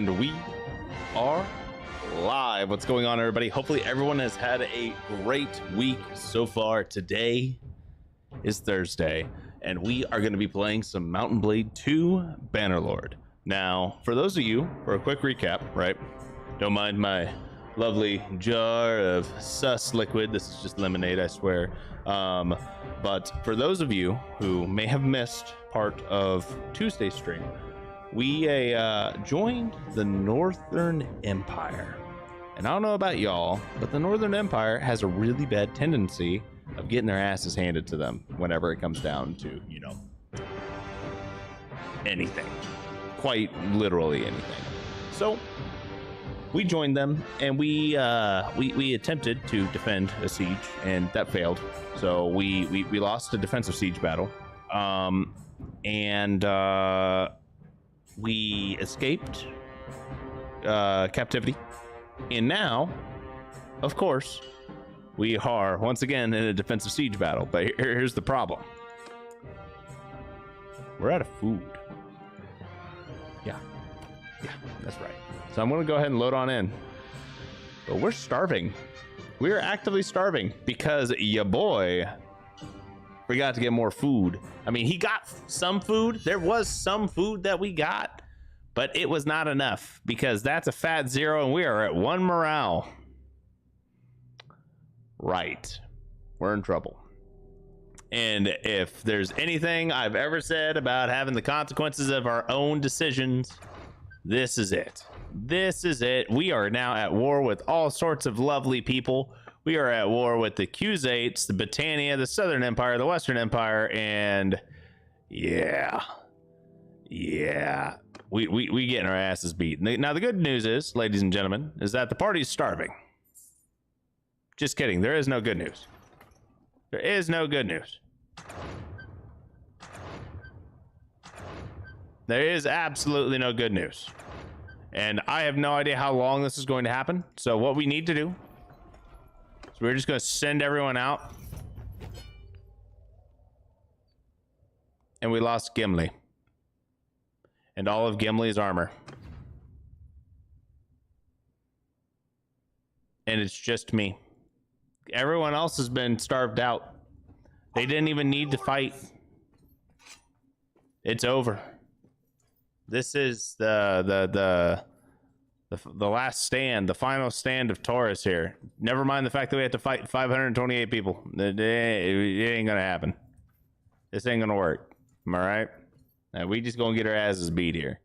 And we are live. What's going on, everybody? Hopefully everyone has had a great week so far. Today is Thursday, and we are going to be playing some Mount & Blade 2 Bannerlord. Now, for those of you, for a quick recap, right? Don't mind my lovely jar of sus liquid. This is just lemonade, I swear. But for those of you who may have missed part of Tuesday's stream, we joined the Northern Empire. And I don't know about y'all, but the Northern Empire has a really bad tendency of getting their asses handed to them whenever it comes down to, you know, anything. Quite literally anything. So we joined them, and we attempted to defend a siege, and that failed. So we lost a defensive siege battle. We escaped captivity, and now, of course, we are once again in a defensive siege battle. But here's the problem: we're out of food. Yeah, that's right. So I'm gonna go ahead and load on in. But we're starving. We are actively starving because ya boy forgot to get more food. I mean, he got some food. There was some food that we got, but it was not enough because that's a fat zero and we are at 1 morale. Right. We're in trouble. And if there's anything I've ever said about having the consequences of our own decisions, this is it. This is it. We are now at war with all sorts of lovely people. We are at war with the Khuzaits, the Britannia, the Southern Empire, the Western Empire, and yeah, we getting our asses beat. Now the good news is, ladies and gentlemen, is that the party's starving. Just kidding. There is no good news. There is no good news. There is absolutely no good news. And I have no idea how long this is going to happen. So what we need to do, we're just going to send everyone out. And we lost Gimli. And all of Gimli's armor. And it's just me. Everyone else has been starved out. They didn't even need to fight. It's over. This is the last stand, the final stand of Taurus here. Never mind the fact that we have to fight 528 people. It ain't gonna happen. This ain't gonna work. Am I right? Now, we just gonna get our asses beat here.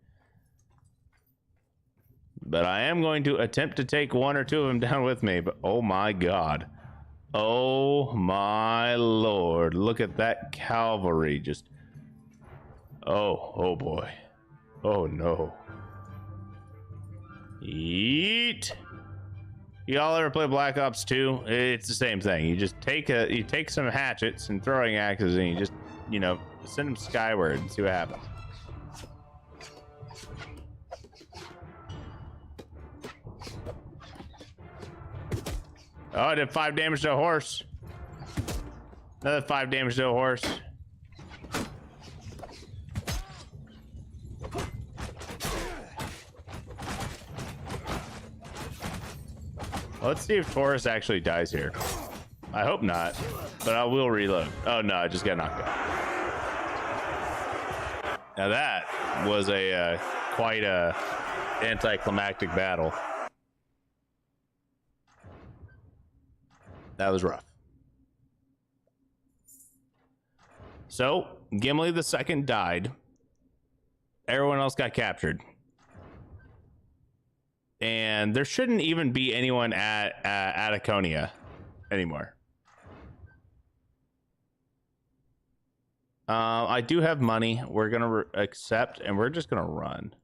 But I am going to attempt to take one or two of them down with me. But oh my god. Oh my lord. Look at that cavalry. Just. Oh boy. Oh no. Eat. Y'all ever play Black Ops 2? It's the same thing. You just take some hatchets and throwing axes, and you just, you know, send them skyward and see what happens. Oh, I did 5 damage to a horse. Another 5 damage to a horse. Let's see if Taurus actually dies here. I hope not, but I will reload. Oh no, I just got knocked out. Now that was a quite a anticlimactic battle. That was rough. So Gimli the Second died. Everyone else got captured. And there shouldn't even be anyone at Ataconia anymore. I do have money. We're gonna accept, and we're just gonna run.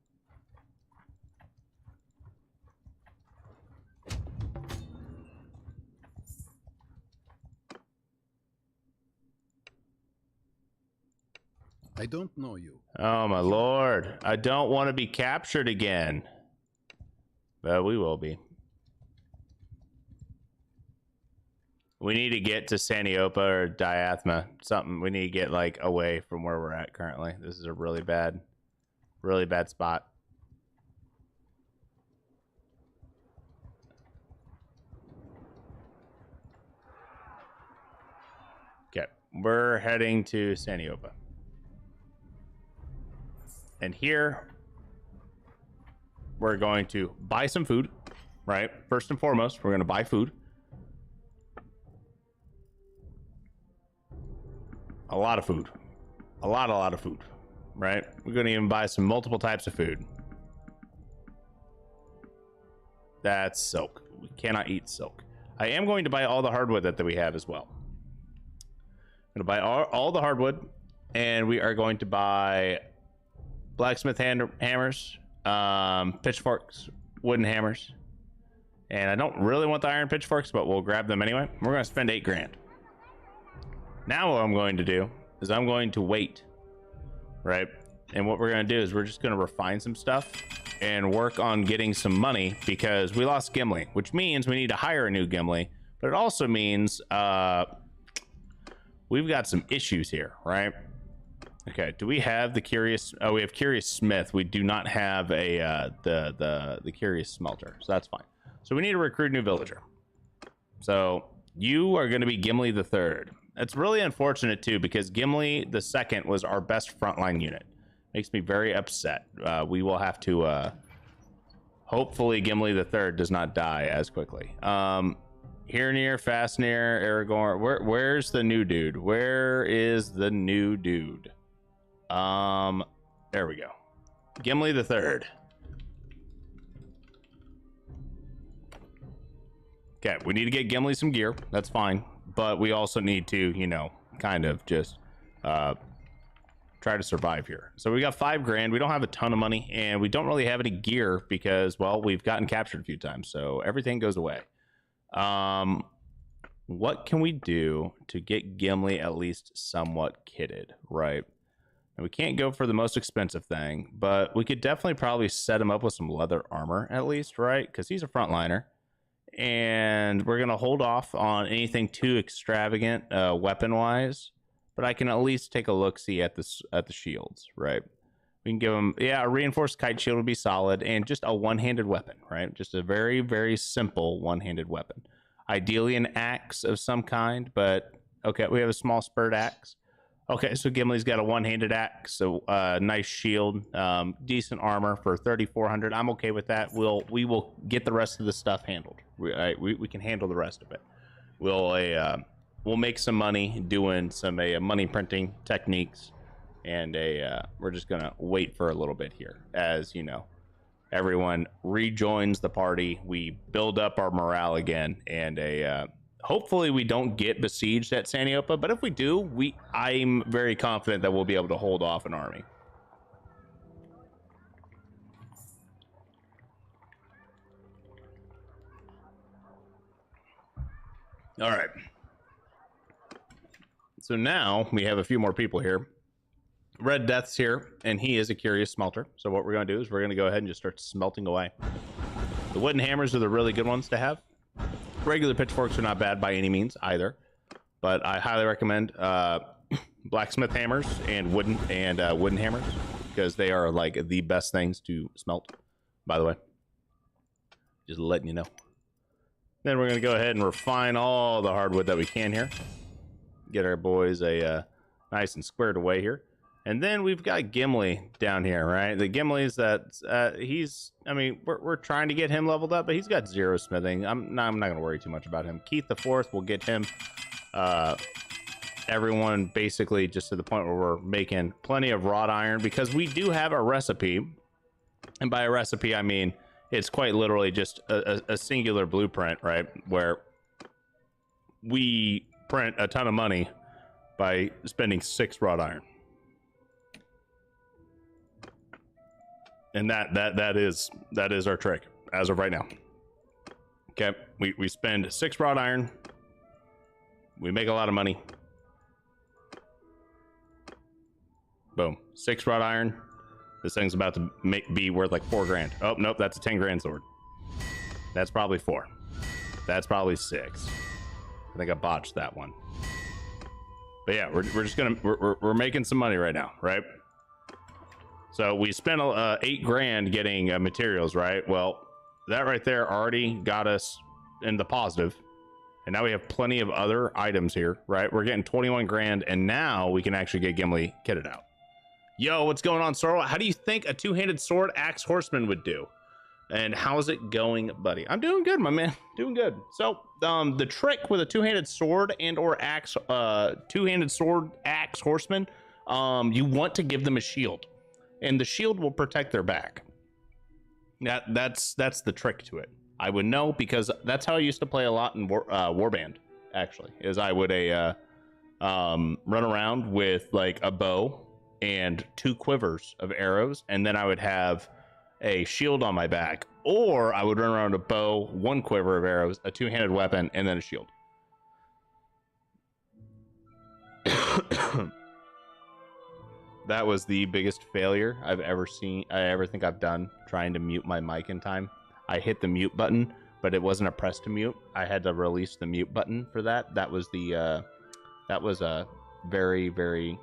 I don't know you. Oh my lord. I don't want to be captured again. But we will be. We need to get to Saniopa or Diathma. Something. We need to get like away from where we're at currently. This is a really bad spot. we're heading to Saniopa. And here, we're going to buy some food, right? First and foremost, we're going to buy food. A lot of food. A lot of food, right? We're going to even buy some multiple types of food. That's silk. We cannot eat silk. I am going to buy all the hardwood that we have as well. I'm going to buy all the hardwood, and we are going to buy blacksmith hammers, pitchforks, wooden hammers. And I don't really want the iron pitchforks, but we'll grab them anyway. We're going to spend 8 grand. Now what I'm going to do is I'm going to wait, right? And what we're going to do is we're just going to refine some stuff and work on getting some money, because we lost Gimli, which means we need to hire a new Gimli. But it also means we've got some issues here, right? Okay, do we have the Curious? Oh, we have Curious Smith. We do not have a the Curious Smelter, so that's fine. So we need to recruit a new villager. So you are going to be Gimli the Third. That's really unfortunate too, because Gimli the Second was our best frontline unit. Makes me very upset. We will have to hopefully Gimli the Third does not die as quickly. Here near, fast near, Aragorn. Where's the new dude? Where is the new dude? There we go. Gimli the Third. Okay, we need to get Gimli some gear. That's fine. But we also need to, you know, kind of just try to survive here. So we got 5 grand. We don't have a ton of money, and we don't really have any gear because, well, we've gotten captured a few times, so everything goes away. What can we do to get Gimli at least somewhat kitted, right? And we can't go for the most expensive thing, but we could definitely probably set him up with some leather armor at least, right? Because he's a frontliner. And we're gonna hold off on anything too extravagant weapon-wise. But I can at least take a look-see at the shields, right? We can give them, yeah, a reinforced kite shield would be solid, and just a one-handed weapon, right? Just a very, very simple one-handed weapon. Ideally an axe of some kind, but okay, we have a small spurred axe. Okay, so Gimli's got a one-handed axe, so nice shield, decent armor for 3,400. I'm okay with that. We will get the rest of the stuff handled. We can handle the rest of it. We'll make some money doing some money printing techniques, and we're just gonna wait for a little bit here, as you know, everyone rejoins the party. We build up our morale again, and hopefully we don't get besieged at Saniopa, but if we do, I'm very confident that we'll be able to hold off an army. All right. So now we have a few more people here. Red Death's here, and he is a Curious Smelter. So what we're going to do is we're going to go ahead and just start smelting away. The wooden hammers are the really good ones to have. Regular pitchforks are not bad by any means either, but I highly recommend blacksmith hammers and wooden hammers, because they are like the best things to smelt, by the way. Just letting you know. Then we're going to go ahead and refine all the hardwood that we can here. Get our boys nice and squared away here. And then we've got Gimli down here, right? The Gimli's that I mean, we're trying to get him leveled up, but he's got 0 smithing. I'm not going to worry too much about him. Keith the Fourth will get him everyone basically just to the point where we're making plenty of wrought iron, because we do have a recipe. And by a recipe, I mean, it's quite literally just a singular blueprint, right? Where we print a ton of money by spending 6 wrought iron. And that is our trick as of right now. Okay, we spend 6 wrought iron. We make a lot of money. Boom, 6 wrought iron. This thing's about to be worth like 4 grand. Oh nope, that's a 10 grand sword. That's probably 4. That's probably 6. I think I botched that one. But yeah, we're just gonna we're making some money right now, right? So we spent 8 grand getting materials, right? Well, that right there already got us in the positive. And now we have plenty of other items here, right? We're getting 21 grand, and now we can actually get Gimli kitted out. Yo, what's going on, Sorrel? How do you think a two-handed sword axe horseman would do? And how's it going, buddy? I'm doing good, my man. Doing good. So, the trick with a two-handed sword and or axe, two-handed sword axe horseman, you want to give them a shield, and the shield will protect their back. That's the trick to it. I would know because that's how I used to play a lot in Warband. Actually, is I would run around with like a bow and 2 quivers of arrows, and then I would have a shield on my back, or I would run around with a bow, 1 quiver of arrows, a two-handed weapon, and then a shield. That was the biggest failure I've ever seen. I ever think I've done trying to mute my mic in time. I hit the mute button, but it wasn't a press to mute. I had to release the mute button for that. That was the that was a very, very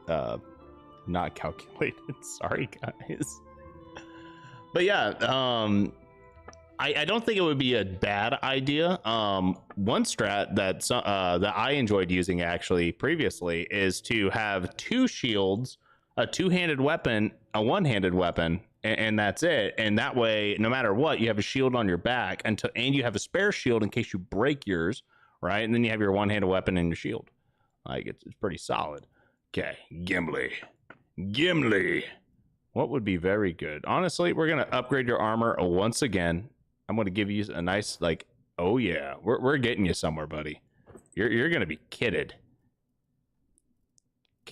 not calculated. Sorry, guys. But yeah, I don't think it would be a bad idea. One strat that I enjoyed using actually previously is to have 2 shields, a two-handed weapon, a one-handed weapon, and that's it. And that way, no matter what, you have a shield on your back and you have a spare shield in case you break yours, right? And then you have your one-handed weapon and your shield. Like it's pretty solid. Okay, Gimli. What would be very good? Honestly, we're gonna upgrade your armor once again. I'm going to give you a nice, like, oh yeah, we're getting you somewhere, buddy. You're going to be kitted.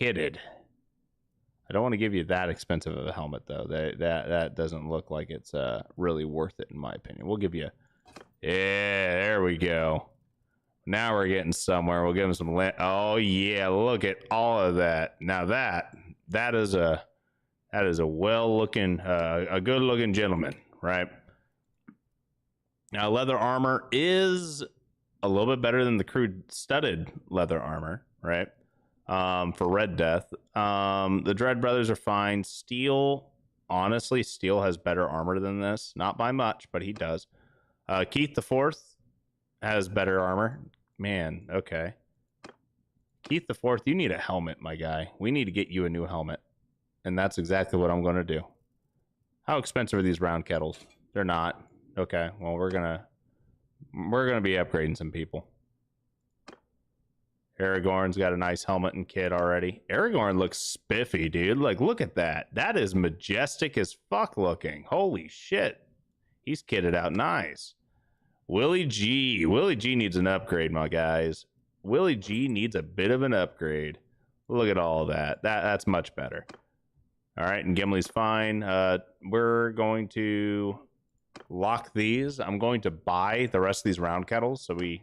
I don't want to give you that expensive of a helmet, though. That doesn't look like it's really worth it, in my opinion. We'll give you, yeah, there we go. Now we're getting somewhere. We'll give him some, oh yeah, look at all of that. Now that is a well-looking, a good-looking gentleman, right? Now, leather armor is a little bit better than the crude studded leather armor, right? For Red Death. The Dread Brothers are fine. Steel, honestly, Steel has better armor than this. Not by much, but he does. Keith the Fourth has better armor. Man, okay. Keith the Fourth, you need a helmet, my guy. We need to get you a new helmet. And that's exactly what I'm going to do. How expensive are these round kettles? They're not. Okay, well, we're gonna be upgrading some people. Aragorn's got a nice helmet and kit already. Aragorn looks spiffy, dude. Like, look at that. That is majestic as fuck looking. Holy shit. He's kitted out nice. Willie G needs an upgrade, my guys. Willie G needs a bit of an upgrade. Look at all that. That's much better. All right, and Gimli's fine. We're going to lock these. I'm going to buy the rest of these round kettles so we,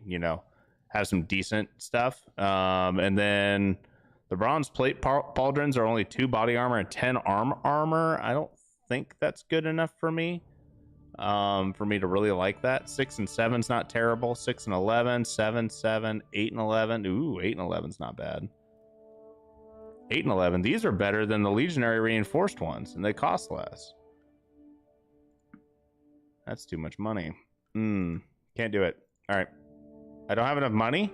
have some decent stuff. And then the bronze plate pauldrons are only 2 body armor and 10 armor. I don't think that's good enough for me to really like that. 6 and 7's not terrible. 6 and 11, 7, 7, 8 and 11. Ooh, 8 and 11's not bad. 8 and 11, these are better than the legionary reinforced ones, and they cost less. That's too much money. Can't do it. All right. I don't have enough money?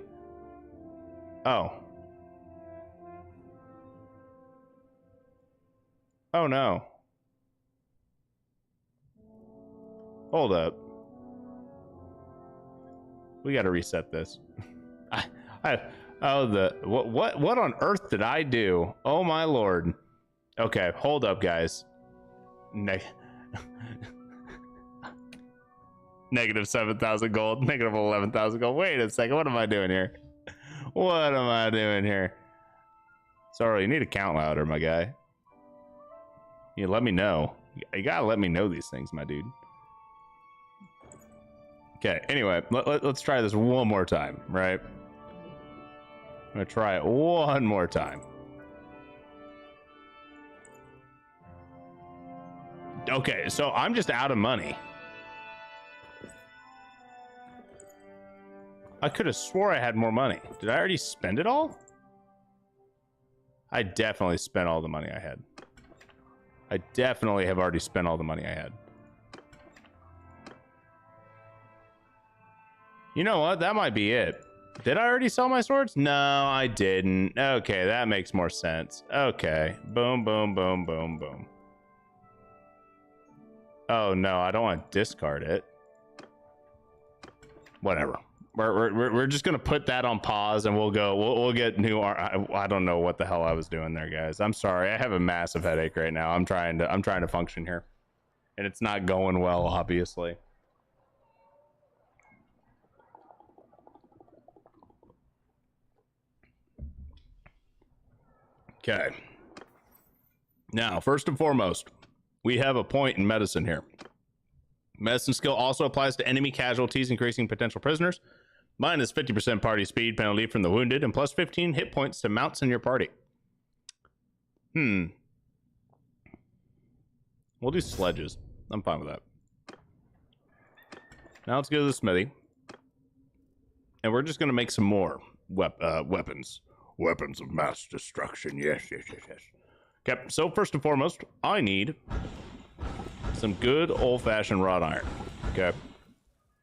Oh. Oh, no. Hold up. We got to reset this. What on earth did I do? Oh, my Lord. Okay, hold up, guys. Negative 7,000 gold, negative 11,000 gold. Wait a second, what am I doing here? What am I doing here? Sorry, you need to count louder, my guy. You let me know. You gotta let me know these things, my dude. Okay, anyway, let's try this one more time, right? I'm gonna try it one more time. Okay, so I'm just out of money. I could have swore I had more money. Did I already spend it all? I definitely spent all the money I had. I definitely have already spent all the money I had. You know what? That might be it. Did I already sell my swords? No, I didn't. Okay, that makes more sense. Okay. Boom, boom, boom, boom, boom. Oh, no, I don't want to discard it. Whatever. We're just going to put that on pause and we'll go. We'll get new. I don't know what the hell I was doing there, guys. I'm sorry. I have a massive headache right now. I'm trying to function here. And it's not going well, obviously. Okay. Now, first and foremost, we have a point in medicine here. Medicine skill also applies to enemy casualties, increasing potential prisoners. Minus 50% party speed penalty from the wounded, and plus 15 hit points to mounts in your party. We'll do sledges. I'm fine with that. Now let's go to the smithy. And we're just going to make some more weapons. Weapons of mass destruction. Yes. Okay, so first and foremost, I need some good old-fashioned wrought iron. Okay.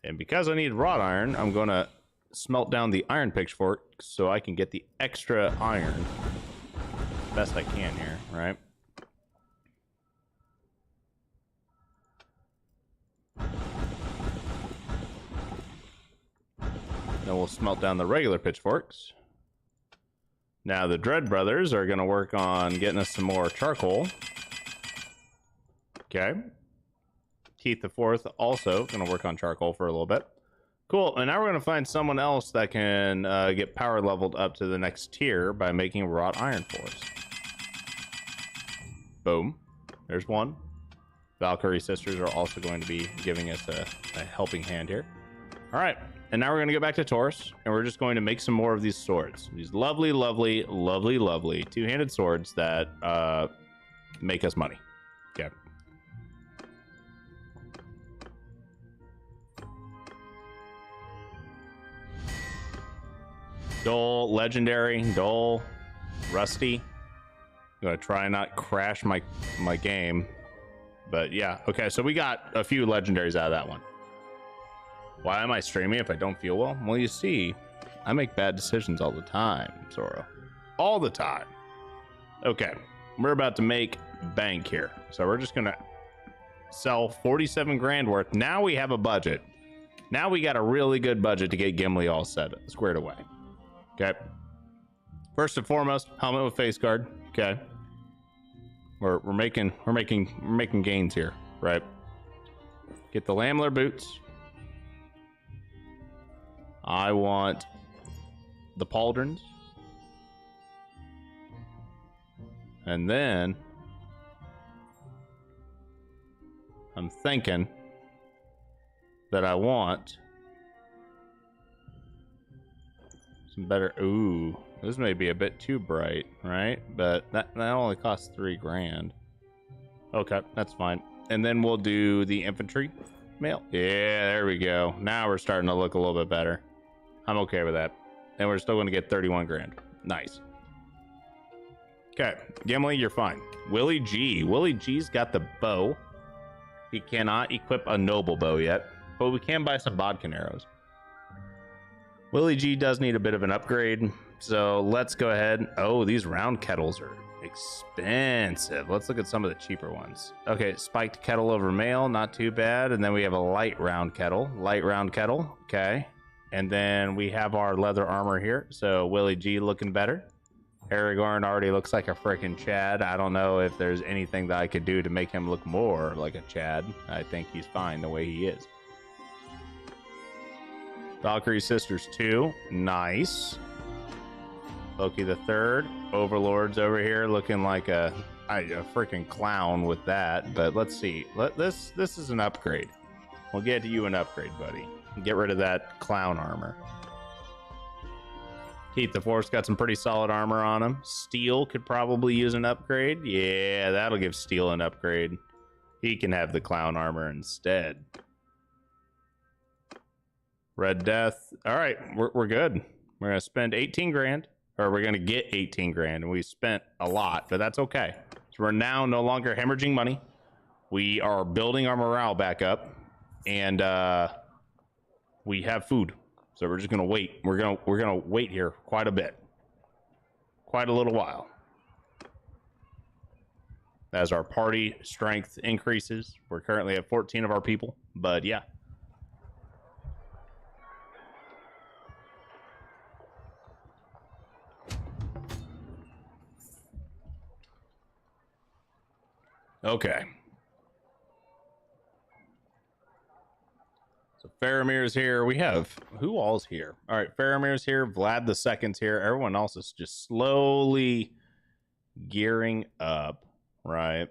And because I need wrought iron, I'm going to smelt down the iron pitchfork so I can get the extra iron best I can here, right? Then we'll smelt down the regular pitchforks. Now the Dread Brothers are going to work on getting us some more charcoal. Okay. Keith the Fourth also going to work on charcoal for a little bit. Cool. And now we're going to find someone else that can get power leveled up to the next tier by making wrought iron for us. Boom. There's one. Valkyrie Sisters are also going to be giving us a helping hand here. All right. And now we're going to go back to Taurus, and we're just going to make some more of these swords. These lovely, lovely, lovely, lovely two-handed swords that make us money. Okay. Dull, legendary, dull, rusty. I'm going to try and not crash my game. But yeah, okay, so we got a few legendaries out of that one. Why am I streaming if I don't feel well? Well, you see, I make bad decisions all the time, Zoro. All the time. Okay, we're about to make bank here. So we're just going to sell 47 grand worth. Now we have a budget. Now we got a really good budget to get Gimli all squared away. Okay. First and foremost, helmet with face guard. Okay. We're making gains here, right? Get the Lamlar boots. I want the pauldrons. And then I'm thinking that I want some better. Ooh, this may be a bit too bright, right? But that only costs 3 grand. Okay, that's fine. And then we'll do the infantry mail. Yeah, there we go. Now we're starting to look a little bit better. I'm okay with that. And we're still going to get 31 grand. Nice. Okay, Gimli, you're fine. Willie G. Willie G's got the bow. He cannot equip a noble bow yet, but we can buy some bodkin arrows. Willie G does need a bit of an upgrade, so let's go ahead. Oh, these round kettles are expensive. Let's look at some of the cheaper ones. Okay, spiked kettle over mail, not too bad. And then we have a light round kettle. Okay. And then we have our leather armor here. So Willie G looking better. Aragorn already looks like a freaking Chad. I don't know if there's anything that I could do to make him look more like a Chad. I think he's fine the way he is. Valkyrie Sisters 2. Nice. Loki the Third. Overlord's over here looking like a freaking clown with that. But let's see. This is an upgrade. We'll get you an upgrade, buddy. Get rid of that clown armor. Keith the Fourth's got some pretty solid armor on him. Steel could probably use an upgrade. Yeah, that'll give Steel an upgrade. He can have the clown armor instead. Red Death. All right, we're good. We're going to spend 18 grand. Or we're going to get 18 grand. And we spent a lot, but that's okay. So we're now no longer hemorrhaging money. We are building our morale back up. And we have food. So we're just gonna wait. We're gonna wait here quite a bit, quite a little while, as our party strength increases. We're currently at 14 of our people, but yeah. Okay. So Faramir's here. We have, who all's here? All right, Faramir's here. Vlad the Second's here. Everyone else is just slowly gearing up, right?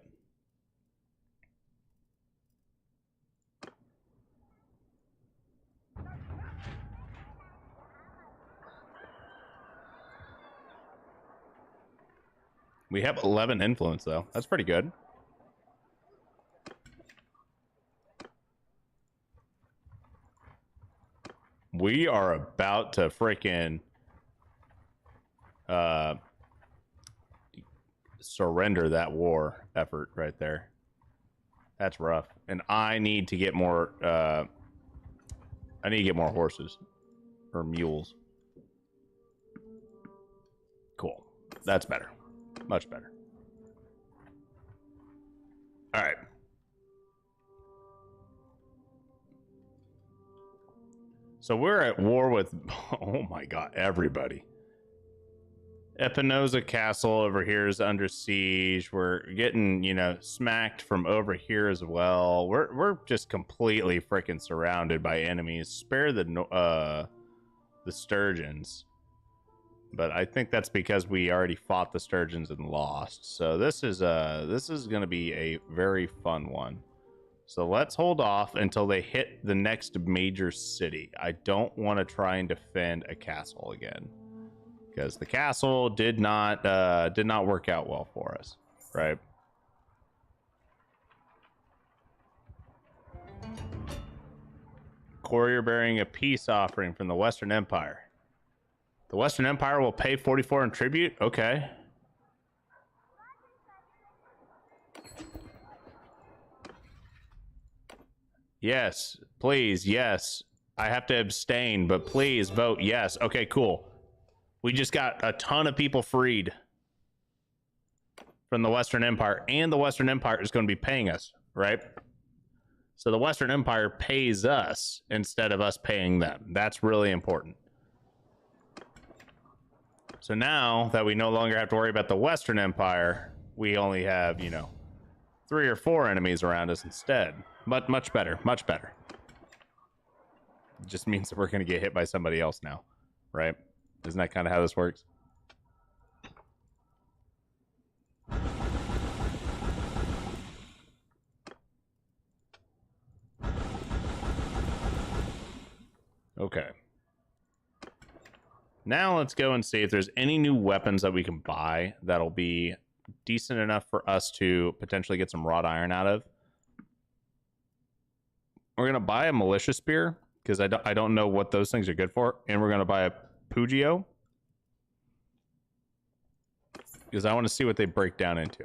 We have 11 influence, though. That's pretty good. We are about to freaking surrender that war effort right there. That's rough. And I need to get more I need to get more horses or mules. Cool. That's better. Much better. All right. So we're at war with, oh my god, everybody. Epinosa Castle over here is under siege. We're getting, you know, smacked from over here as well. We're just completely freaking surrounded by enemies. Spare the sturgeons. But I think that's because we already fought the sturgeons and lost. So this is going to be a very fun one. So let's hold off until they hit the next major city. I don't want to try and defend a castle again, because the castle did not work out well for us, right? Courier bearing a peace offering from the Western Empire. The Western Empire will pay 44 in tribute. Okay. Yes, please, yes. I have to abstain, but please vote yes. Okay, cool. We just got a ton of people freed from the Western Empire, and the Western Empire is going to be paying us, right? So the Western Empire pays us instead of us paying them. That's really important. So now that we no longer have to worry about the Western Empire, we only have, you know, 3 or 4 enemies around us instead. But much better, much better. It just means that we're going to get hit by somebody else now, right? Isn't that kind of how this works? Okay. Now let's go and see if there's any new weapons that we can buy that'll be decent enough for us to potentially get some wrought iron out of. We're going to buy a militia spear, because I don't know what those things are good for. And we're going to buy a Pugio, because I want to see what they break down into.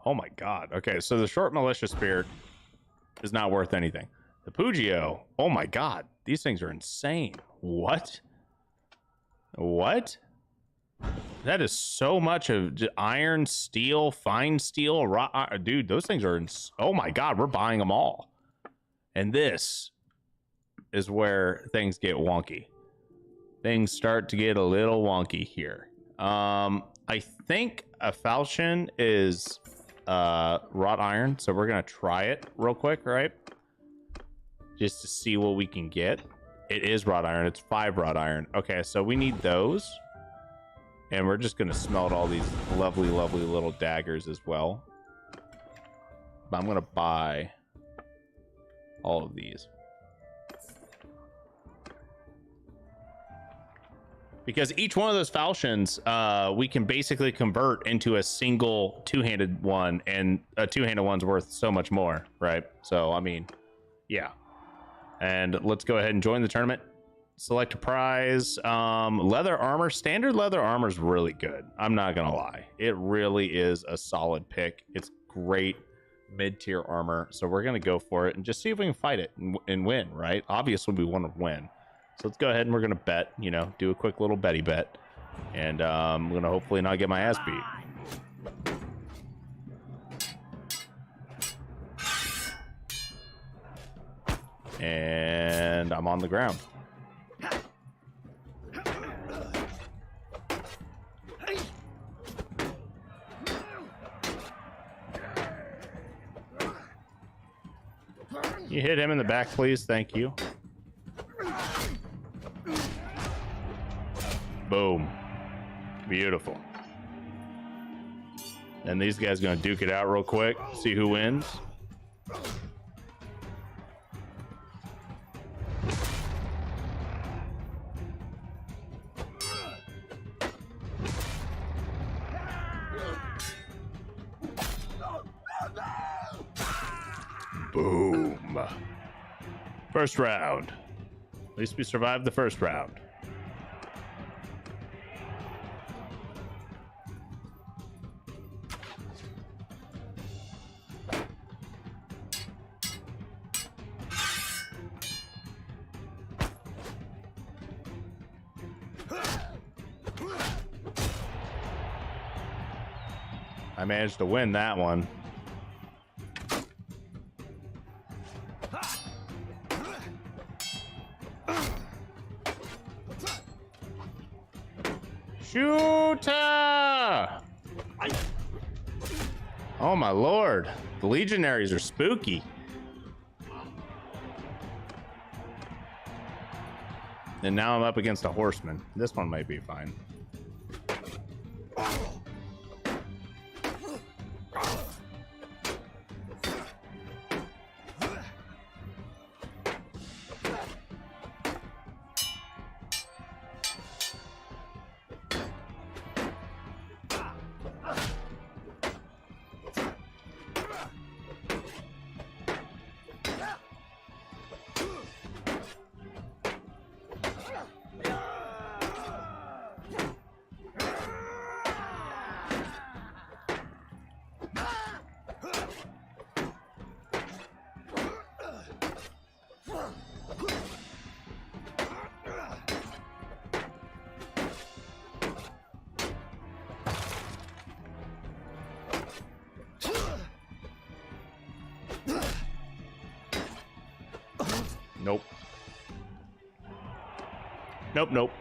Oh my god. Okay, so the short militia spear is not worth anything. The Pugio, oh my god, these things are insane. What? What? That is so much of iron, steel, fine steel, dude, those things are oh my god, we're buying them all. And this is where things get wonky. Things start to get a little wonky here. I think a falchion is wrought iron, so we're gonna try it real quick, right? Just to see what we can get. It is wrought iron. It's 5 wrought iron. Okay, so we need those. And we're just going to smelt all these lovely, lovely little daggers as well. But I'm going to buy all of these. Because each one of those falchions, we can basically convert into a single two-handed one. And a two-handed one's worth so much more, right? So, I mean, yeah. And let's go ahead and join the tournament. Select a prize. Leather armor. Standard leather armor is really good. I'm not gonna lie. It really is a solid pick. It's great mid-tier armor, so we're gonna go for it and just see if we can fight it and win, right? Obviously we want to win, so let's go ahead and we're gonna bet, you know, do a quick little betty bet, and I'm gonna hopefully not get my ass beat. And I'm on the ground. You hit him in the back, please. Thank you. Boom. Beautiful. And these guys gonna duke it out real quick. See who wins. Boom. First round. At least we survived the first round. I managed to win that one. Shooter! Oh my lord, the legionaries are spooky. And now I'm up against a horseman. This one might be fine. Nope. Nope, nope.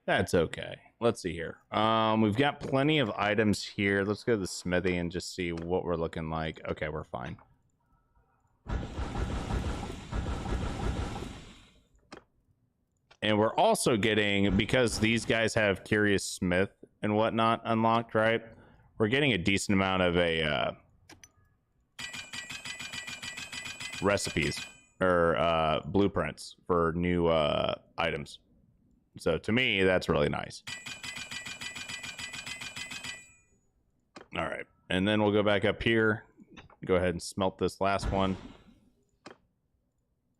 That's okay. Let's see here. We've got plenty of items here. Let's go to the smithy and just see what we're looking like. Okay, we're fine. And we're also getting, because these guys have Curious Smith and whatnot unlocked, right? We're getting a decent amount of a recipes or blueprints for new items. So to me, that's really nice. All right, and then we'll go back up here. Go ahead and smelt this last one.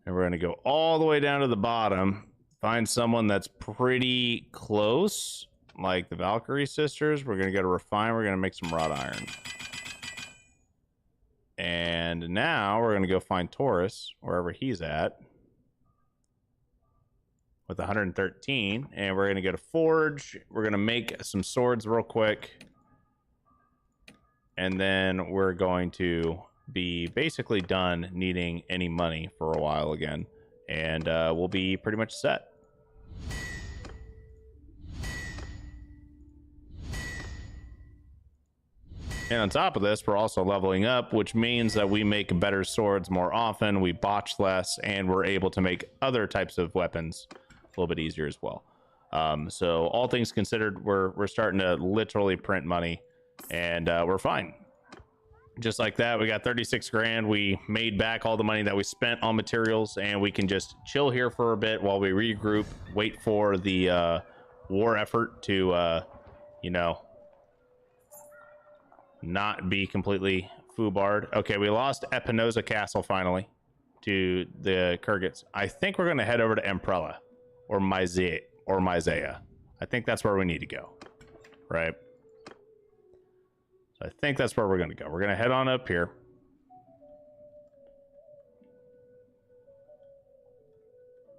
And we're gonna go all the way down to the bottom. Find someone that's pretty close, like the Valkyrie sisters. We're gonna go to refine. We're gonna make some wrought iron. And now we're gonna go find Taurus, wherever he's at, with 113. And we're gonna go to forge. We're gonna make some swords real quick. And then we're going to be basically done needing any money for a while again. And we'll be pretty much set. And on top of this, we're also leveling up, which means that we make better swords more often, we botch less, and we're able to make other types of weapons a little bit easier as well. So all things considered, we're starting to literally print money, and we're fine. Just like that, we got 36 grand. We made back all the money that we spent on materials, and we can just chill here for a bit while we regroup, wait for the war effort to, you know, not be completely foobarred. Okay, we lost Epinosa Castle finally to the Kurgats. I think we're going to head over to Emprella or Myzea. I think that's where we need to go, right? So I think that's where we're going to go. We're going to head on up here.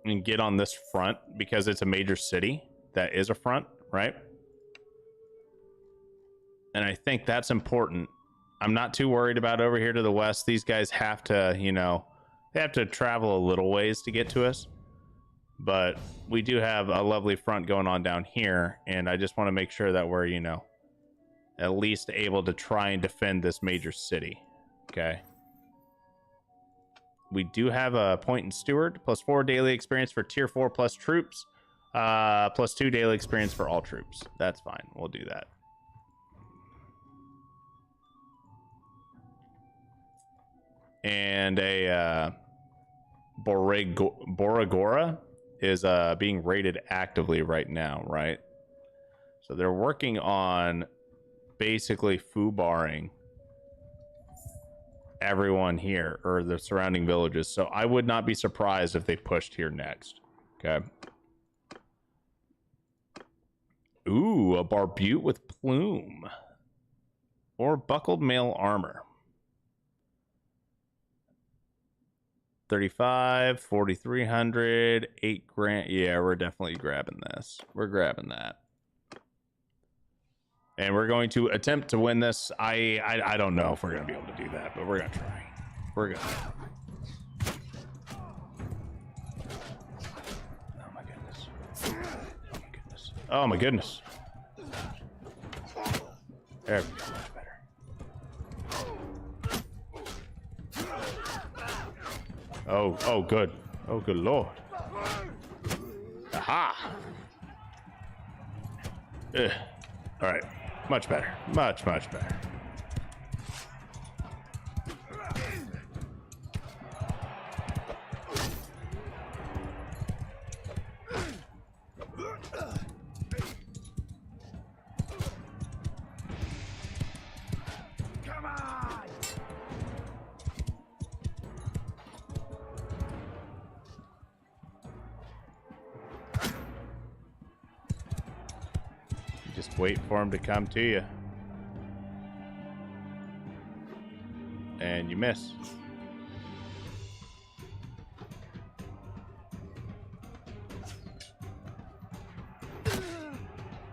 And get on this front because it's a major city that is a front, right? And I think that's important. I'm not too worried about over here to the west. These guys have to, you know, they have to travel a little ways to get to us. But we do have a lovely front going on down here. And I just want to make sure that we're, you know, at least able to try and defend this major city. Okay. We do have a point in Steward, +4 daily experience for tier 4 plus troops, +2 daily experience for all troops. That's fine. We'll do that. And a Boragora is being raided actively right now, right? So they're working on basically foobarring everyone here, or the surrounding villages. So I would not be surprised if they pushed here next. Okay. Ooh, a Barbute with Plume. Or buckled mail armor. 35, 4,300, 8 grand. Yeah, we're definitely grabbing this. We're grabbing that. And we're going to attempt to win this. I don't know if we're going to be able to do that, but we're going to try. We're going to. Oh, my goodness. Oh, my goodness. Oh, my goodness. There we go. Much better. Oh, good. Oh, good Lord. Aha. Ugh. All right. Much better. Much better. Come on! Just wait for him to come to you. And you miss.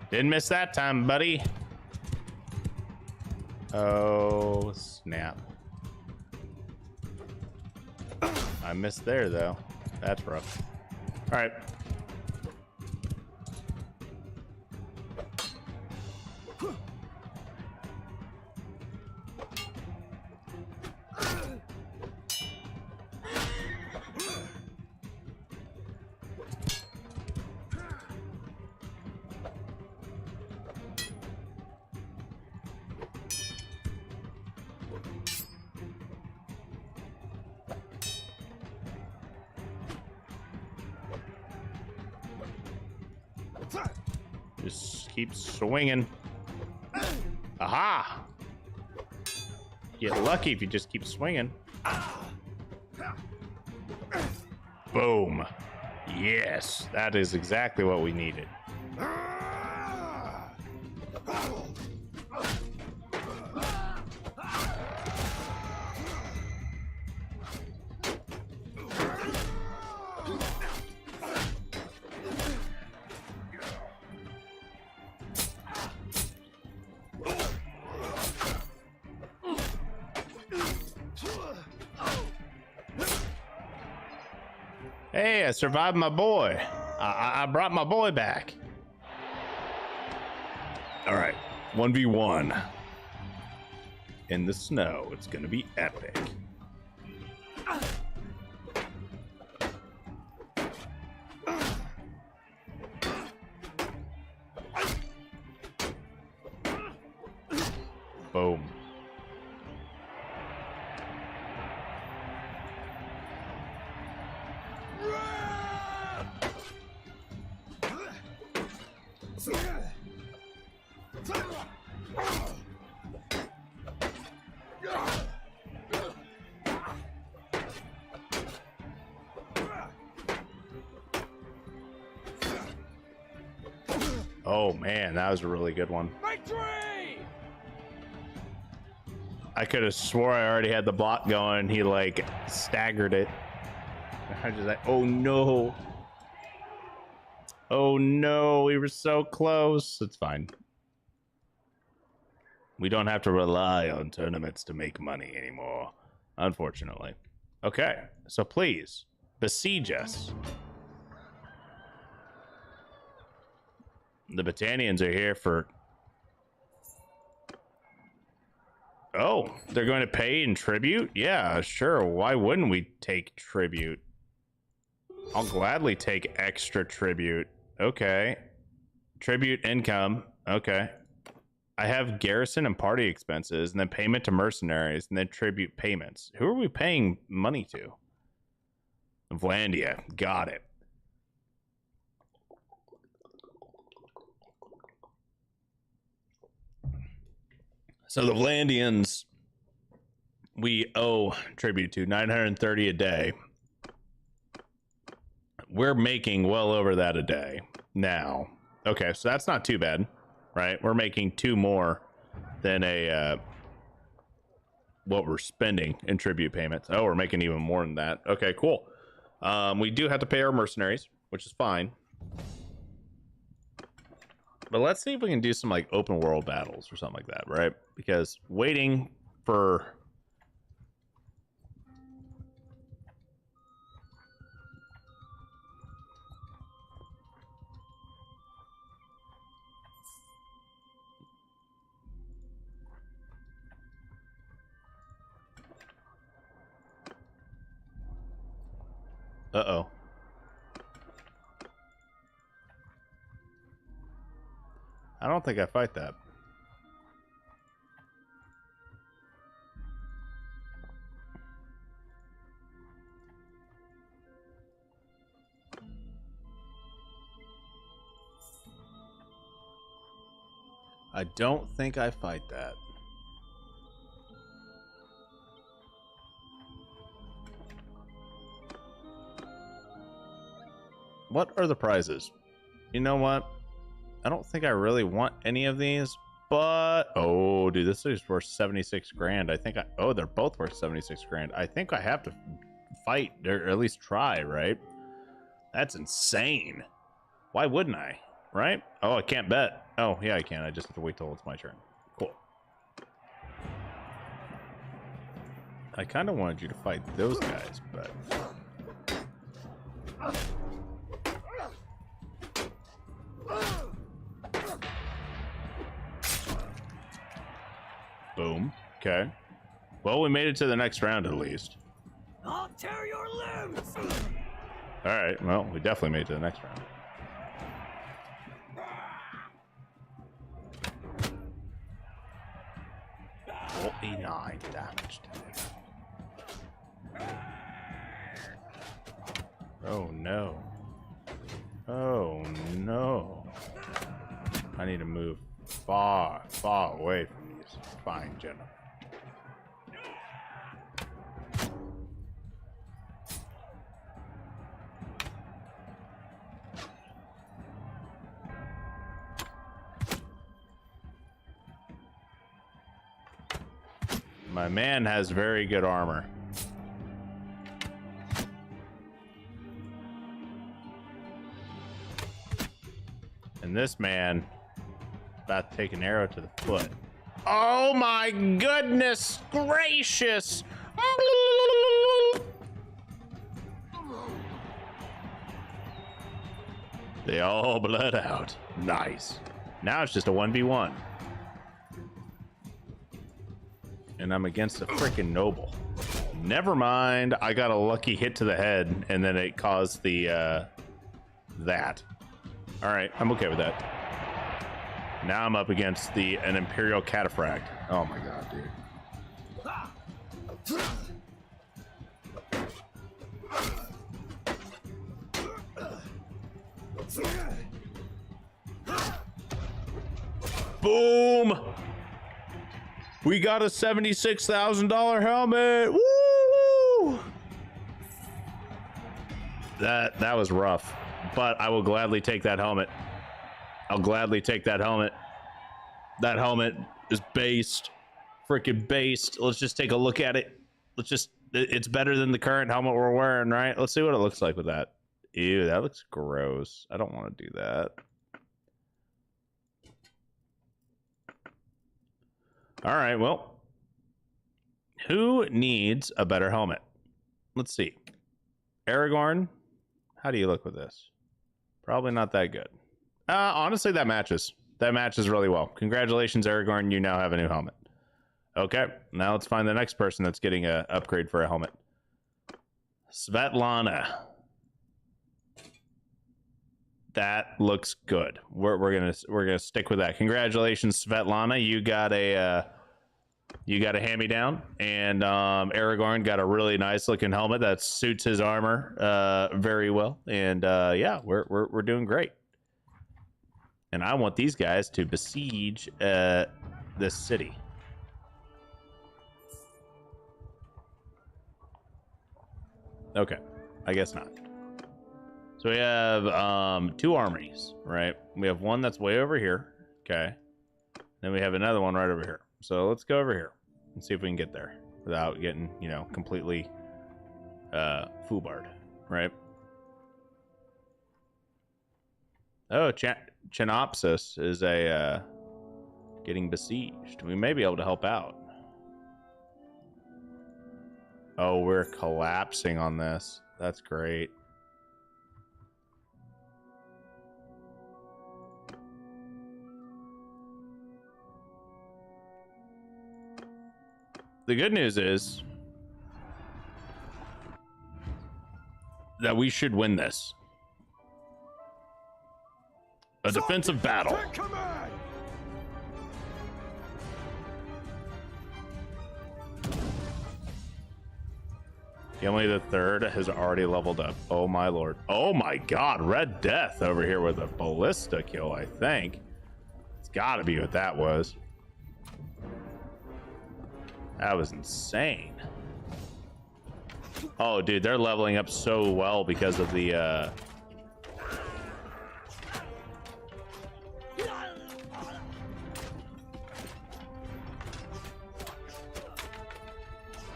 Didn't miss that time, buddy. Oh, snap. I missed there, though. That's rough. All right. Just keep swinging. Aha! Get lucky if you just keep swinging. Boom. Yes, that is exactly what we needed. Hey, I survived my boy. I brought my boy back. All right, 1v1 in the snow. It's gonna be epic. Boom. Oh man, that was a really good one. Victory! I could have swore I already had the block going. He like staggered it. I just like, oh no. Oh no, we were so close. It's fine. We don't have to rely on tournaments to make money anymore, unfortunately. Okay, so please, besiege us. The Battanians are here for... Oh, they're going to pay in tribute? Yeah, sure. Why wouldn't we take tribute? I'll gladly take extra tribute. Okay. Tribute income. Okay. I have garrison and party expenses, and then payment to mercenaries, and then tribute payments. Who are we paying money to? Vlandia. Got it. So the Vlandians, we owe tribute to 930 a day. We're making well over that a day now. Okay, so that's not too bad, right? We're making 2 more than a what we're spending in tribute payments. Oh, we're making even more than that. Okay, cool. We do have to pay our mercenaries, which is fine. But let's see if we can do some like open world battles or something like that, right? Because waiting for... Uh-oh. I don't think I fight that. I don't think I fight that. What are the prizes? You know what? I don't think I really want any of these, but... Oh, dude, this is worth 76 grand. I think Oh, they're both worth 76 grand. I think I have to fight, or at least try, right? That's insane. Why wouldn't I? Right? Oh, I can't bet. Oh, yeah, I can. I just have to wait till it's my turn. Cool. I kind of wanted you to fight those guys, but... Boom. Okay. Well, we made it to the next round at least. I'll tear your limbs! All right. Well, we definitely made it to the next round. $49 damage to it. Oh no. Oh no. I need to move far, far away from these fine gentlemen. My man has very good armor. And this man about to take an arrow to the foot. Oh my goodness gracious! They all bled out. Nice. Now it's just a 1v1. And I'm against a freaking noble. Never mind. I got a lucky hit to the head, and then it caused the that. All right, I'm okay with that. Now I'm up against an Imperial Cataphract. Oh my god, dude. Boom! We got a $76,000 helmet. Woo! That was rough, but I will gladly take that helmet. I'll gladly take that helmet. That helmet is based, freaking based. Let's just take a look at it. It's better than the current helmet we're wearing, right? Let's see what it looks like with that. Ew, that looks gross. I don't want to do that. All right, well, who needs a better helmet? Let's see. Aragorn, how do you look with this? Probably not that good. Honestly, that matches. That matches really well. Congratulations, Aragorn. You now have a new helmet. Okay, now let's find the next person that's getting an upgrade for a helmet. Svetlana. That looks good. We're gonna stick with that. Congratulations, Svetlana. You got a hand-me-down, and Aragorn got a really nice looking helmet that suits his armor very well. And yeah, we're doing great. And I want these guys to besiege this city. Okay, I guess not. So we have 2 armories, right? We have one that's way over here. Okay. Then we have another one right over here. So let's go over here and see if we can get there without getting, you know, completely foobarred, right? Oh, Chinopsis is a getting besieged. We may be able to help out. Oh, we're collapsing on this. That's great. The good news is that we should win this. A defensive battle. Gimli the Third has already leveled up. Oh my lord. Oh my god. Red Death over here with a ballista kill, I think. It's gotta be what that was. That was insane. Oh, dude, they're leveling up so well because of the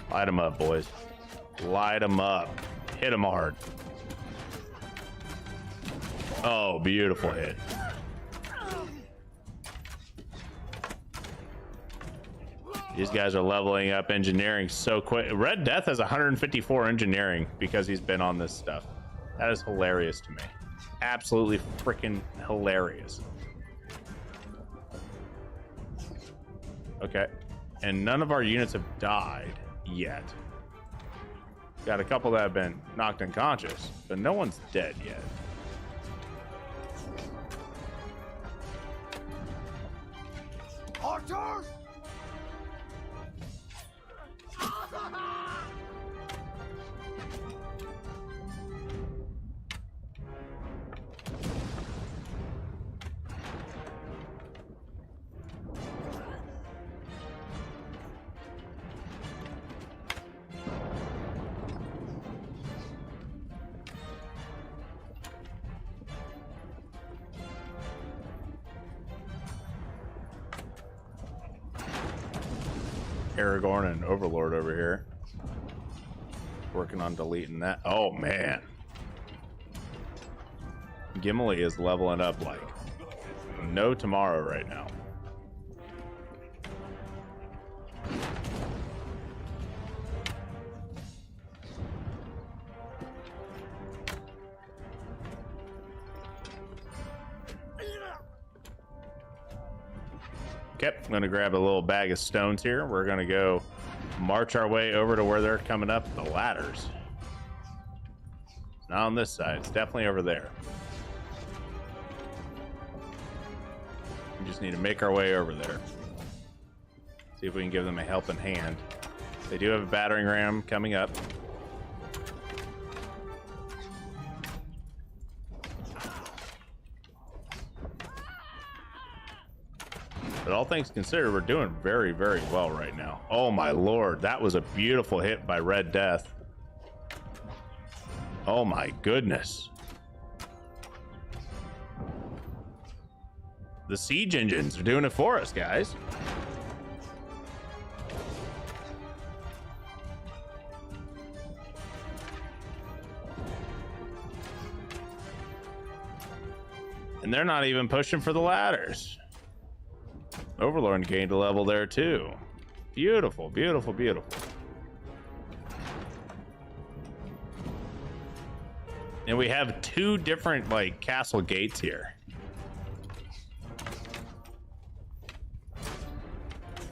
light them up, boys. Light them up. Hit them hard. Oh, beautiful hit. These guys are leveling up engineering so quick. Red Death has 154 engineering because he's been on this stuff. That is hilarious to me. Absolutely freaking hilarious. Okay. And none of our units have died yet. Got a couple that have been knocked unconscious, but no one's dead yet. Archers! Aragorn and Overlord over here. Working on deleting that. Oh, man. Gimli is leveling up like no tomorrow right now. Okay, I'm going to grab a little bag of stones here. We're going to go march our way over to where they're coming up the ladders. It's not on this side. It's definitely over there. We just need to make our way over there. See if we can give them a helping hand. They do have a battering ram coming up. But all things considered, we're doing very, very well right now. Oh my lord, that was a beautiful hit by Red Death. Oh my goodness. The siege engines are doing it for us, guys. And they're not even pushing for the ladders. Overlord gained a level there too. Beautiful, beautiful, beautiful. And we have two different like castle gates here.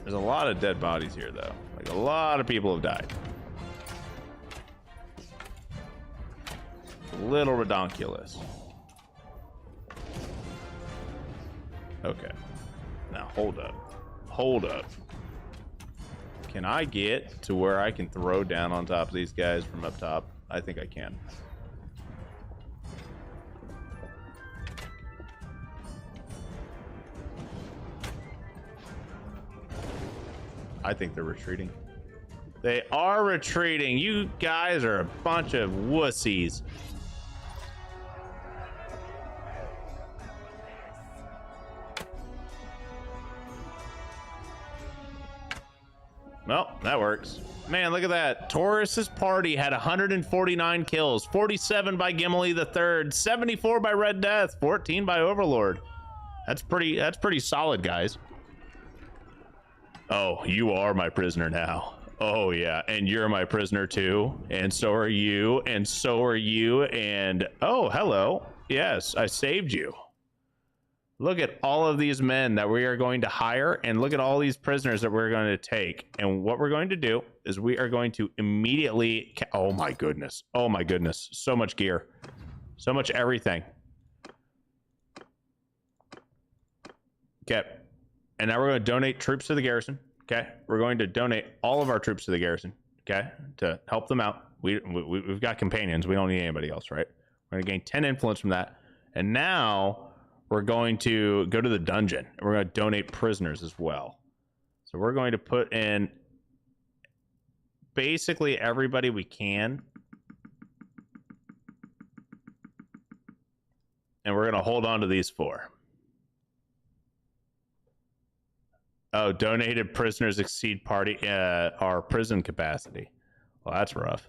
There's a lot of dead bodies here though. Like a lot of people have died. A little redonkulous. Okay. Now hold up. Hold up. Can I get to where I can throw down on top of these guys from up top? I think I can. I think they're retreating. They are retreating. You guys are a bunch of wussies. Well, that works. Man, look at that. Taurus's party had 149 kills, 47 by Gimli the Third, 74 by Red Death, 14 by Overlord. That's pretty solid, guys. Oh, you are my prisoner now. Oh yeah, and you're my prisoner too, and so are you, and so are you, and oh, hello. Yes, I saved you. Look at all of these men that we are going to hire, and look at all these prisoners that we're going to take. And what we're going to do is we are going to immediately... Oh my goodness. Oh my goodness. So much gear. So much everything. Okay. And now we're going to donate troops to the garrison. Okay. We're going to donate all of our troops to the garrison. Okay. To help them out. We've got companions. We don't need anybody else, right? We're going to gain 10 influence from that. And now... we're going to go to the dungeon. And we're going to donate prisoners as well. So we're going to put in basically everybody we can. And we're going to hold on to these 4. Oh, donated prisoners exceed party our prison capacity. Well, that's rough.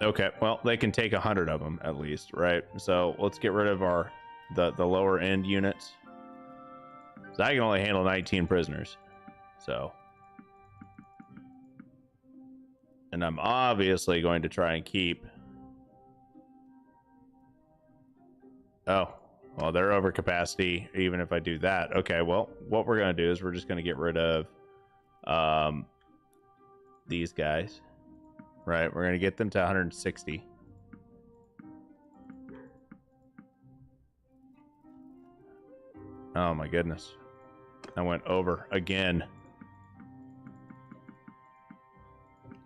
Okay, well, they can take 100 of them at least, right? So let's get rid of the lower end units. So I can only handle 19 prisoners. So, and I'm obviously going to try and keep. Oh, well, they're over capacity even if I do that. Okay, well, what we're going to do is we're just going to get rid of these guys. Right, we're going to get them to 160. Oh my goodness. I went over again.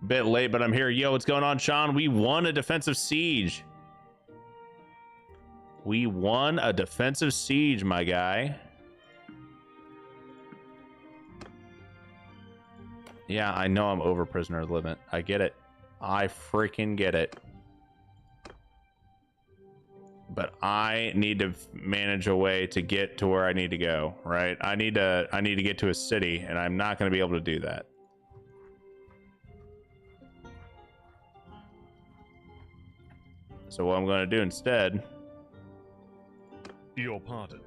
Bit late, but I'm here. Yo, what's going on, Sean? We won a defensive siege. We won a defensive siege, my guy. Yeah, I know I'm over prisoner limit. I get it. I freaking get it. But I need to manage a way to get to where I need to go, right? I need to get to a city, and I'm not going to be able to do that. So what I'm going to do instead... Your pardon.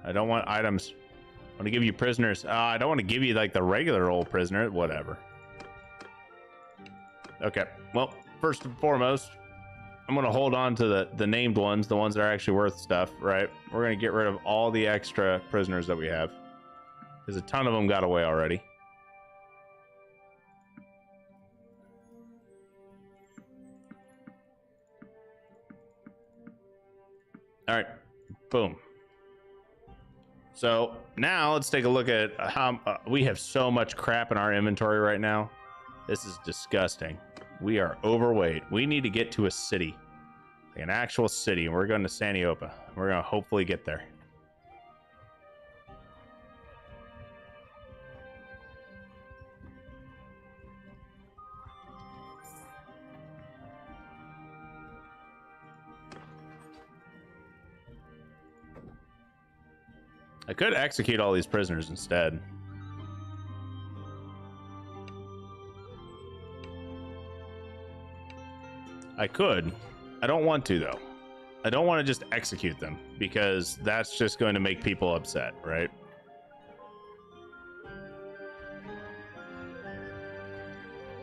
I don't want items. I want to give you prisoners. I don't want to give you like the regular old prisoner. Whatever. Okay. Well, first and foremost, I'm going to hold on to the named ones, the ones that are actually worth stuff, right? We're going to get rid of all the extra prisoners that we have. Because a ton of them got away already. All right. Boom. So now let's take a look at how we have so much crap in our inventory right now. This is disgusting. We are overweight. We need to get to a city, like an actual city, and we're going to Saniopa. We're going to hopefully get there. I could execute all these prisoners instead. I could. I don't want to, though. I don't want to just execute them, because that's just going to make people upset, right?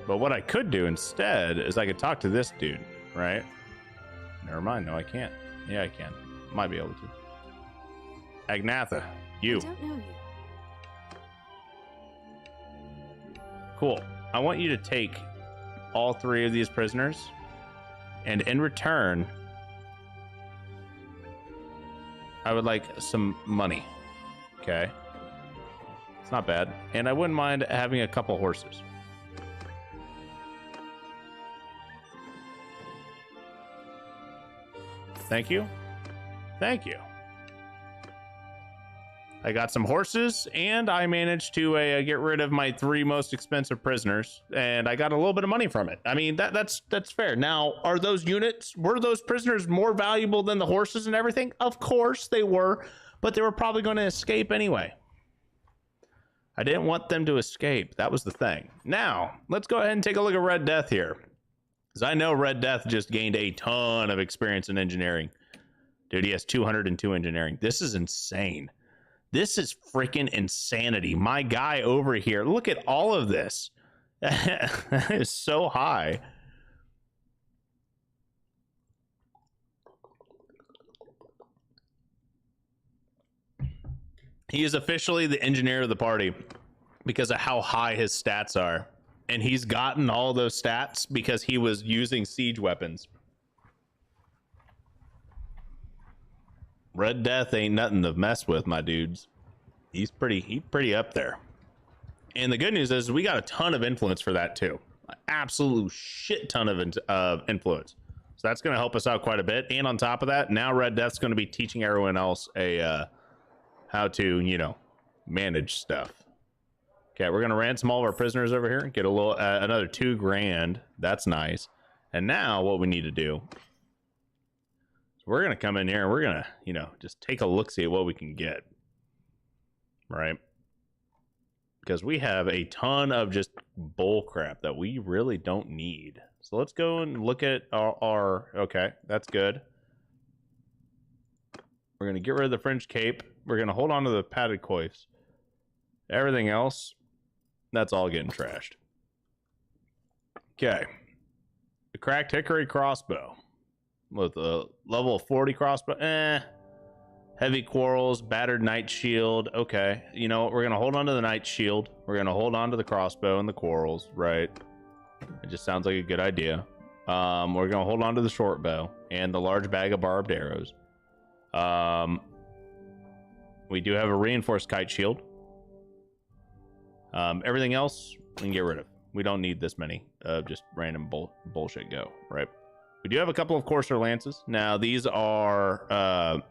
But what I could do instead is I could talk to this dude, right? Never mind. No, I can't. Yeah, I can. Might be able to. Agnatha, you. I don't know you. Cool. I want you to take all 3 of these prisoners, and in return, I would like some money. Okay. It's not bad. And I wouldn't mind having a couple horses. Thank you. Thank you. I got some horses, and I managed to get rid of my 3 most expensive prisoners, and I got a little bit of money from it. I mean, that's fair. Now, were those prisoners more valuable than the horses and everything? Of course they were, but they were probably going to escape anyway. I didn't want them to escape. That was the thing. Now, let's go ahead and take a look at Red Death here, because I know Red Death just gained a ton of experience in engineering. Dude, he has 202 engineering. This is insane. This is freaking insanity. My guy over here, look at all of this. That is so high. He is officially the engineer of the party because of how high his stats are. And he's gotten all those stats because he was using siege weapons. Red Death ain't nothing to mess with, my dudes. He's pretty up there. And the good news is we got a ton of influence for that too. An absolute shit ton of influence. So that's going to help us out quite a bit. And on top of that, now Red Death's going to be teaching everyone else how to, you know, manage stuff. Okay, we're going to ransom all of our prisoners over here and get a little another 2 grand. That's nice. And now what we need to do, we're going to come in here and we're going to, you know, just take a look, see at what we can get. Right? Because we have a ton of just bull crap that we really don't need. So let's go and look at our okay, that's good. We're going to get rid of the fringe cape. We're going to hold on to the padded coifs. Everything else, that's all getting trashed. Okay. The cracked hickory crossbow. With a level 40 crossbow, heavy quarrels, battered knight shield. Okay, you know what? We're gonna hold on to the knight shield. We're gonna hold on to the crossbow and the quarrels, right? It just sounds like a good idea. We're gonna hold on to the short bow and the large bag of barbed arrows. We do have a reinforced kite shield. Everything else we can get rid of. We don't need this many just random bullshit go, right? We do have a couple of courser lances. Now these are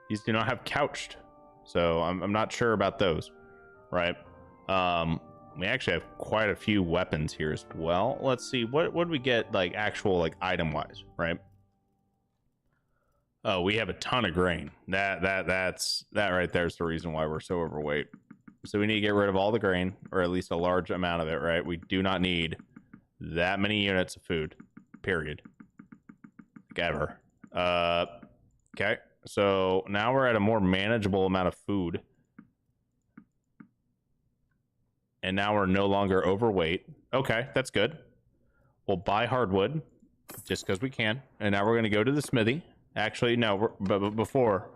these do not have couched, so I'm not sure about those, right? We actually have quite a few weapons here as well. Let's see, what do we get like actual like item wise, right? Oh, we have a ton of grain. That right there is the reason why we're so overweight. So we need to get rid of all the grain, or at least a large amount of it, right? We do not need that many units of food, period. Like ever. Okay, so now we're at a more manageable amount of food. And now we're no longer overweight. Okay, that's good. We'll buy hardwood, just because we can. And now we're going to go to the smithy. Actually, no, but before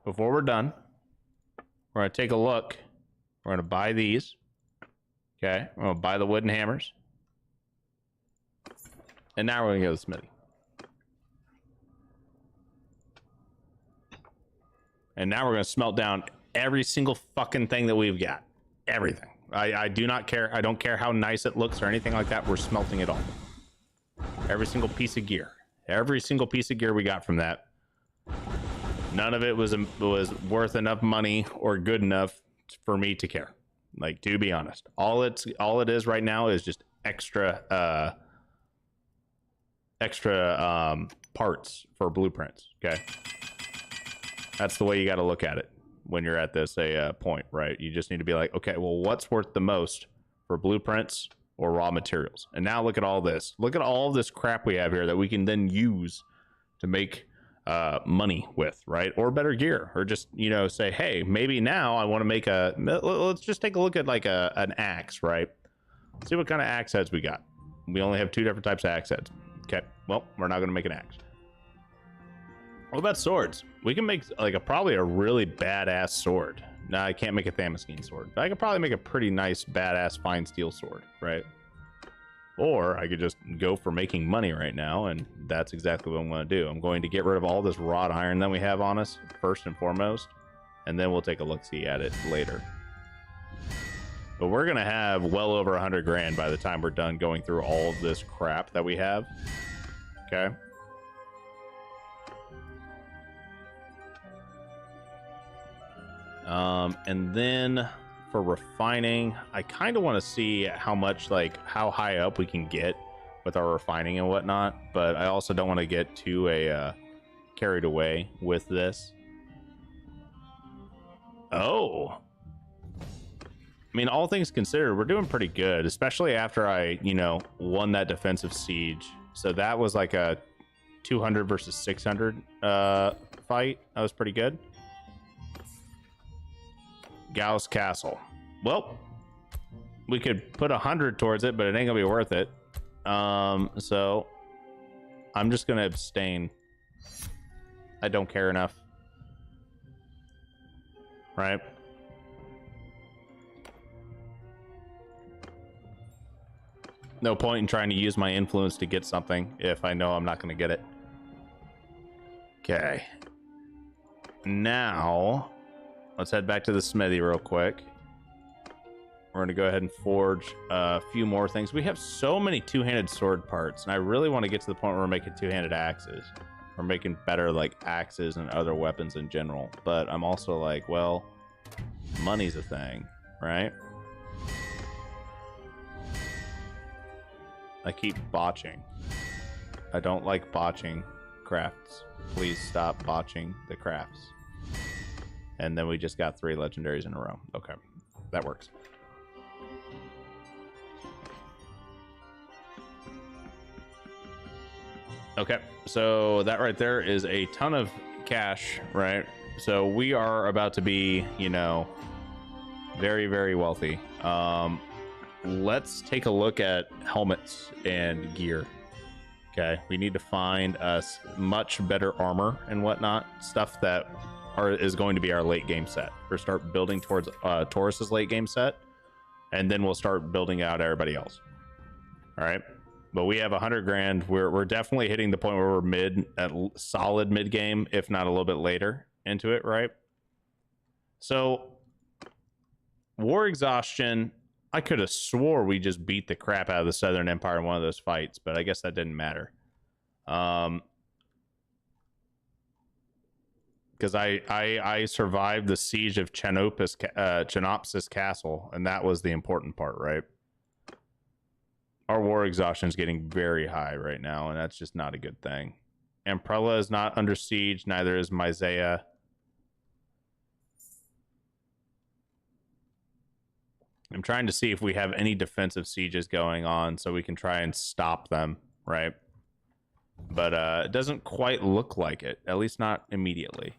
we're done, we're going to take a look. We're going to buy these. Okay, we're going to buy the wooden hammers. And now we're going to go to the smithy. And now we're going to smelt down every single fucking thing that we've got. Everything. I do not care. I don't care how nice it looks or anything like that. We're smelting it all. Every single piece of gear. Every single piece of gear we got from that. None of it was worth enough money or good enough for me to care. Like, to be honest, all it is right now is just extra parts for blueprints. Okay, that's the way you got to look at it. when you're at this point, right? You just need to be like, okay, well, what's worth the most for blueprints or raw materials? And now look at all this. Look at all this crap we have here that we can then use to make money with, right? Or better gear, or just, you know, say, hey, maybe now I want to make a, let's just take a look at like an axe, right? See what kind of axe heads we got. We only have 2 different types of axe heads. Okay, well, we're not going to make an axe. What about swords? We can make like probably a really badass sword. Now, I can't make a Thamaskene sword, but I could probably make a pretty nice badass fine steel sword, right? Or I could just go for making money right now, and that's exactly what I'm going to do. I'm going to get rid of all this wrought iron that we have on us, first and foremost, and then we'll take a look-see at it later. But we're going to have well over 100 grand by the time we're done going through all of this crap that we have. Okay. And then for refining, I kind of want to see how much, like, how high up we can get with our refining and whatnot, but I also don't want to get too carried away with this. Oh, I mean, all things considered, we're doing pretty good, especially after I, you know, won that defensive siege. So that was like a 200 versus 600 fight. That was pretty good. Gauss Castle. Well, we could put 100 towards it, but it ain't gonna be worth it. So I'm just gonna abstain. I don't care enough. Right? No point in trying to use my influence to get something if I know I'm not gonna get it. Okay. Now let's head back to the smithy real quick. We're going to go ahead and forge a few more things. We have so many two-handed sword parts, and I really want to get to the point where we're making two-handed axes. We're making better, like, axes and other weapons in general. But I'm also like, well, money's a thing, right? I keep botching. I don't like botching crafts. Please stop botching the crafts. And then we just got 3 legendaries in a row. Okay, that works. Okay, so that right there is a ton of cash, right? So we are about to be, you know, very, very wealthy. Let's take a look at helmets and gear. Okay, we need to find us much better armor and whatnot, stuff that is going to be our late game set. We'll start building towards Taurus's late game set, and then we'll start building out everybody else. All right, but we have 100 grand. We're definitely hitting the point where we're solid mid game, if not a little bit later into it, right? So war exhaustion. I could have swore we just beat the crap out of the Southern Empire in one of those fights, but I guess that didn't matter. Because I survived the siege of Chenopsis Castle, and that was the important part, right? Our war exhaustion is getting very high right now, and that's just not a good thing. Amprella is not under siege, neither is Myzea. I'm trying to see if we have any defensive sieges going on so we can try and stop them, right? But it doesn't quite look like it, at least not immediately.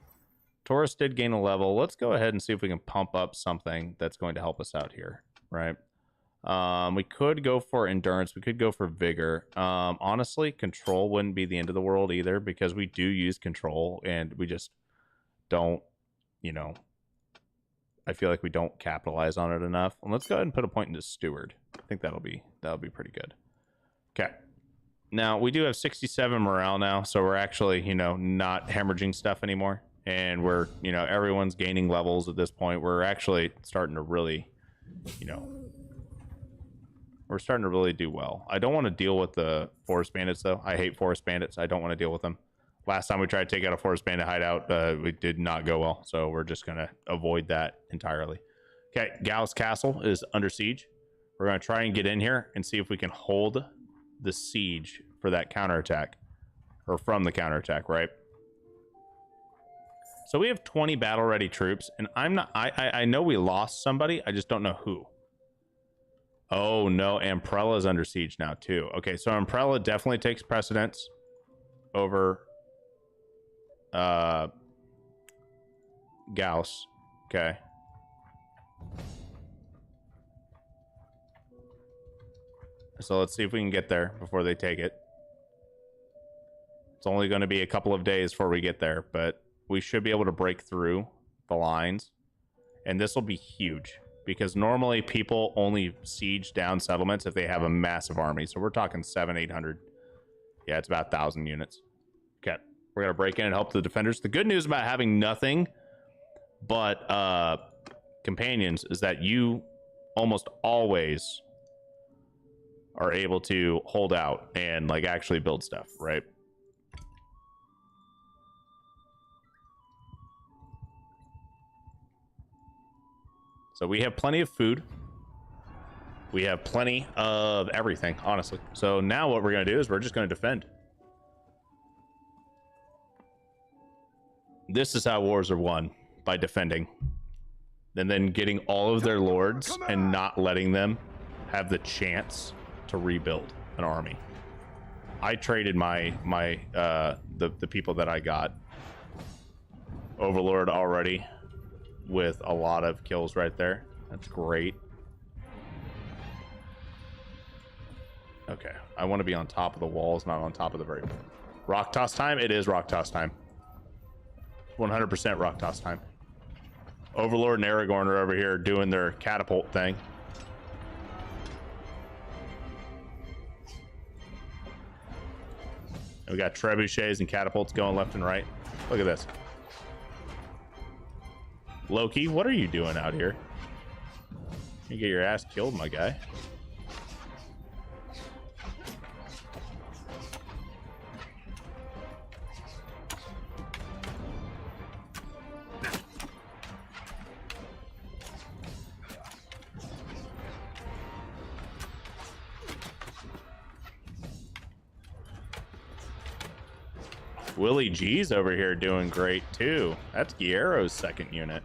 Taurus did gain a level. Let's go ahead and see if we can pump up something that's going to help us out here, right? We could go for endurance. We could go for vigor. Honestly, control wouldn't be the end of the world either, because we do use control and we just don't, you know, I feel like we don't capitalize on it enough. And let's go ahead and put a point into steward. I think that'll be pretty good. Okay. Now we do have 67 morale now, so we're actually, you know, not hemorrhaging stuff anymore. And we're, you know, everyone's gaining levels at this point. We're actually starting to really, you know, we're starting to really do well. I don't want to deal with the forest bandits, though. I hate forest bandits. I don't want to deal with them. Last time we tried to take out a forest bandit hideout, we did not go well. So we're just going to avoid that entirely. Okay, Gauss Castle is under siege. We're going to try and get in here and see if we can hold the siege for that counterattack. Or from the counterattack, right? So we have 20 battle ready troops, and I know we lost somebody. I just don't know who. Oh no, Amprella's under siege now too. Okay, so Amprella definitely takes precedence over Gauss. Okay. So let's see if we can get there before they take it. It's only going to be a couple of days before we get there, but we should be able to break through the lines. And this will be huge because normally people only siege down settlements if they have a massive army. So we're talking 700-800. Yeah, it's about 1,000 units. Okay, we're going to break in and help the defenders. The good news about having nothing but companions is that you almost always are able to hold out and like actually build stuff, right? So we have plenty of food. We have plenty of everything, honestly. So now what we're going to do is we're just going to defend. This is how wars are won, by defending. And then getting all of their lords and not letting them have the chance to rebuild an army. I traded the people that I got Overlord already with a lot of kills right there. That's great. Okay, I want to be on top of the walls, not on top of the very rock toss time. It is rock toss time. 100% rock toss time. Overlord and Aragorn are over here doing their catapult thing. We got trebuchets and catapults going left and right. Look at this. Loki, what are you doing out here? You get your ass killed, my guy. Willie G's over here doing great too. That's Guerrero's second unit.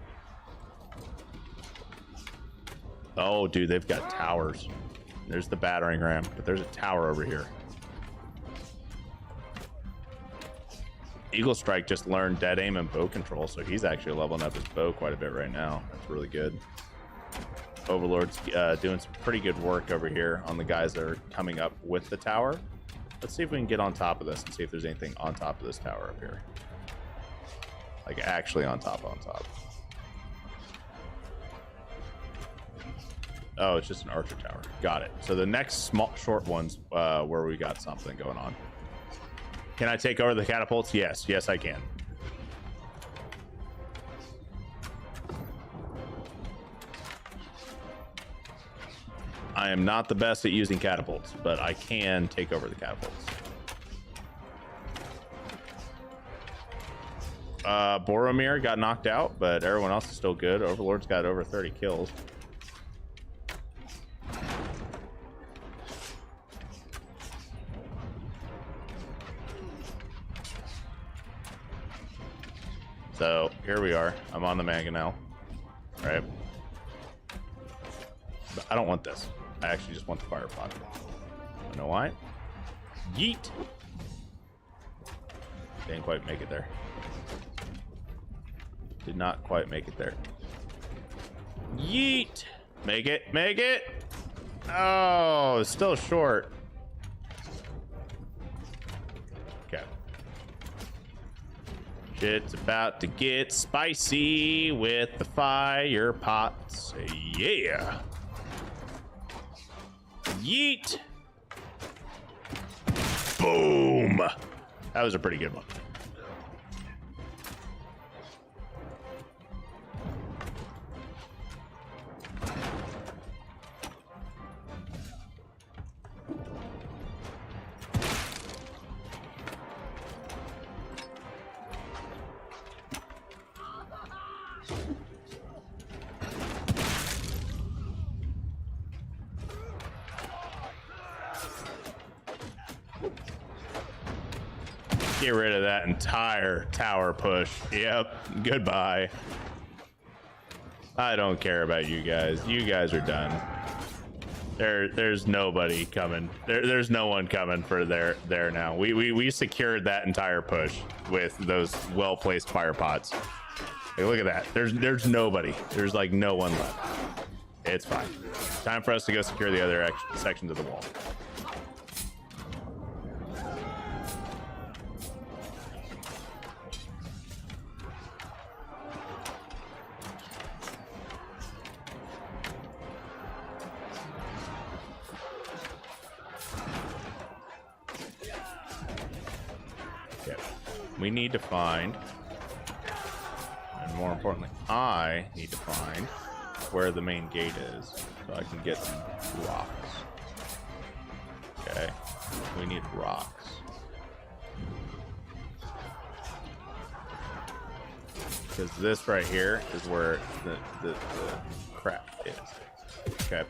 Oh, dude, they've got towers. There's the battering ram, but there's a tower over here. Eagle Strike just learned dead aim and bow control, so he's actually leveling up his bow quite a bit right now. That's really good. Overlord's doing some pretty good work over here on the guys that are coming up with the tower. Let's see if we can get on top of this and see if there's anything on top of this tower up here. Like actually on top. Oh, it's just an archer tower. Got it. So the next small short ones where we got something going on. Can I take over the catapults? Yes. Yes, I can. I am not the best at using catapults, but I can take over the catapults. Boromir got knocked out, but everyone else is still good. Overlord's got over 30 kills. So here we are. I'm on the mangonel. All right. But I don't want this. I actually just want the fire pot. You know why? Yeet. Didn't quite make it there. Did not quite make it there. Yeet. Make it. Make it. Oh, it's still short. Okay. Shit's about to get spicy with the fire pots. Yeah. Yeet. Boom. That was a pretty good one. Get rid of that entire tower push. Yep, goodbye. I don't care about you guys. You guys are done. There's nobody coming. There's no one coming for there now. We secured that entire push with those well-placed fire pots. Like, look at that. There's nobody. There's like no one left. It's fine. Time for us to go secure the other sections of the wall. We need to find, and more importantly, I need to find where the main gate is so I can get some rocks. Okay, we need rocks. Because this right here is where the crap is. Okay.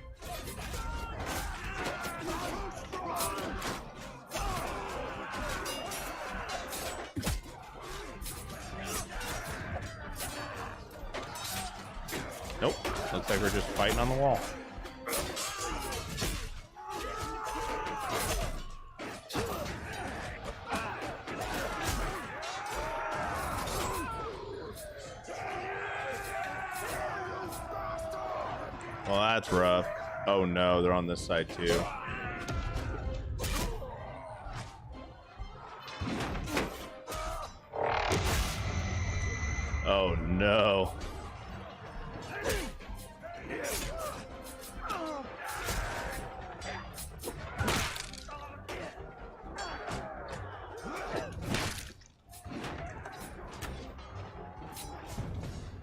Nope. Looks like we're just fighting on the wall. Well, that's rough. Oh no, they're on this side too. Oh no.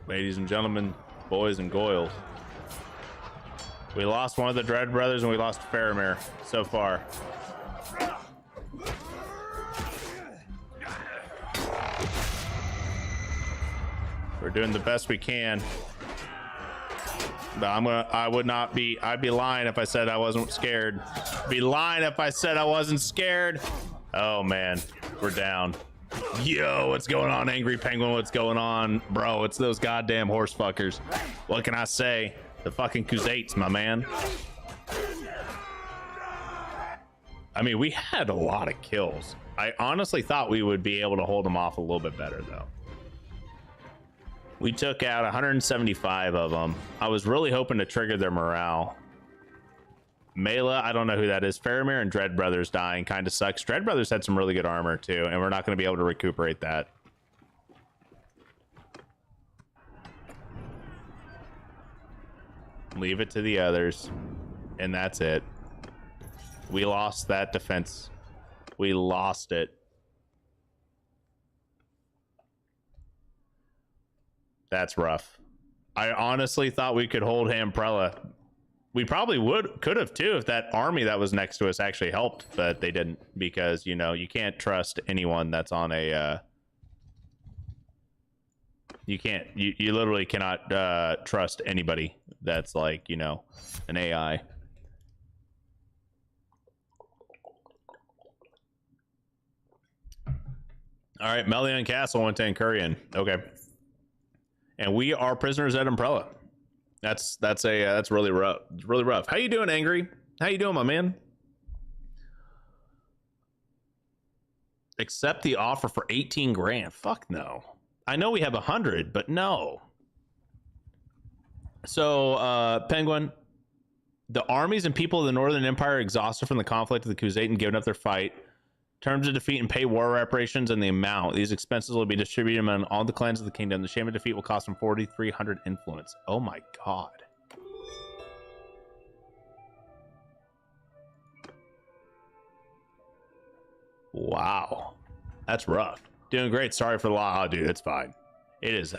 Ladies and gentlemen, boys and goyles, we lost one of the Dread Brothers and we lost Faramir so far. We're doing the best we can. But I'd be lying if I said I wasn't scared. Be lying if I said I wasn't scared. Oh man, we're down. Yo, what's going on, Angry Penguin? What's going on? Bro, it's those goddamn horse fuckers. What can I say? The fucking Khuzaits, my man. I mean, we had a lot of kills. I honestly thought we would be able to hold them off a little bit better, though. We took out 175 of them. I was really hoping to trigger their morale. Mela, I don't know who that is. Faramir and Dread Brothers dying kind of sucks. Dread Brothers had some really good armor too, and we're not going to be able to recuperate that. Leave it to the others, and that's it. We lost that defense. We lost it. That's rough. I honestly thought we could hold Hamprella. We probably could have too if that army that was next to us actually helped, but they didn't, because you know you can't trust anyone that's on a you literally cannot trust anybody that's like, you know, an AI. All right, Melian Castle went to Incurian. Okay, and we are prisoners at Umbrella. That's really rough. It's really rough. How you doing, Angry? How you doing, my man? Accept the offer for 18 grand. Fuck no. I know we have 100, but no. So, Penguin, the armies and people of the Northern Empire are exhausted from the conflict of the Khuzait and given up their fight. Terms of defeat and pay war reparations and the amount. These expenses will be distributed among all the clans of the kingdom. The shame of defeat will cost them 4,300 influence. Oh my god. Wow. That's rough. Doing great. Sorry for the law, dude. It's fine. It is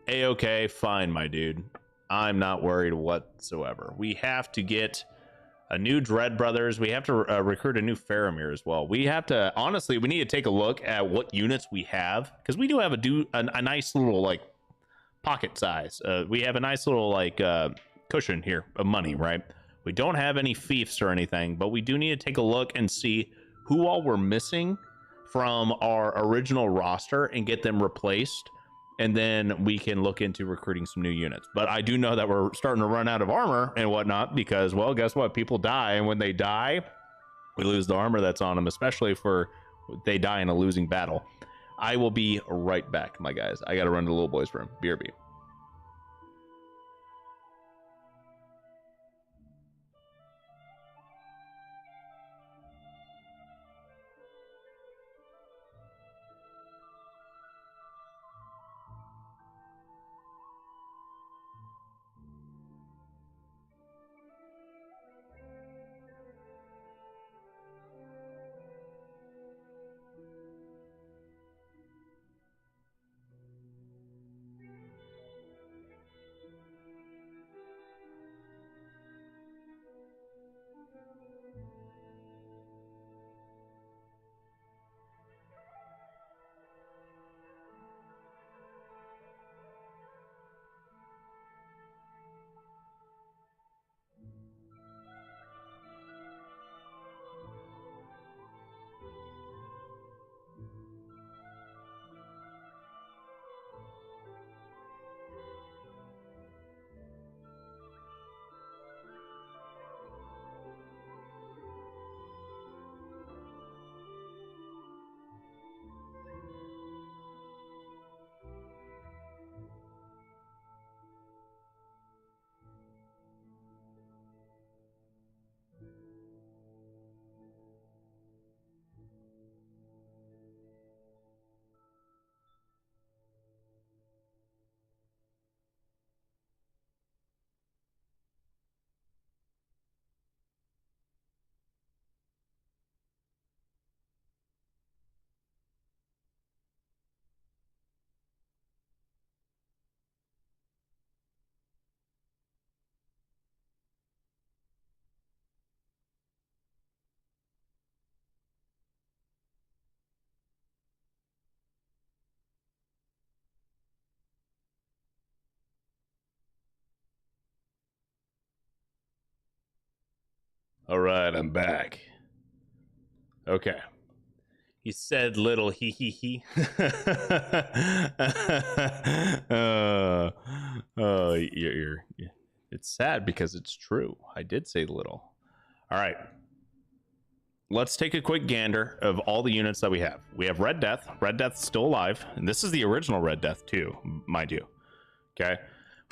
a-okay. Fine, my dude. I'm not worried whatsoever. We have to get a new Dread Brothers. We have to recruit a new Faramir as well. We have to, honestly, we need to take a look at what units we have, because we do have a nice little like pocket size. We have a nice little like cushion here of money, right? We don't have any fiefs or anything, but we do need to take a look and see who all we're missing from our original roster and get them replaced, and then we can look into recruiting some new units. But I do know that we're starting to run out of armor and whatnot because, well, guess what? People die, and when they die, we lose the armor that's on them, especially if they die in a losing battle. I will be right back, my guys. I got to run to the little boy's room. BRB. All right, I'm back. Okay. He said little he he he. It's sad because it's true. I did say little. All right. Let's take a quick gander of all the units that we have. We have Red Death. Red Death's still alive. And this is the original Red Death too, mind you. Okay.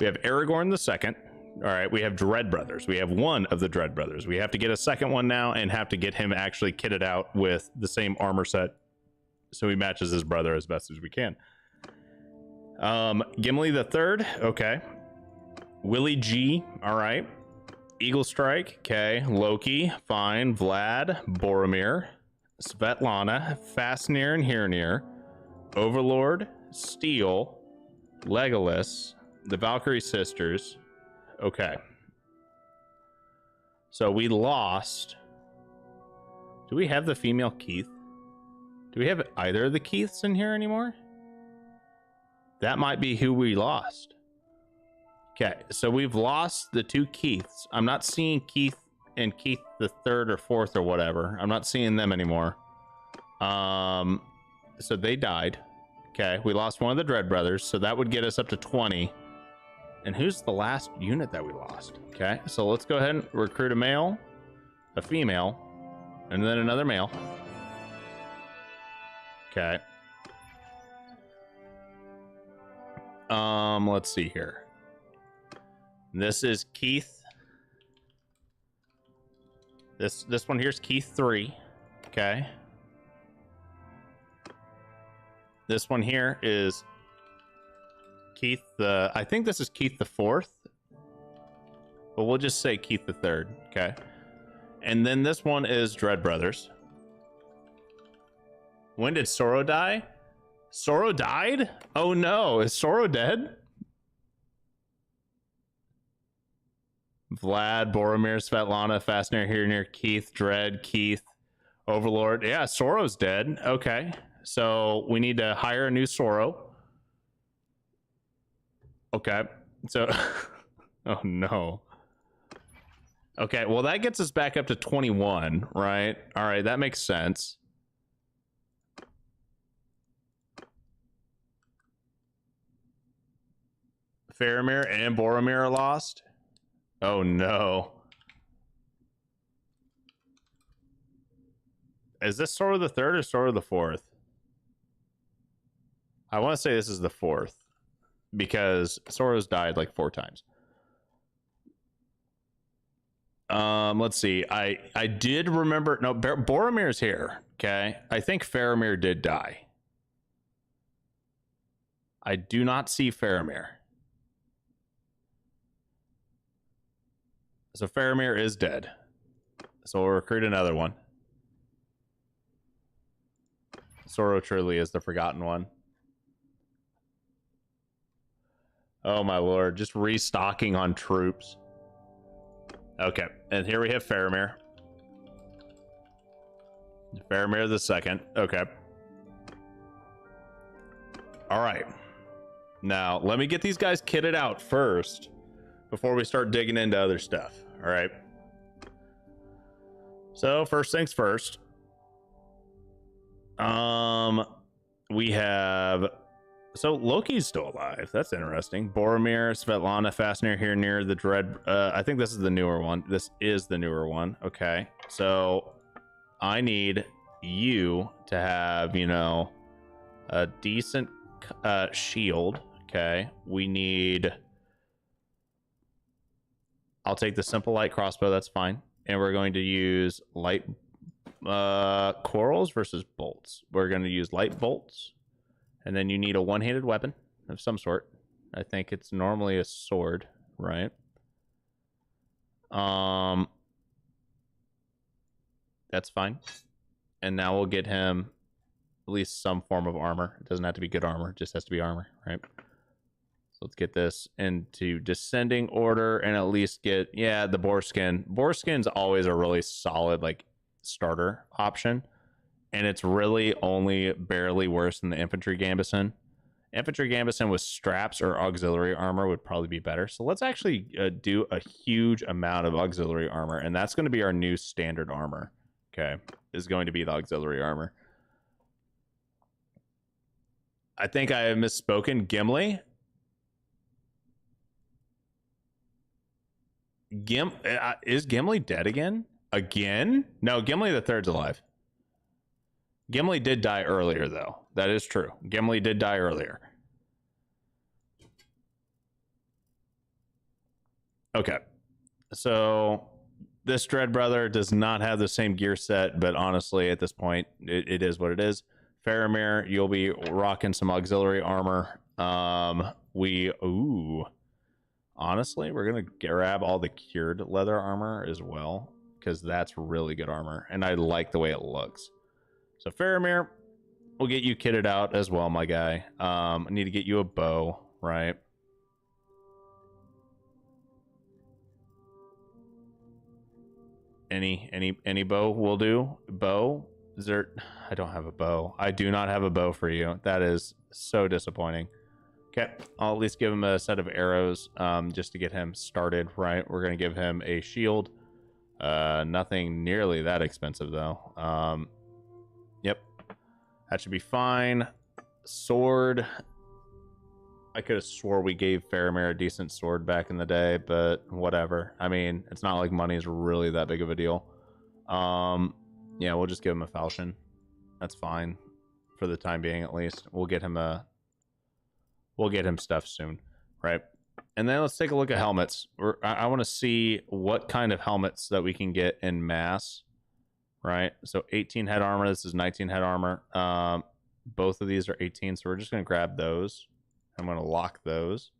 We have Aragorn the Second. All right, we have Dread Brothers. We have one of the Dread Brothers. We have to get a second one now and have to get him actually kitted out with the same armor set so he matches his brother as best as we can. Gimli the Third, okay. Willie G, all right. Eagle Strike, okay. Loki, fine. Vlad, Boromir, Svetlana, Fafnir and Hirnir, Overlord, Steel, Legolas, the Valkyrie Sisters. Okay. So we lost. Do we have the female Keith? Do we have either of the Keiths in here anymore? That might be who we lost. Okay, so we've lost the two Keiths. I'm not seeing Keith and Keith the third or fourth or whatever. I'm not seeing them anymore. So they died. Okay, we lost one of the Dread Brothers, so that would get us up to 20. And who's the last unit that we lost? Okay, so let's go ahead and recruit a male, a female, and then another male. Okay. Let's see here. This is Keith. This one here's Keith 3. Okay. This one here is Keith the, I think this is Keith the 4th, but we'll just say Keith the 3rd. Okay. And then this one is Dread Brothers. When did Sorrow die? Sorrow died? Oh no, is Sorrow dead? Vlad, Boromir, Svetlana, Fafnir, Hirnir, Keith, Dread, Keith, Overlord. Yeah, Sorrow's dead. Okay. So we need to hire a new Sorrow. Okay. So, oh no. Okay, well that gets us back up to 21, right? All right, that makes sense. Faramir and Boromir are lost. Oh no. Is this Sora the third or Sora the fourth? I want to say this is the fourth because Sora's died like 4 times. Let's see. I did remember. No, Boromir's here. Okay, I think Faramir did die. I do not see Faramir. So Faramir is dead. So we'll recruit another one. Sora truly is the forgotten one. Oh my lord, just restocking on troops. Okay, and here we have Faramir. Faramir the Second. Okay. All right. Now, let me get these guys kitted out first before we start digging into other stuff. All right. So, first things first. We have... So, Loki's still alive. That's interesting. Boromir, Svetlana, Fafnir here near the Dread... I think this is the newer one. This is the newer one. Okay. So, I need you to have, you know, a decent shield. Okay. We need... I'll take the simple light crossbow. That's fine. And we're going to use light quarrels versus bolts. We're going to use light bolts. And then you need a one-handed weapon of some sort. I think it's normally a sword, right? That's fine. And now we'll get him at least some form of armor. It doesn't have to be good armor. It just has to be armor, right? So let's get this into descending order and at least get, yeah, the boar skin. Boar skin's always a really solid, like, starter option. And it's really only barely worse than the infantry gambeson. Infantry gambeson with straps or auxiliary armor would probably be better. So let's actually do a huge amount of auxiliary armor. And that's going to be our new standard armor. Okay. Is going to be the auxiliary armor. I think I have misspoken. Gimli. Is Gimli dead again? Again? No, Gimli the Third's alive. Gimli did die earlier, though. That is true. Gimli did die earlier. Okay. So, this Dread Brother does not have the same gear set, but honestly, at this point, it is what it is. Faramir, you'll be rocking some auxiliary armor. Honestly, we're going to grab all the cured leather armor as well, because that's really good armor, and I like the way it looks. So Faramir, we'll get you kitted out as well, my guy. I need to get you a bow, right? Any bow will do. Bow? Is there... I don't have a bow. I do not have a bow for you. That is so disappointing. Okay, I'll at least give him a set of arrows just to get him started, right? We're going to give him a shield. Nothing nearly that expensive, though. Yep, that should be fine. Sword. I could have swore we gave Faramir a decent sword back in the day, but whatever. I mean, it's not like money is really that big of a deal. Yeah, we'll just give him a falchion. That's fine for the time being, at least. We'll get him stuff soon, right? And then let's take a look at helmets. I want to see what kind of helmets that we can get in mass. Right, so 18 head armor. This is 19 head armor. Both of these are 18, so we're just going to grab those. I'm going to lock those.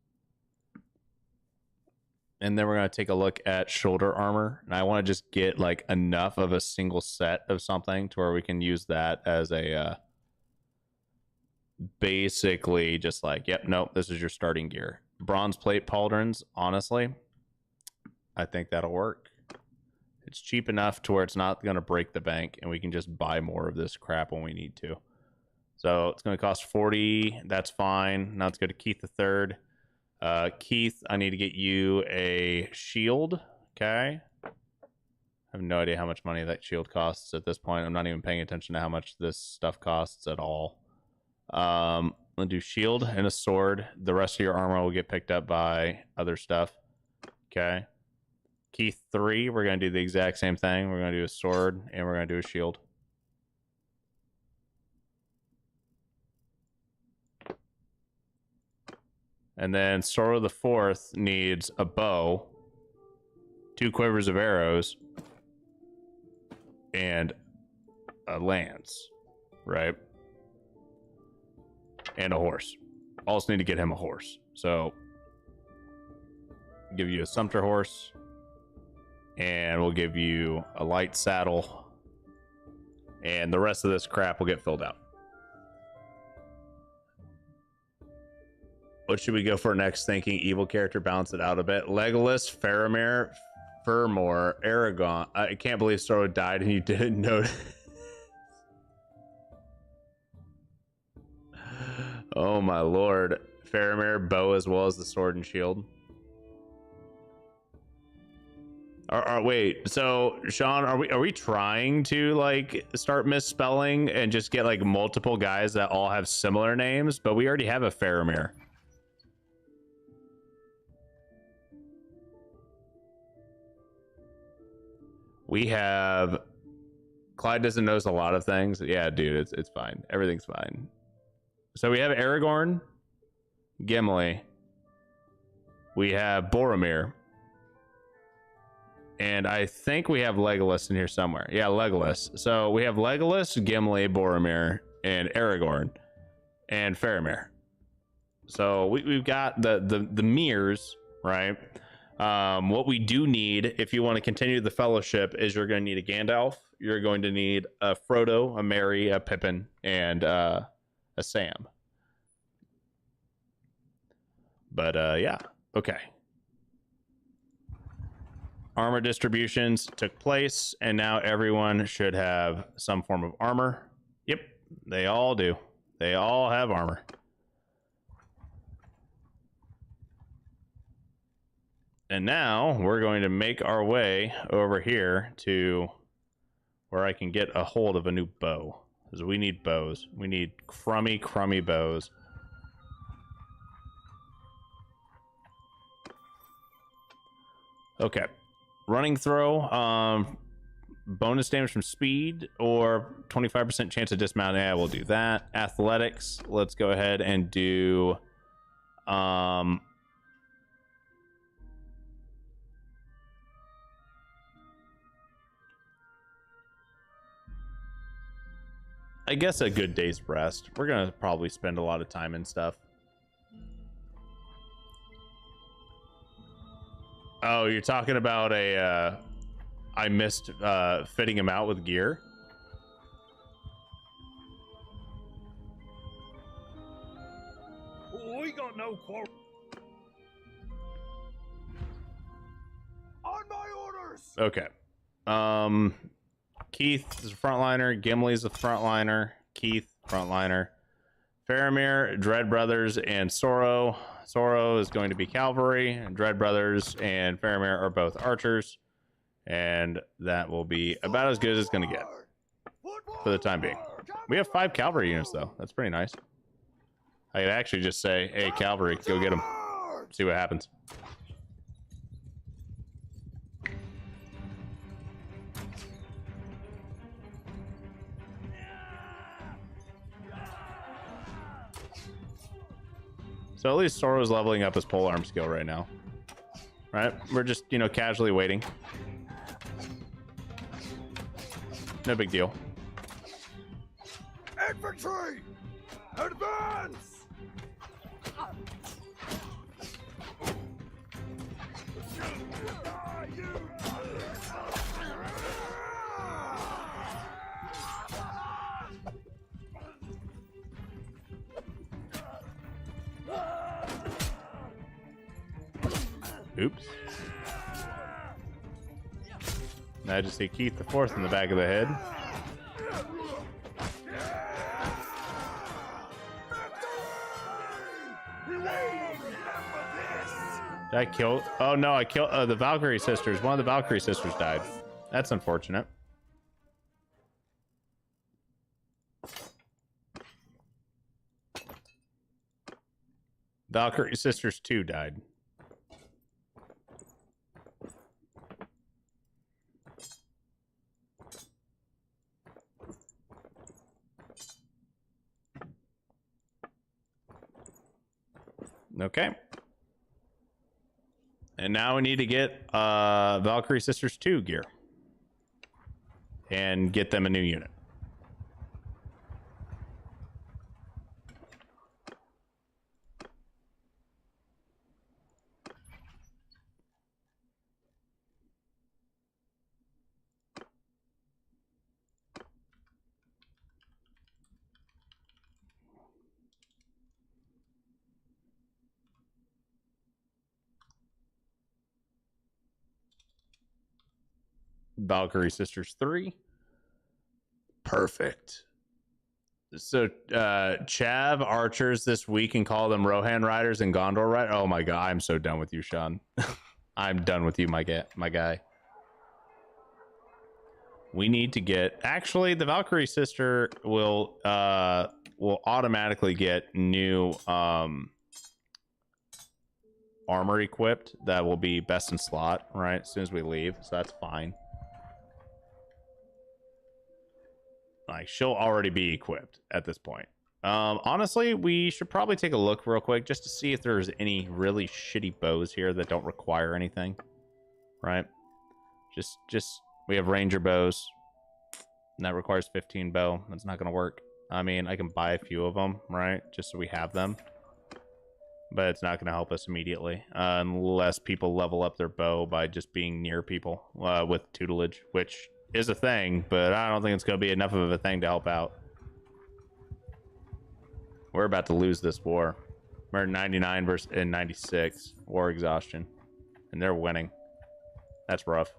And then we're going to take a look at shoulder armor. And I want to just get like enough of a single set of something to where we can use that as a basically just like, yep, nope, this is your starting gear. Bronze plate pauldrons, honestly, I think that'll work. It's cheap enough to where it's not going to break the bank, and we can just buy more of this crap when we need to. So it's going to cost 40. That's fine. Now let's go to Keith the Third. Keith, I need to get you a shield. Okay. I have no idea how much money that shield costs at this point. I'm not even paying attention to how much this stuff costs at all. We'll do shield and a sword. The rest of your armor will get picked up by other stuff. Okay. Key 3, we're going to do the exact same thing. We're going to do a sword and we're going to do a shield. And then Sora the 4th needs a bow, 2 quivers of arrows, and a lance, right? And a horse. Also need to get him a horse. So, give you a sumpter horse, and we'll give you a light saddle, and the rest of this crap will get filled out. What should we go for next? Thinking evil character, balance it out a bit. Legolas, Faramir, Furmore, Aragon. I can't believe Sora died and you didn't notice. Oh my lord. Faramir, bow as well as the sword and shield. Wait, so Sean, are we trying to like start misspelling and just get like multiple guys that all have similar names? But we already have a Faramir. We have Clyde doesn't knows a lot of things. Yeah, dude, it's fine. Everything's fine. So we have Aragorn, Gimli. We have Boromir. And I think we have Legolas in here somewhere. Yeah, Legolas. So we have Legolas, Gimli, Boromir, and Aragorn, and Faramir. So we've got the Mears, right? What we do need, if you want to continue the fellowship, is you're going to need a Gandalf. You're going to need a Frodo, a Merry, a Pippin, and a Sam. But yeah, okay. Armor distributions took place, and now everyone should have some form of armor. Yep, they all do. They all have armor. And now we're going to make our way over here to where I can get a hold of a new bow. Because we need bows. We need crummy bows. Okay. Running throw. Bonus damage from speed or 25% chance of dismounting. Yeah, we'll do that. Athletics. Let's go ahead and do... I guess a good day's rest. We're gonna probably spend a lot of time and stuff. Oh, you're talking about a I missed fitting him out with gear. We got no quarrel. On my orders. Okay. Keith is a frontliner. Gimli's a frontliner. Keith, frontliner. Faramir, Dread Brothers, and Soro. Soro is going to be cavalry. And Dread Brothers and Faramir are both archers. And that will be about as good as it's going to get for the time being. We have 5 cavalry units, though. That's pretty nice. I could actually just say, hey, cavalry, go get them. See what happens. So at least Soro's leveling up his polearm skill right now. Right? We're just, you know, casually waiting. No big deal. Infantry! Advance! Oops. Majesty Keith the Fourth in the back of the head. Did I kill? Oh no, I killed the Valkyrie sisters. One of the Valkyrie sisters died. That's unfortunate. Valkyrie Sisters 2 died. Okay. And now we need to get Valkyrie Sisters 2 gear. And get them a new unit. Valkyrie Sisters 3. Perfect. So Chav archers this week and call them Rohan riders and Gondor riders. Oh my god, I'm so done with you, Sean. I'm done with you, my guy. We need to get, actually the Valkyrie sister will automatically get new armor equipped that will be best in slot, right? As soon as we leave, so that's fine. Like, she'll already be equipped at this point. Honestly, we should probably take a look real quick just to see if there's any really shitty bows here that don't require anything, right? Just we have ranger bows, and that requires 15 bow. That's not going to work. I mean, I can buy a few of them, right? Just so we have them. But it's not going to help us immediately unless people level up their bow by just being near people with tutelage, which is a thing, but I don't think it's going to be enough of a thing to help out. We're about to lose this war. We're at 99 versus 96 war exhaustion, and they're winning. That's rough.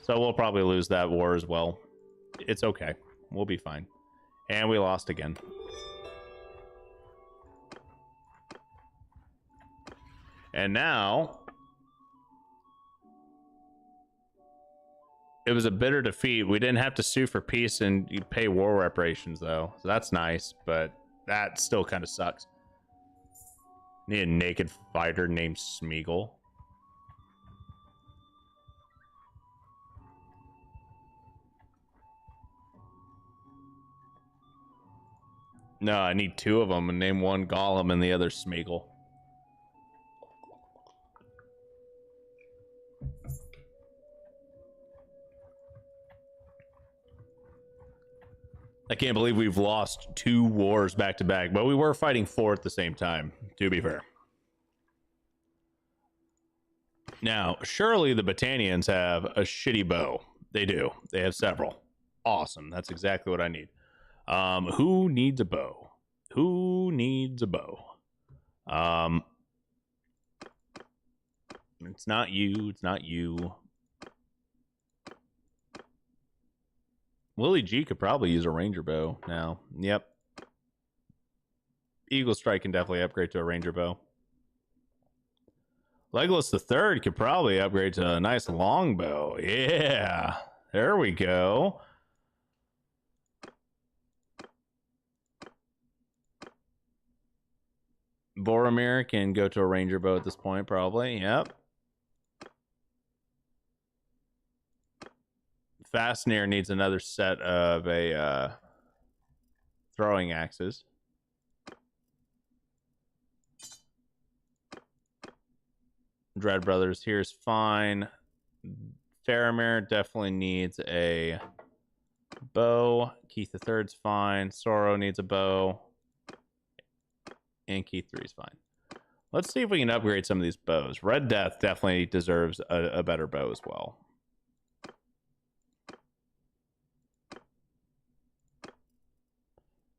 So we'll probably lose that war as well. It's okay. We'll be fine. And we lost again. And now, it was a bitter defeat. We didn't have to sue for peace and you pay war reparations, though. So that's nice, but that still kind of sucks. Need a naked fighter named Smeagol. No, I need two of them and name one Gollum and the other Smeagol. I can't believe we've lost 2 wars back to back, but we were fighting 4 at the same time, to be fair. Now, surely the Battanians have a shitty bow. They do. They have several. Awesome. That's exactly what I need. Who needs a bow? Who needs a bow? It's not you. It's not you. Willie G could probably use a ranger bow now. Yep. Eagle Strike can definitely upgrade to a ranger bow. Legolas the Third could probably upgrade to a nice longbow. Yeah. There we go. Boromir can go to a ranger bow at this point, probably. Yep. Fafnir needs another set of a throwing axes. Dread Brothers here's fine. Faramir definitely needs a bow. Keith the Third's fine. Sorrow needs a bow. And Keith 3's fine. Let's see if we can upgrade some of these bows. Red Death definitely deserves a better bow as well.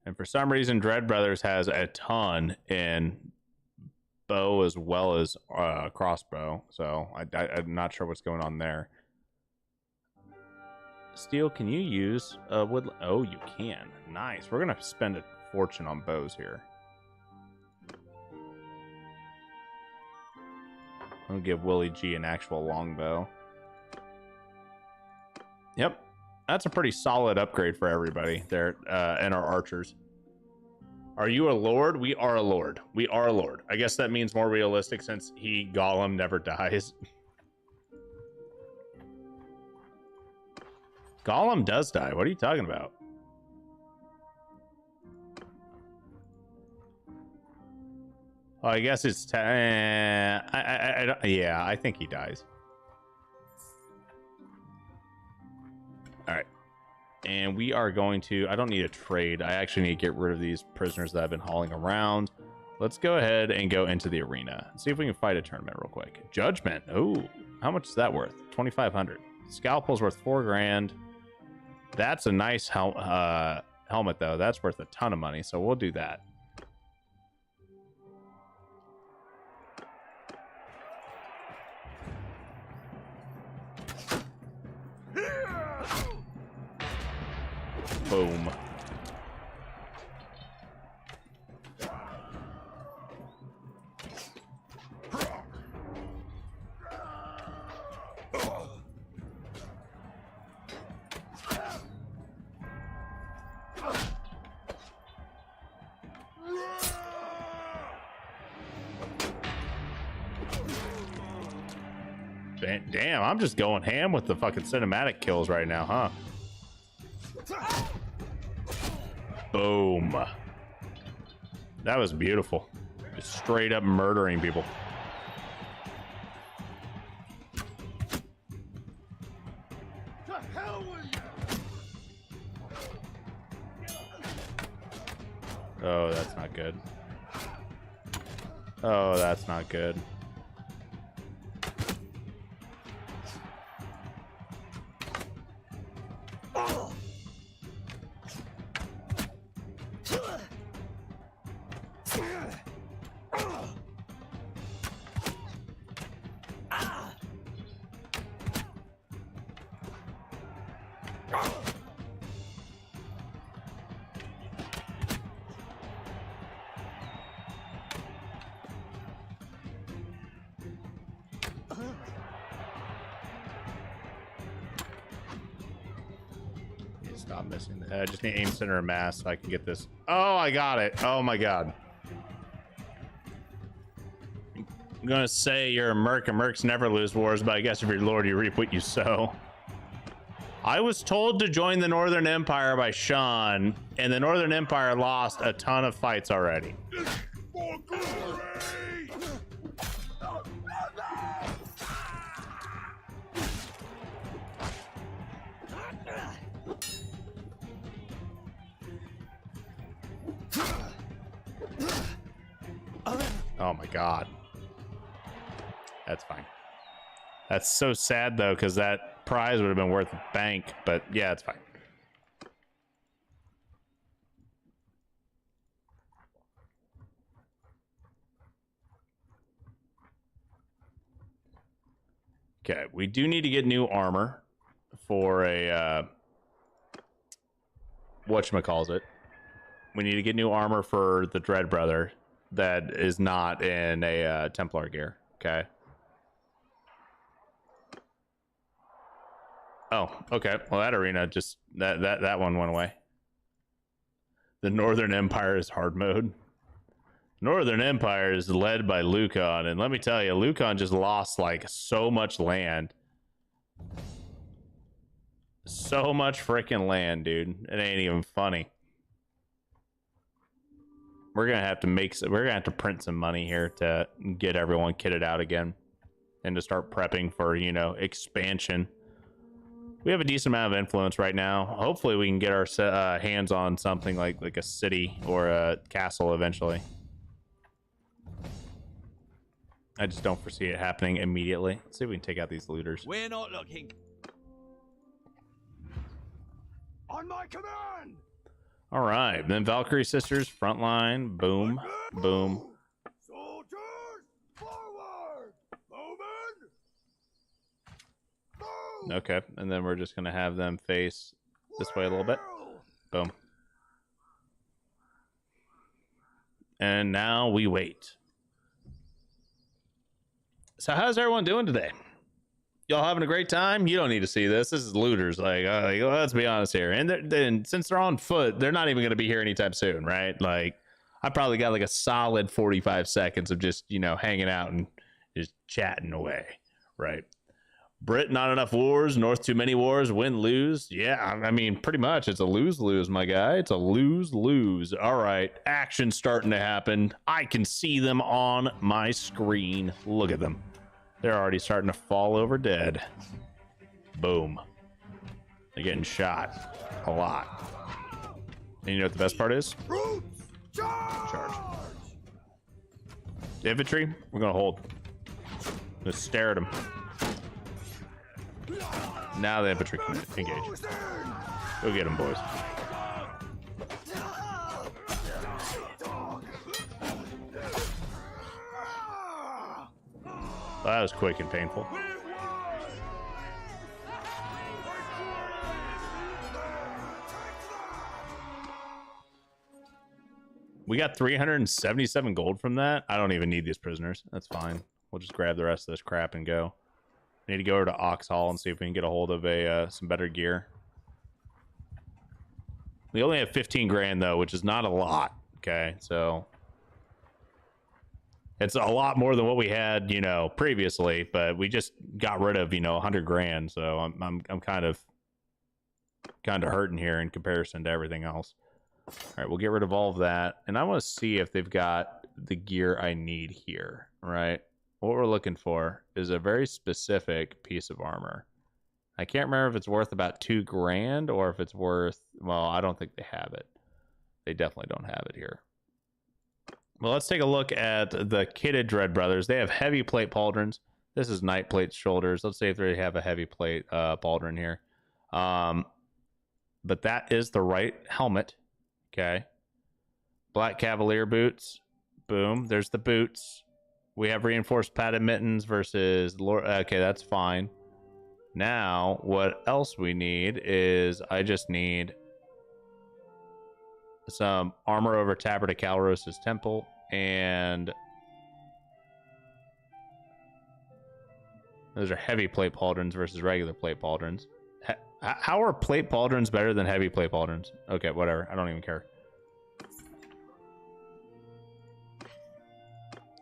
And for some reason, Dread Brothers has a ton in bow as well as crossbow. So I'm not sure what's going on there. Steel, can you use wood? Oh, you can. Nice. We're going to spend a fortune on bows here. I'll give Willie G an actual longbow. Yep. That's a pretty solid upgrade for everybody there, and our archers. Are you a lord? We are a lord. We are a lord. I guess that means more realistic since Gollum never dies. Gollum does die. What are you talking about? Oh, I guess it's yeah, I think he dies. All right. And we are going to, I don't need a trade. I actually need to get rid of these prisoners that I've been hauling around. Let's go ahead and go into the arena. See if we can fight a tournament real quick. Judgment. Oh, how much is that worth? 2,500. Scalpel's worth 4 grand. That's a nice helmet, though. That's worth a ton of money, so we'll do that. Boom. Damn, I'm just going ham with the fucking cinematic kills right now, huh? Boom. That was beautiful. Just straight up murdering people. Oh, that's not good. Oh, that's not good. Stop missing that. I just need aim center of mass so I can get this. Oh, I got it. Oh my god. I'm gonna say you're a merc and mercs never lose wars, but I guess if you're lord, you reap what you sow. I was told to join the Northern Empire by Sean, and the Northern Empire lost a ton of fights already. Oh my god. That's fine. That's so sad though, because that prize would have been worth a bank, but yeah, it's fine. Okay, we do need to get new armor for a whatchamacallit. We need to get new armor for the Dread Brother that is not in a Templar gear. Okay. Oh, okay. Well, that arena just that one went away. The Northern Empire is hard mode. Northern Empire is led by Lucon, and let me tell you, Lucon just lost like so much land. So much freaking land, dude. It ain't even funny. We're gonna have to print some money here to get everyone kitted out again, and to start prepping for, you know, expansion. We have a decent amount of influence right now. Hopefully, we can get our hands on something like a city or a castle eventually. I just don't foresee it happening immediately. Let's see if we can take out these looters. We're not looking. On my command. All right, then Valkyrie Sisters, front line, boom, boom. Soldiers, forward, moving. Move. Okay, and then we're just gonna have them face this way a little bit. Boom. And now we wait. So how's everyone doing today? Y'all having a great time? You don't need to see this. This is looters. Like, let's be honest here. And then since they're on foot, they're not even going to be here anytime soon, right? Like, I probably got like a solid 45 seconds of just, you know, hanging out and just chatting away, right? Brit, not enough wars. North, too many wars. Win, lose. Yeah, I mean, pretty much. It's a lose-lose, my guy. It's a lose-lose. All right, action's starting to happen. I can see them on my screen. Look at them. They're already starting to fall over dead. Boom. They're getting shot a lot. And you know what the best part is? Charge. The infantry, we're going to hold. Just stare at them. Now the infantry can engage. Go get them, boys. Well, that was quick and painful. We got 377 gold from that. I don't even need these prisoners. That's fine. We'll just grab the rest of this crap and go. Need to go over to Ox Hall and see if we can get a hold of some better gear. We only have 15 grand though, which is not a lot. Okay, so it's a lot more than what we had, you know, previously. But we just got rid of, you know, 100 grand. So I'm kind of hurting here in comparison to everything else. All right, we'll get rid of all of that, and I want to see if they've got the gear I need here. Right. What we're looking for is a very specific piece of armor. I can't remember if it's worth about 2 grand or if it's worth, well, I don't think they have it. They definitely don't have it here. Well, let's take a look at the kitted Dread Brothers. They have heavy plate pauldrons. This is night plate shoulders. Let's see if they have a heavy plate pauldron here. But that is the right helmet. Okay. Black Cavalier boots. Boom. There's the boots. We have reinforced padded mittens versus Lord. Okay, that's fine. Now, what else we need is I just need some armor over tabard of Calros' temple, and those are heavy plate pauldrons versus regular plate pauldrons. How are plate pauldrons better than heavy plate pauldrons? Okay, whatever. I don't even care.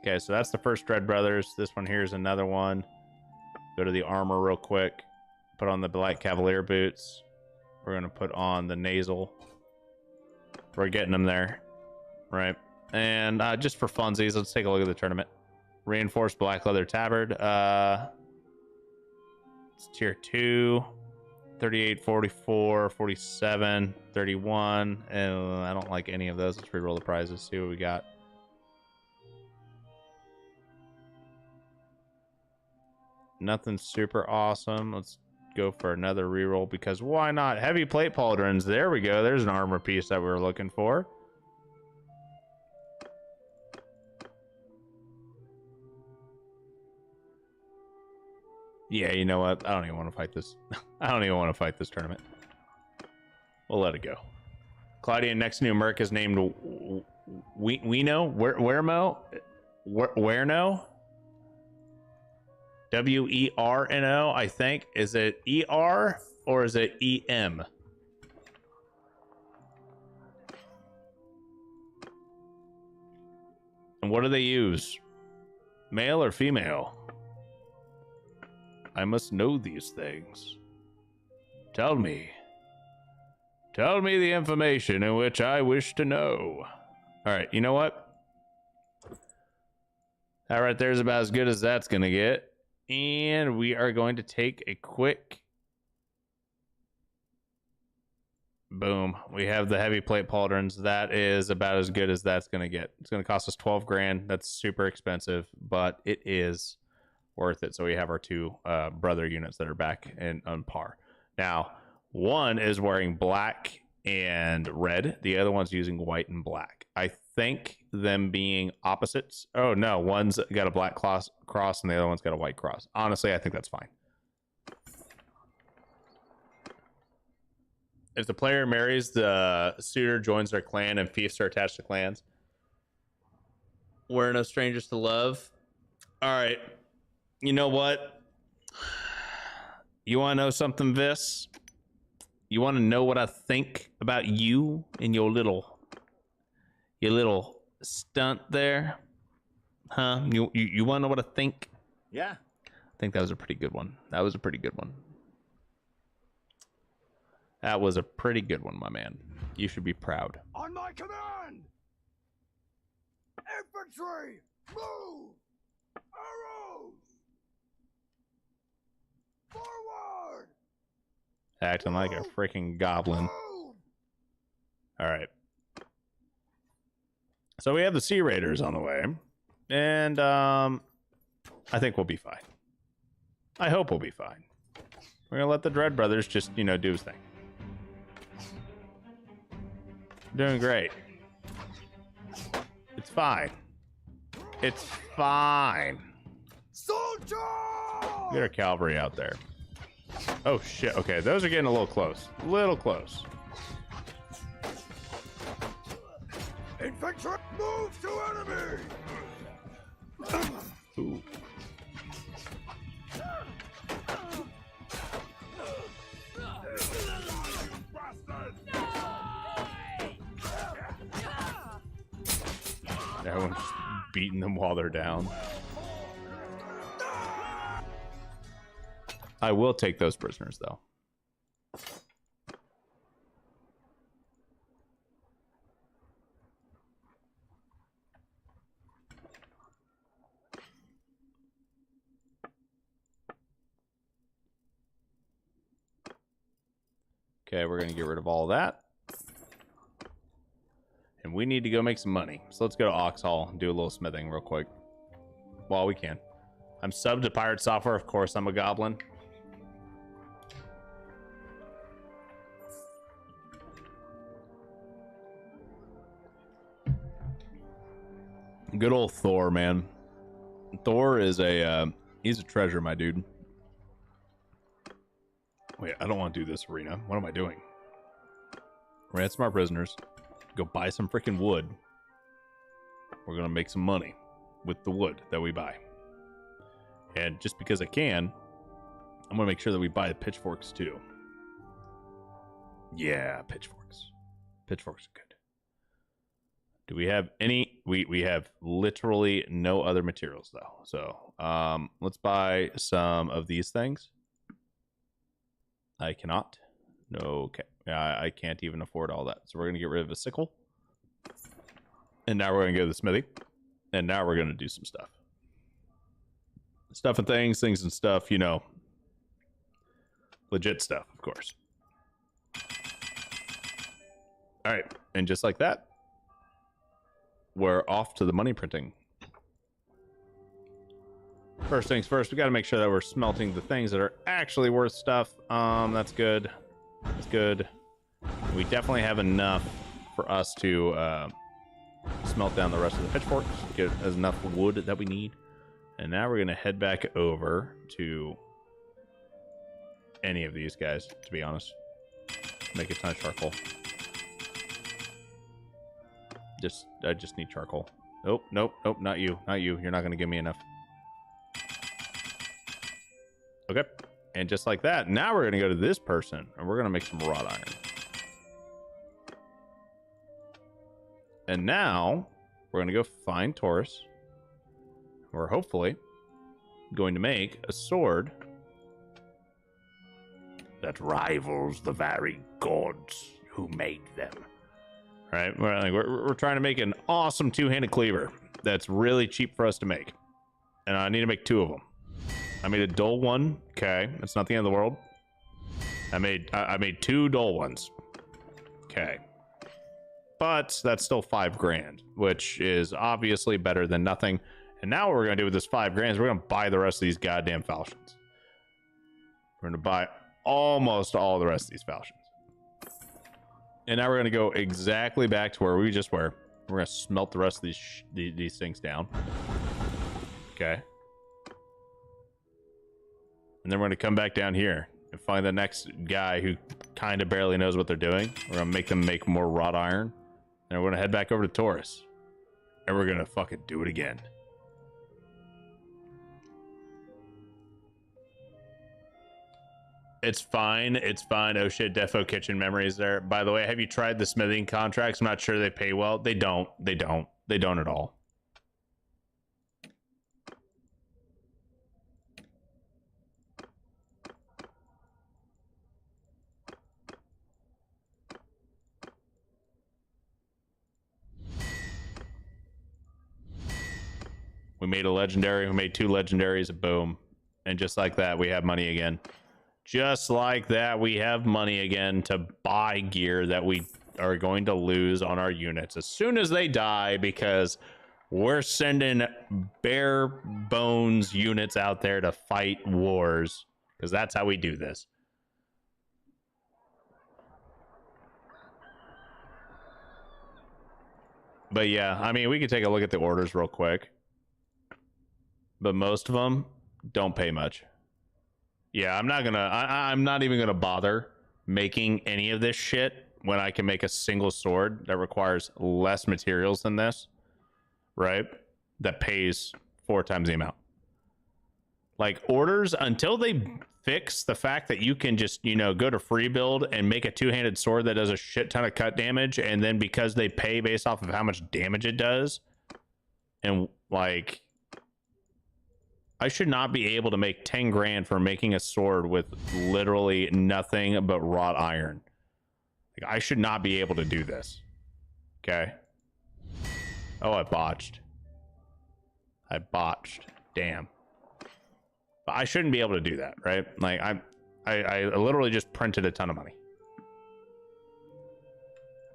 Okay, so that's the first Dread Brothers. This one here is another one. Go to the armor real quick. Put on the Black Cavalier boots. We're going to put on the nasal. We're getting them there. Right. And just for funsies, let's take a look at the tournament. Reinforced black leather tabard. It's tier 2. 38, 44, 47, 31. And I don't like any of those. Let's reroll the prizes. See what we got. Nothing super awesome. Let's go for another reroll because why not? Heavy plate pauldrons. There we go. There's an armor piece that we were looking for. Yeah, you know what? I don't even want to fight this. I don't even want to fight this tournament. We'll let it go. Clydian next new Merc is named Weno? Wermo? Werno? W-E-R-N-O, I think. Is it E-R or is it E-M? And what do they use? Male or female? I must know these things. Tell me. Tell me the information in which I wish to know. All right, you know what? That right there is about as good as that's going to get. And we are going to take a quick... Boom. We have the heavy plate pauldrons. That is about as good as that's going to get. It's going to cost us 12 grand. That's super expensive, but it is worth it. So we have our 2 brother units that are back and on par. Now, one is wearing black and red. The other one's using white and black. I think them being opposites. Oh, no. One's got a black cross and the other one's got a white cross. Honestly, I think that's fine. If the player marries the suitor, joins their clan, and fiefs are attached to clans, we're no strangers to love. All right. You know what? You want to know something, Vis? You want to know what I think about you and your little stunt there? Huh? You want to know what I think? Yeah. I think that was a pretty good one. That was a pretty good one. That was a pretty good one, my man. You should be proud. On my command! Infantry! Move! Arrows! Forward! Acting like a freaking goblin. Move! All right. So we have the Sea Raiders on the way. And I think we'll be fine. I hope we'll be fine. We're going to let the Dread Brothers just, you know, do his thing. Doing great. It's fine. It's fine. Soldier! Get our cavalry out there. Oh, shit. Okay, those are getting a little close. A little close. Infantry! Move to enemy! Ooh. Everyone's just beating them while they're down. I will take those prisoners, though. Okay, we're going to get rid of all that. And we need to go make some money. So let's go to Ox Hall and do a little smithing real quick. While we can. I'm subbed to Pirate Software. Of course, I'm a goblin. Good old Thor, man. Thor is he's a treasure, my dude. Wait, I don't want to do this arena. What am I doing? Ransom our prisoners. Go buy some freaking wood. We're gonna make some money with the wood that we buy. And just because I can, I'm gonna make sure that we buy the pitchforks too. Yeah, pitchforks. Pitchforks are good. Do we have any? We have literally no other materials though. So let's buy some of these things. I cannot. No, okay. I can't even afford all that. So we're going to get rid of a sickle. And now we're going to go to the smithy. And now we're going to do some stuff. Stuff and things and stuff, you know. Legit stuff, of course. All right. And just like that, we're off to the money printing. First things first, we got to make sure that we're smelting the things that are actually worth stuff. That's good. That's good. We definitely have enough for us to smelt down the rest of the pitchforks, get enough wood that we need. And now we're going to head back over to any of these guys, to be honest. Make a ton of charcoal. I just need charcoal. Nope, nope, nope, not you. Not you. You're not going to give me enough. Okay. And just like that, now we're going to go to this person, and we're going to make some wrought iron. And now, we're going to go find Taurus. We're hopefully going to make a sword that rivals the very gods who made them. Right? We're trying to make an awesome two-handed cleaver that's really cheap for us to make. And I need to make 2 of them. I made a dull one. Okay, that's not the end of the world. I made 2 dull ones. Okay, but that's still $5,000, which is obviously better than nothing. And now what we're gonna do with this $5,000 is we're gonna buy the rest of these goddamn falchions. We're gonna buy almost all the rest of these falchions. And now we're gonna go exactly back to where we just were. We're gonna smelt the rest of these things down. Okay. And then we're going to come back down here and find the next guy who kind of barely knows what they're doing. We're going to make them make more wrought iron. And we're going to head back over to Taurus. And we're going to fucking do it again. It's fine. It's fine. Oh shit, Defo Kitchen Memories there. By the way, have you tried the smithing contracts? I'm not sure they pay well. They don't. They don't. They don't at all. We made a legendary. We made 2 legendaries. Boom. And just like that, we have money again. Just like that, we have money again to buy gear that we are going to lose on our units as soon as they die, because we're sending bare bones units out there to fight wars, because that's how we do this. But yeah, I mean, we could take a look at the orders real quick. But most of them don't pay much. Yeah, I'm not even gonna bother making any of this shit when I can make a single sword that requires less materials than this, right? That pays 4 times the amount. Like, orders, until they fix the fact that you can just, you know, go to free build and make a 2-handed sword that does a shit ton of cut damage, and then because they pay based off of how much damage it does, and like, I should not be able to make 10 grand for making a sword with literally nothing but wrought iron. Like, I should not be able to do this. Okay. Oh, I botched. Damn. But I shouldn't be able to do that, right? Like, I literally just printed a ton of money.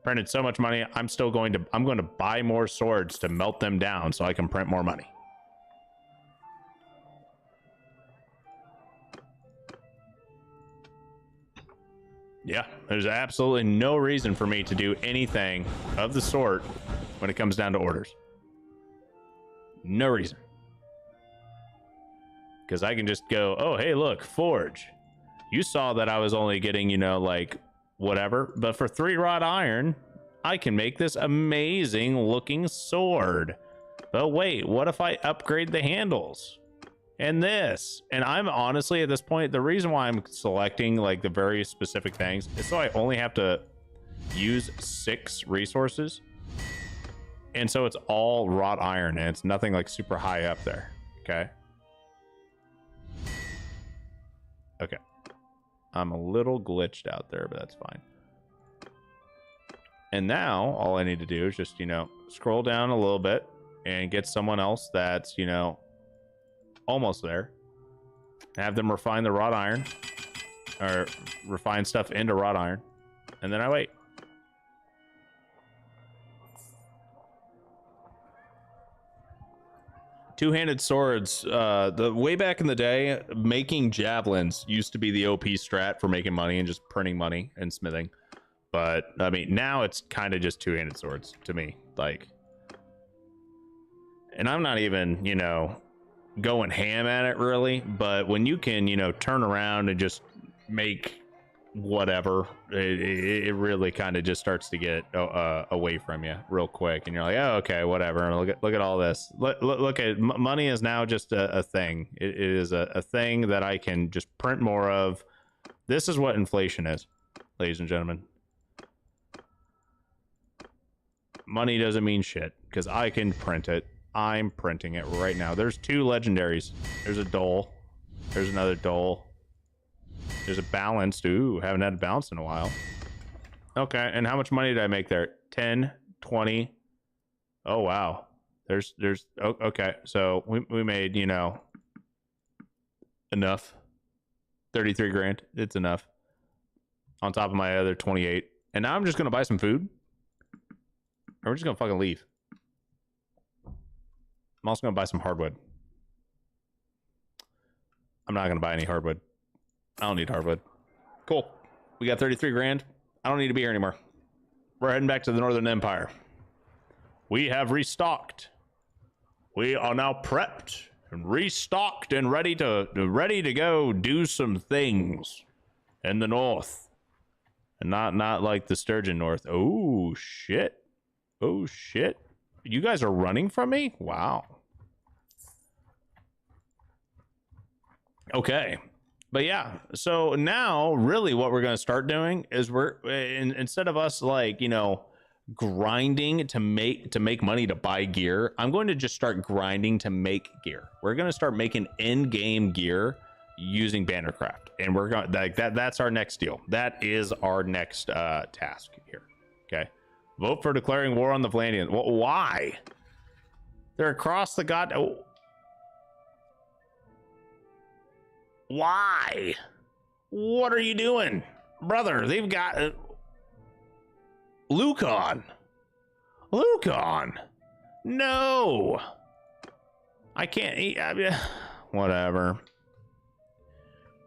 Printed so much money, I'm going to buy more swords to melt them down so I can print more money. Yeah, there's absolutely no reason for me to do anything of the sort when it comes down to orders. No reason. Because I can just go, oh, hey, look, forge. You saw that I was only getting, you know, like, whatever. But for 3 wrought iron, I can make this amazing looking sword. But wait, what if I upgrade the handles? And this, and I'm honestly at this point, the reason why I'm selecting like the very specific things is so I only have to use 6 resources, and so it's all wrought iron and it's nothing like super high up there. Okay, I'm a little glitched out there, but that's fine. And now all I need to do is just, you know, scroll down a little bit and get someone else that's, you know, almost there. Have them refine the wrought iron, or refine stuff into wrought iron, and then I wait. Two-handed swords. The way back in the day, making javelins used to be the OP strat for making money and just printing money and smithing. But I mean, now it's kind of just two-handed swords to me. Like, and I'm not even, you know, going ham at it really, but when you can, you know, turn around and just make whatever, it really kind of just starts to get away from you real quick, and you're like, oh, okay, whatever. Look at all this. Look at money is now just a thing. It is a thing that I can just print more of. This is what inflation is, ladies and gentlemen. Money doesn't mean shit because I can print it. I'm printing it right now. There's 2 legendaries. There's a dole. There's another dole. There's a balanced. Ooh, haven't had a balance in a while. Okay, and how much money did I make there? 10, 20. Oh, wow. There's oh, okay. So we made, you know, enough. 33 grand. It's enough. On top of my other 28. And now I'm just going to buy some food. Or we're just going to fucking leave. I'm also going to buy some hardwood. I'm not going to buy any hardwood. I don't need hardwood. Cool. We got 33 grand. I don't need to be here anymore. We're heading back to the Northern Empire. We have restocked. We are now prepped and restocked and ready to go do some things in the north. And not like the Sturgeon North. Oh, shit. Oh, shit. You guys are running from me? Wow. Okay. But yeah, so now really what we're going to start doing is instead of us like, you know, grinding to make money to buy gear, I'm going to just start grinding to make gear. We're going to start making in-game gear using BannerCraft, and we're going like that's our next deal. That is our next task here. Okay, vote for declaring war on the Vlandians. Well, why? They're across the god. Oh. Why? What are you doing, brother? They've got Lucon. No, I can't eat. I mean, whatever.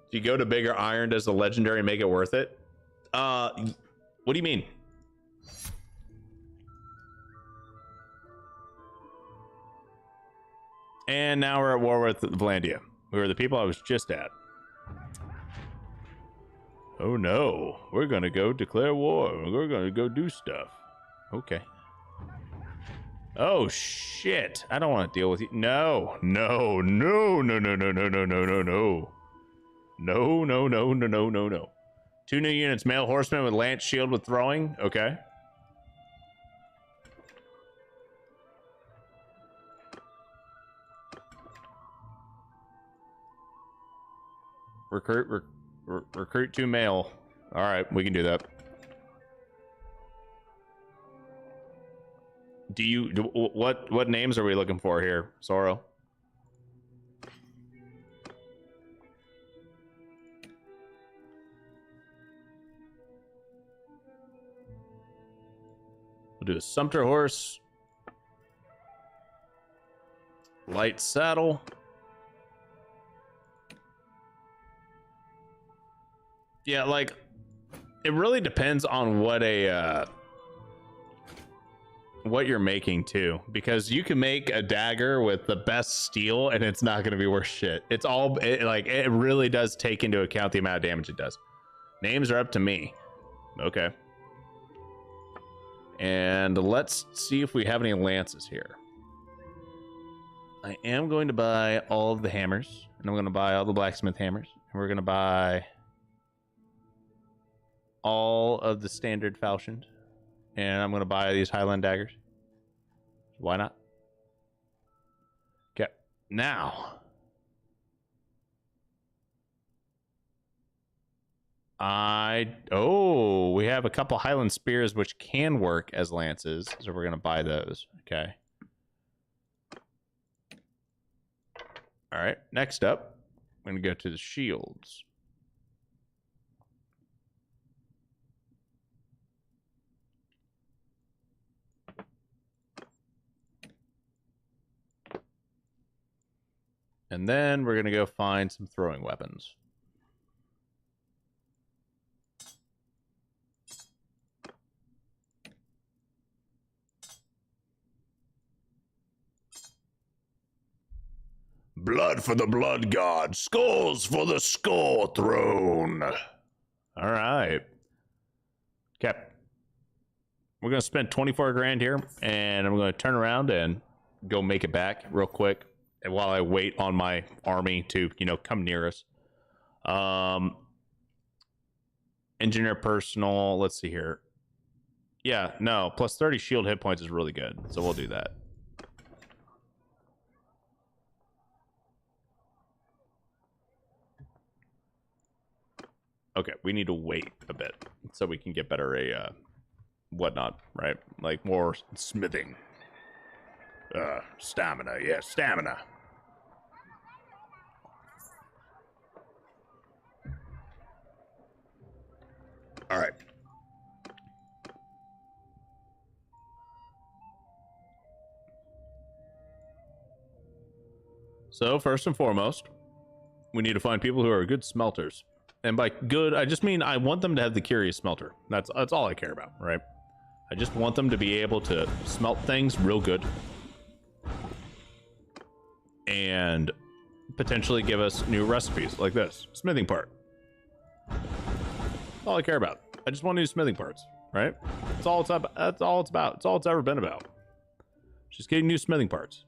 If you go to bigger iron, does the legendary make it worth it? What do you mean? And now we're at war with Vlandia, who are the people I was just at. Oh no, we're gonna go declare war. We're gonna go do stuff. Okay. Oh shit, I don't want to deal with you. No. No. 2 new units, male horseman with lance shield with throwing. Okay. Recruit 2 male. All right, we can do that. What names are we looking for here, Sorrow? We'll do a Sumpter horse, light saddle. Yeah, like it really depends on what you're making too, because you can make a dagger with the best steel and it's not going to be worth shit. It's all like it really does take into account the amount of damage it does. Names are up to me. Okay. And let's see if we have any lances here. I am going to buy all of the hammers, and I'm going to buy all the blacksmith hammers, and we're going to buy all of the standard falchions, and I'm going to buy these Highland daggers. Why not? Okay, now we have a couple Highland spears which can work as lances, so we're going to buy those. Okay. All right, next up, I'm going to go to the shields. And then we're going to go find some throwing weapons. Blood for the blood god, skulls for the skull throne. All right. Okay. We're going to spend 24 grand here, and I'm going to turn around and go make it back real quick. And while I wait on my army to, you know, come near us. Engineer personal, let's see here. Yeah, no, plus 30 shield hit points is really good. So we'll do that. Okay, we need to wait a bit so we can get better whatnot, right? Like more smithing. Stamina, yeah, stamina. All right. So first and foremost, we need to find people who are good smelters. And by good, I just mean I want them to have the curious smelter. That's all I care about, right? I just want them to be able to smelt things real good. And potentially give us new recipes like this. Smithing part. That's all I care about. I just want new smithing parts, right? That's all it's about. That's all it's about. It's all it's ever been about. Just getting new smithing parts.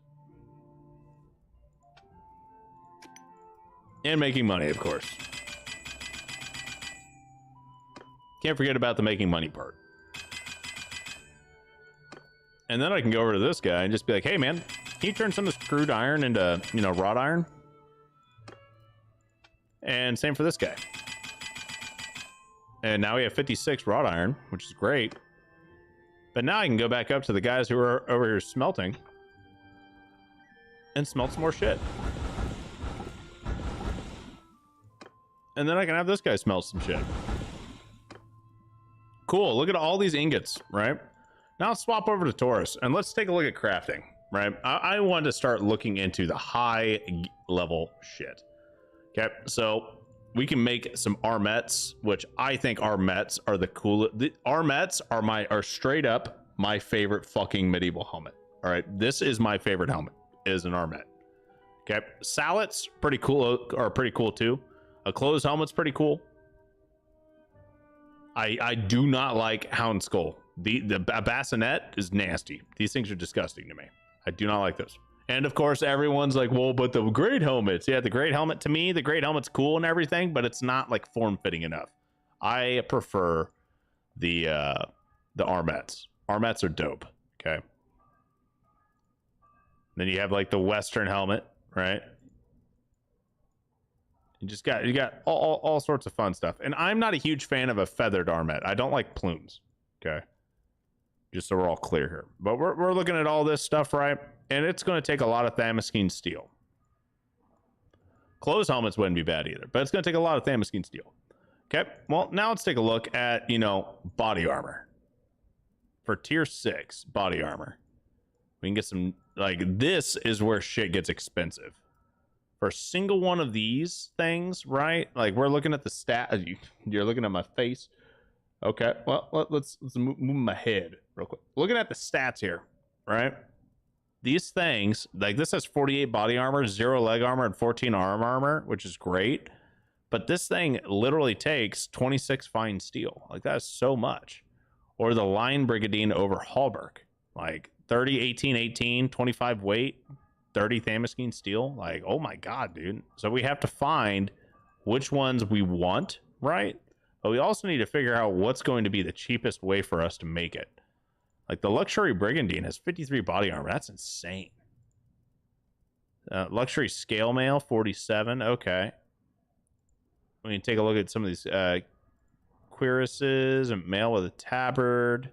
And making money, of course. Can't forget about the making money part. And then I can go over to this guy and just be like, hey man, can you turn some of this crude iron into, you know, wrought iron? And same for this guy. And now we have 56 wrought iron, which is great. But now I can go back up to the guys who are over here smelting and smelt some more shit. And then I can have this guy smelt some shit. Cool, look at all these ingots, right? Now let's swap over to Taurus and let's take a look at crafting, right? I wanted to start looking into the high level shit. Okay, so we can make some armets, which I think armets are the coolest. The armets are straight up my favorite fucking medieval helmet. All right, this is my favorite helmet, is an armet. Okay, sallets pretty cool, are pretty cool too. A closed helmet's pretty cool. I do not like Hound Skull. The bassinet is nasty. These things are disgusting to me. I do not like those. And of course, everyone's like, well, but the great helmets. Yeah, the great helmet, to me, the great helmet's cool and everything, but it's not like form-fitting enough. I prefer the armets. Armets are dope. Okay. Then you have like the Western helmet, right? You got all sorts of fun stuff. And I'm not a huge fan of a feathered armet. I don't like plumes. Okay. Just so we're all clear here. But we're looking at all this stuff, right? And it's going to take a lot of Thamaskene steel. Closed helmets wouldn't be bad either, but it's going to take a lot of Thamaskene steel. Okay. Well, now let's take a look at, you know, body armor. For tier 6 body armor, we can get some, like, this is where shit gets expensive. For a single one of these things, right? Like, we're looking at the stat. You're looking at my face. Okay, well, let's move my head real quick. Looking at the stats here, right? These things, like, this has 48 body armor, 0 leg armor, and 14 arm armor, which is great. But this thing literally takes 26 fine steel. Like, that is so much. Or the Line Brigandine over Hallberg. Like, 30, 18, 18, 25 weight, 30 Thamaskene steel. Like, oh my god, dude. So we have to find which ones we want, right? But we also need to figure out what's going to be the cheapest way for us to make it. Like, the Luxury Brigandine has 53 body armor. That's insane. Luxury Scale Mail, 47. Okay. We can take a look at some of these cuirasses and mail with a tabard.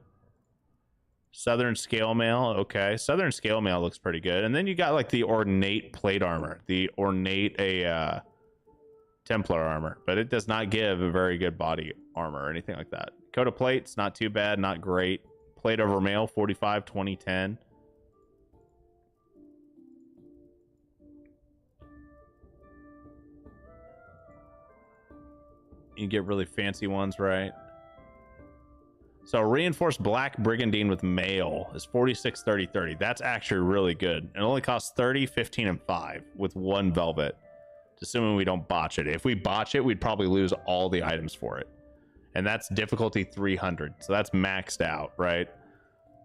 Southern Scale Mail. Okay. Southern Scale Mail looks pretty good. And then you got, like, the ornate plate armor. The ornate Templar armor, but it does not give a very good body armor or anything like that. Coat of plates, not too bad, not great. Plate over mail, 45, 20, 10. You get really fancy ones, right? So reinforced black brigandine with mail is 46, 30, 30. That's actually really good. It only costs 30, 15, and 5 with 1 velvet. Assuming we don't botch it. If we botch it, we'd probably lose all the items for it. And that's difficulty 300. So that's maxed out, right?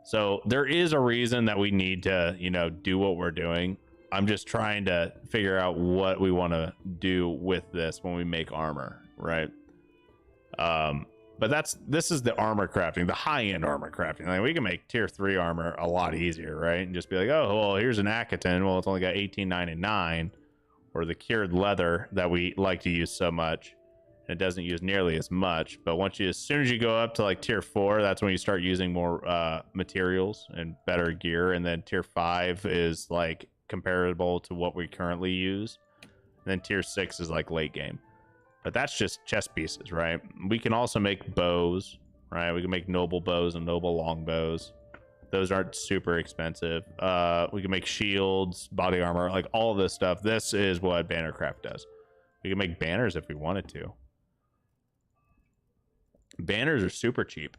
So there is a reason that we need to, you know, do what we're doing. I'm just trying to figure out what we want to do with this when we make armor, right? But this is the armor crafting, the high-end armor crafting. Like, we can make tier 3 armor a lot easier, right? And just be like, oh, well, here's an Akaton. Well, it's only got 18, 9, and 9. Or the cured leather that we like to use so much. It doesn't use nearly as much, but as soon as you go up to like tier 4, that's when you start using more materials and better gear. And then tier 5 is like comparable to what we currently use. And then tier 6 is like late game. But that's just chest pieces, right? We can also make bows, right? We can make noble bows and noble long bows. Those aren't super expensive. We can make shields, body armor, like all of this stuff. This is what BannerCraft does. We can make banners if we wanted to. Banners are super cheap.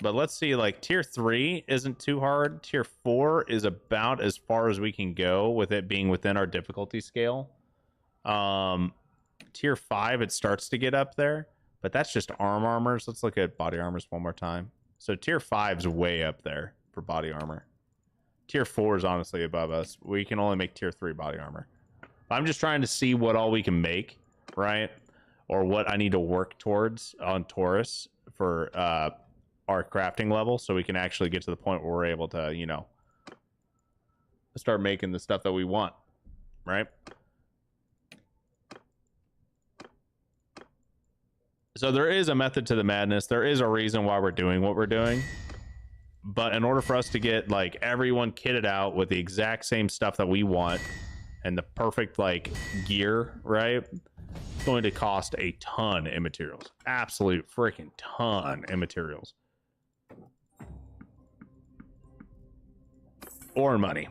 But let's see, like tier 3 isn't too hard. Tier 4 is about as far as we can go with it being within our difficulty scale. Tier 5, it starts to get up there, but that's just armors. Let's look at body armors one more time. So tier 5 is way up there for body armor. Tier 4 is honestly above us. We can only make tier 3 body armor. I'm just trying to see what all we can make, right? or what I need to work towards on Taurus for our crafting level, so we can actually get to the point where we're able to, you know, start making the stuff that we want, right? So there is a method to the madness. There is a reason why we're doing what we're doing. But in order for us to get like everyone kitted out with the exact same stuff that we want and the perfect like gear, right? It's going to cost a ton in materials. Absolute freaking ton in materials. Or money.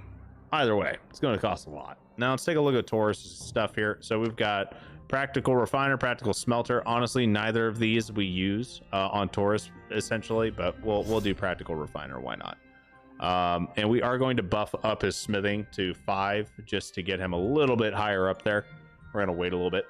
Either way, it's going to cost a lot. Now let's take a look at Taurus stuff here. So we've got practical refiner, practical smelter. Honestly, neither of these we use on Taurus essentially, but we'll do practical refiner. Why not? And we are going to buff up his smithing to 5 just to get him a little bit higher up there. We're going to wait a little bit.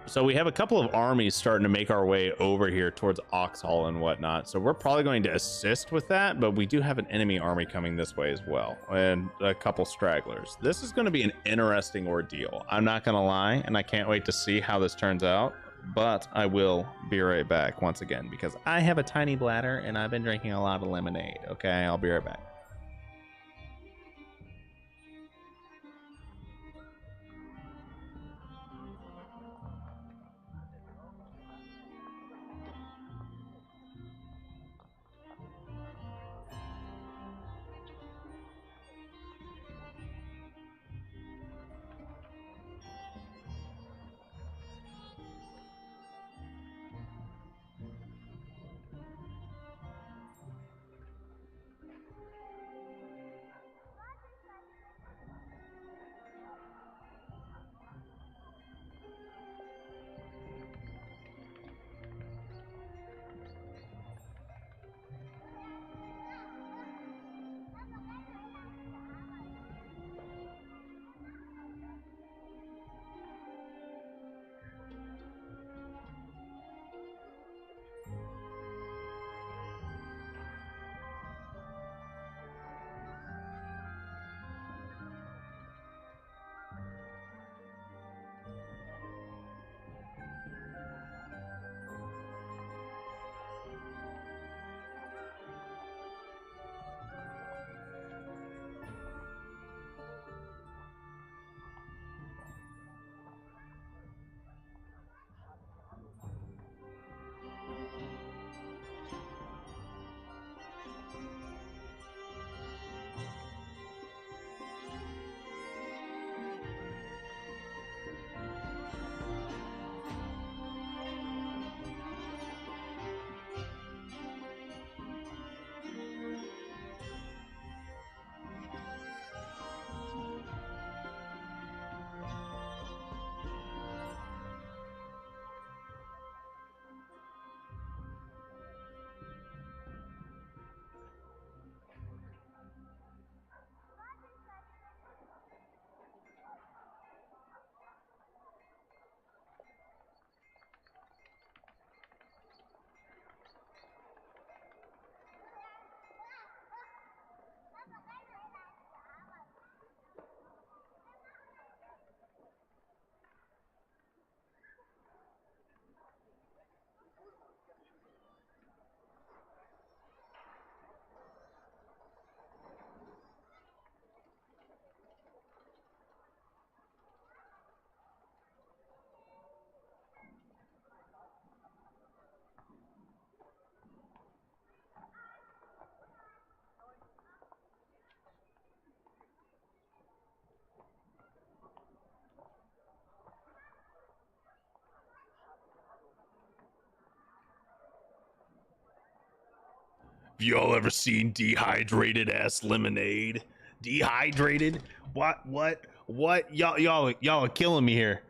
So we have a couple of armies starting to make our way over here towards Oxhall and whatnot. So we're probably going to assist with that, but we do have an enemy army coming this way as well, and a couple stragglers. This is going to be an interesting ordeal. I'm not going to lie, and I can't wait to see how this turns out, but I will be right back once again because I have a tiny bladder and I've been drinking a lot of lemonade. Okay, I'll be right back. Y'all ever seen dehydrated ass lemonade? Dehydrated? What? Y'all are killing me here,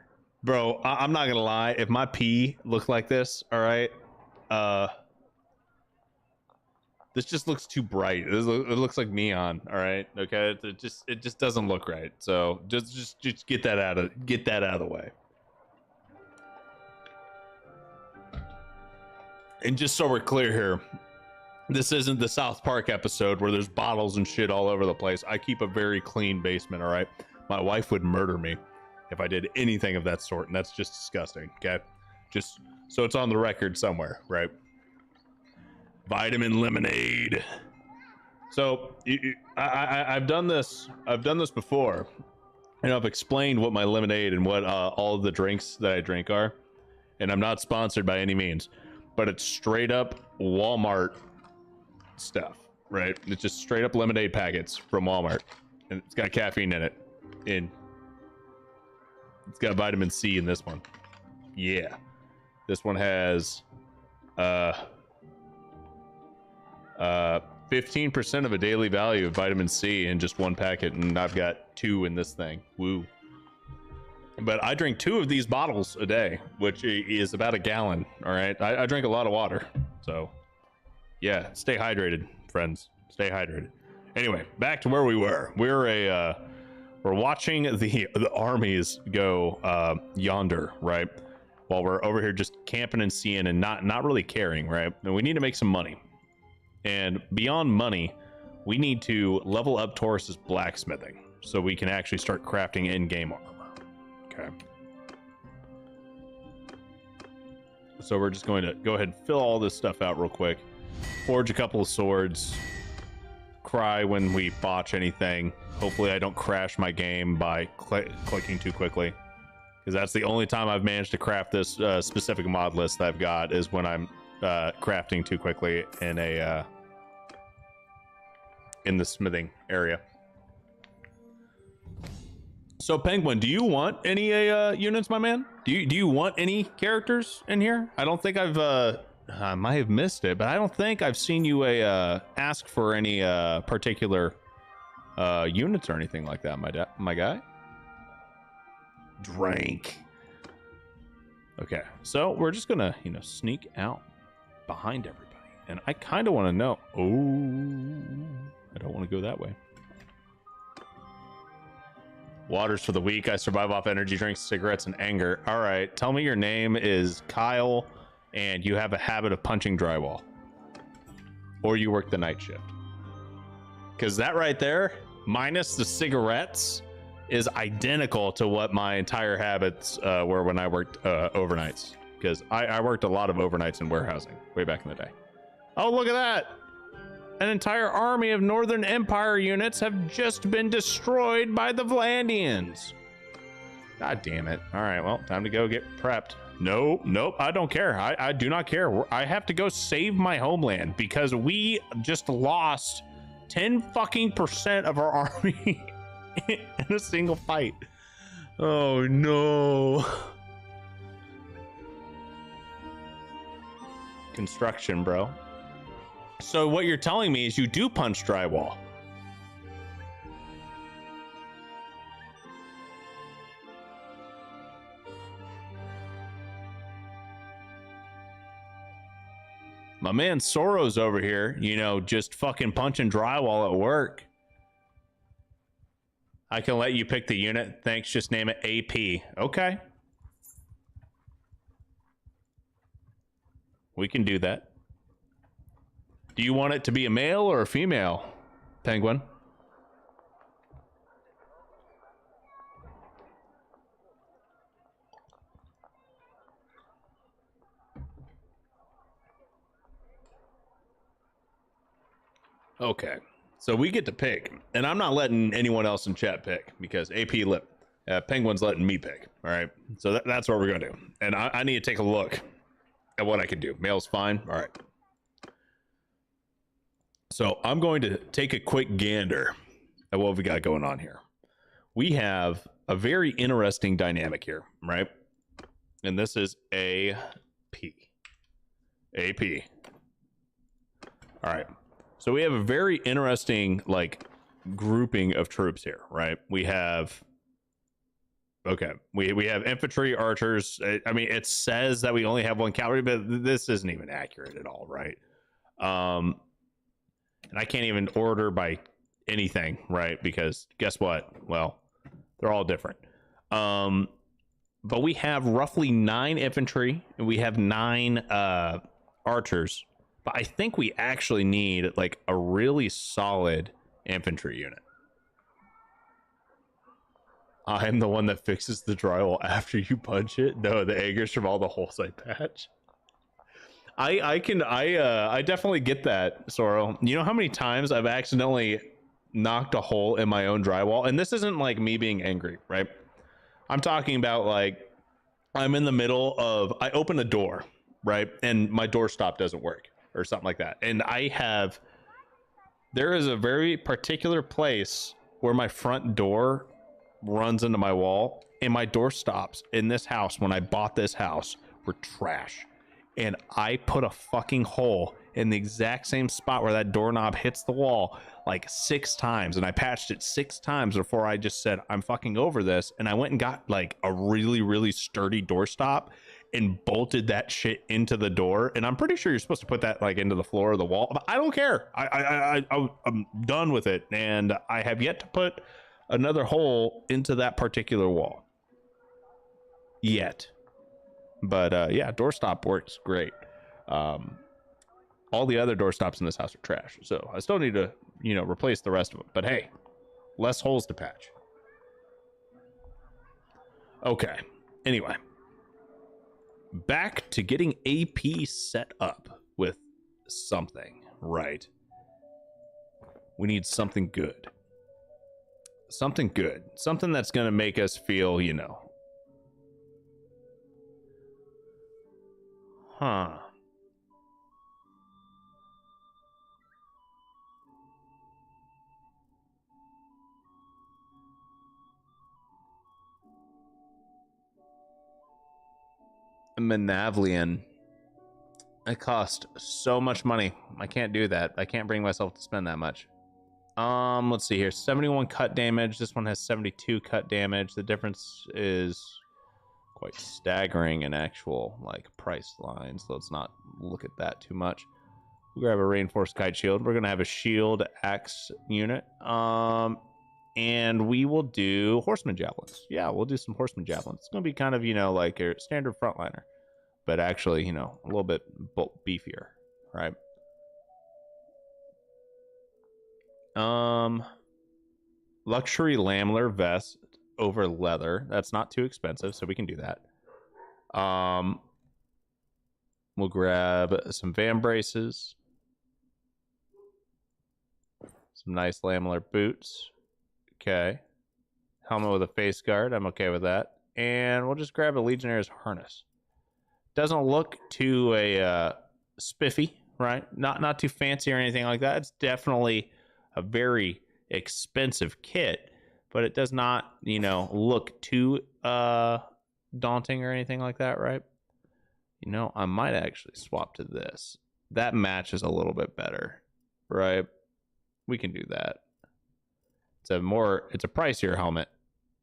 bro. I'm not gonna lie. If my pee looked like this, all right, this just looks too bright. It looks like neon. All right, okay. It just doesn't look right. So just get that out of the way. And just so we're clear here, This isn't the South Park episode where there's bottles and shit all over the place. I keep a very clean basement, all right? My wife would murder me if I did anything of that sort, and that's just disgusting, okay? Just so it's on the record somewhere, right? Vitamin lemonade. So I've done this before, and I've explained what my lemonade and what all of the drinks that I drink are, and I'm not sponsored by any means, but it's straight up Walmart stuff, right? It's just straight up lemonade packets from Walmart, and it's got caffeine in it, and it's got vitamin C in this one. Yeah, this one has 15% of a daily value of vitamin C in just one packet, and I've got 2 in this thing. Woo. But I drink 2 of these bottles a day, which is about a gallon. All right, I drink a lot of water, so yeah, stay hydrated, friends. Stay hydrated. Anyway, back to where we were. We're watching the armies go yonder, right? While we're over here just camping and seeing and not really caring, right? And we need to make some money. And beyond money, we need to level up Taurus's blacksmithing so we can actually start crafting in-game armor. Okay. So we're just going to go ahead and fill all this stuff out real quick. Forge a couple of swords. Cry when we botch anything. Hopefully I don't crash my game by clicking too quickly, because that's the only time I've managed to craft this specific mod list that I've got, is when I'm crafting too quickly in a in the smithing area. So Penguin, do you want any units, my man? Do you want any characters in here? I don't think I've I might have missed it, but I don't think I've seen you ask for any particular units or anything like that, my guy. Drank. Okay, so we're just gonna, you know, sneak out behind everybody, and I kind of want to know. Oh, I don't want to go that way. Waters for the weak. I survive off energy drinks, cigarettes, and anger. All right, tell me your name is Kyle, and you have a habit of punching drywall, or you work the night shift. Because that right there, minus the cigarettes, is identical to what my entire habits were when I worked overnights. Because I worked a lot of overnights in warehousing way back in the day. Oh, look at that! An entire army of Northern Empire units have just been destroyed by the Vlandians. God damn it. All right, well, time to go get prepped. Nope, I don't care. I do not care. I have to go save my homeland because we just lost 10 fucking % of our army in a single fight. Oh no. Construction, bro. So what you're telling me is you do punch drywall. My man Soros over here, you know, just fucking punching drywall at work. I can let you pick the unit. Thanks, just name it AP. Okay. We can do that. Do you want it to be a male or a female, Penguin? Okay, so we get to pick, and I'm not letting anyone else in chat pick because AP lip. Penguin's letting me pick. All right, so that's what we're gonna do, and I need to take a look at what I can do. Male's fine. All right. So I'm going to take a quick gander at what we got going on here. We have a very interesting dynamic here, right? And this is AP. All right. So we have a very interesting, like, grouping of troops here, right? We have, okay, we have infantry, archers. I mean, it says that we only have 1 cavalry, but this isn't even accurate at all, right? And I can't even order by anything, right? Because guess what? Well, they're all different. But we have roughly 9 infantry, and we have 9 archers, But I think we actually need like a really solid infantry unit. I'm the one that fixes the drywall after you punch it. No, the eggers from all the holes I patch. I definitely get that, Sorrel. You know how many times I've accidentally knocked a hole in my own drywall? And this isn't like me being angry, right? I'm talking about like I'm in the middle of, I open a door, right? And my doorstop doesn't work or something like that. And there is a very particular place where my front door runs into my wall, and my door stops in this house. When I bought this house, were trash, and I put a fucking hole in the exact same spot where that doorknob hits the wall like 6 times, and I patched it 6 times before I just said I'm fucking over this. And I went and got like a really sturdy doorstop and bolted that shit into the door. And I'm pretty sure you're supposed to put that like into the floor of the wall, but I don't care. I'm done with it, and I have yet to put another hole into that particular wall yet. But yeah, doorstop works great. All the other doorstops in this house are trash, so I still need to, you know, replace the rest of them. But hey, less holes to patch. Okay, anyway, back to getting AP set up with something, right? We need something good. Something good. Something that's going to make us feel, you know. Huh. Manavlian. It cost so much money. I can't do that. I can't bring myself to spend that much. Let's see here. 71 cut damage. This one has 72 cut damage. The difference is quite staggering in actual like price lines. Let's not look at that too much. We'll grab a reinforced kite shield. We're gonna have a shield axe unit. And we will do horseman javelins. Yeah, we'll do some horseman javelins. It's gonna be kind of, you know, like a standard frontliner, but actually, you know, a little bit beefier, right? Luxury Lamler vest over leather. That's not too expensive, so we can do that. We'll grab some van braces, some nice Lamler boots. Okay. Helmet with a face guard. I'm okay with that. And we'll just grab a Legionnaire's harness. Doesn't look too spiffy, right? Not too fancy or anything like that. It's definitely a very expensive kit, but it does not, you know, look too daunting or anything like that, right? You know, I might actually swap to this. That matches a little bit better, right? We can do that. It's a pricier helmet,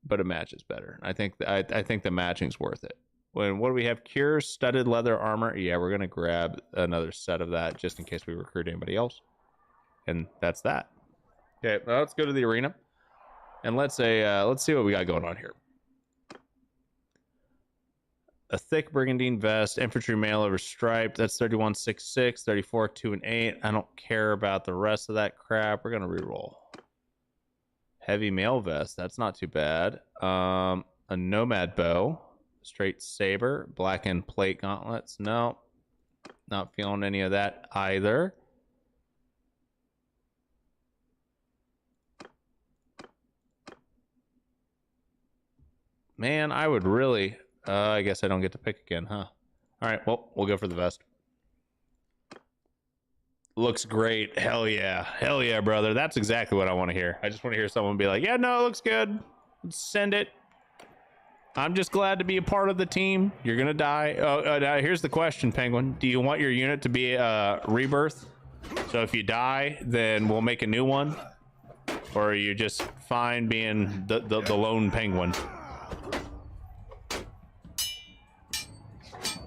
but it matches better. I think the matching's worth it. What do we have? Cure studded leather armor. Yeah, we're gonna grab another set of that just in case we recruit anybody else. And that's that. Okay, well, let's go to the arena and let's see what we got going on here. A thick brigandine vest, infantry mail over striped. That's 31.66, 34, 2 and 8. I don't care about the rest of that crap. We're gonna reroll. Heavy mail vest. That's not too bad. A nomad bow, straight saber, blackened plate gauntlets. No, not feeling any of that either. Man, I would really. I guess I don't get to pick again, huh? All right, well, we'll go for the vest. Looks great. Hell yeah, brother. That's exactly what I want to hear. I just want to hear someone be like, yeah, no, it looks good. Let's send it. I'm just glad to be a part of the team. You're gonna die. Now here's the question, Penguin. Do you want your unit to be Rebirth? So if you die, then we'll make a new one, or are you just fine being the lone Penguin?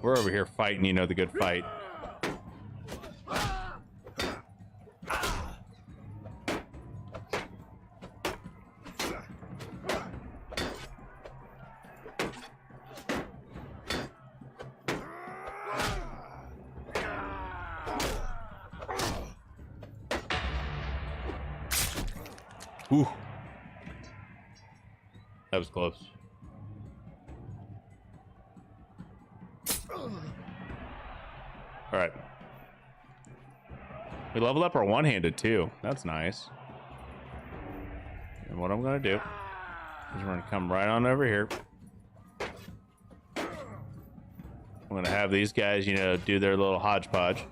We're over here fighting, you know, the good fight. Whew. That was close. All right. We leveled up our one-handed too. That's nice. And what I'm gonna do is we're gonna come right on over here. I'm gonna have these guys, you know, do their little hodgepodge.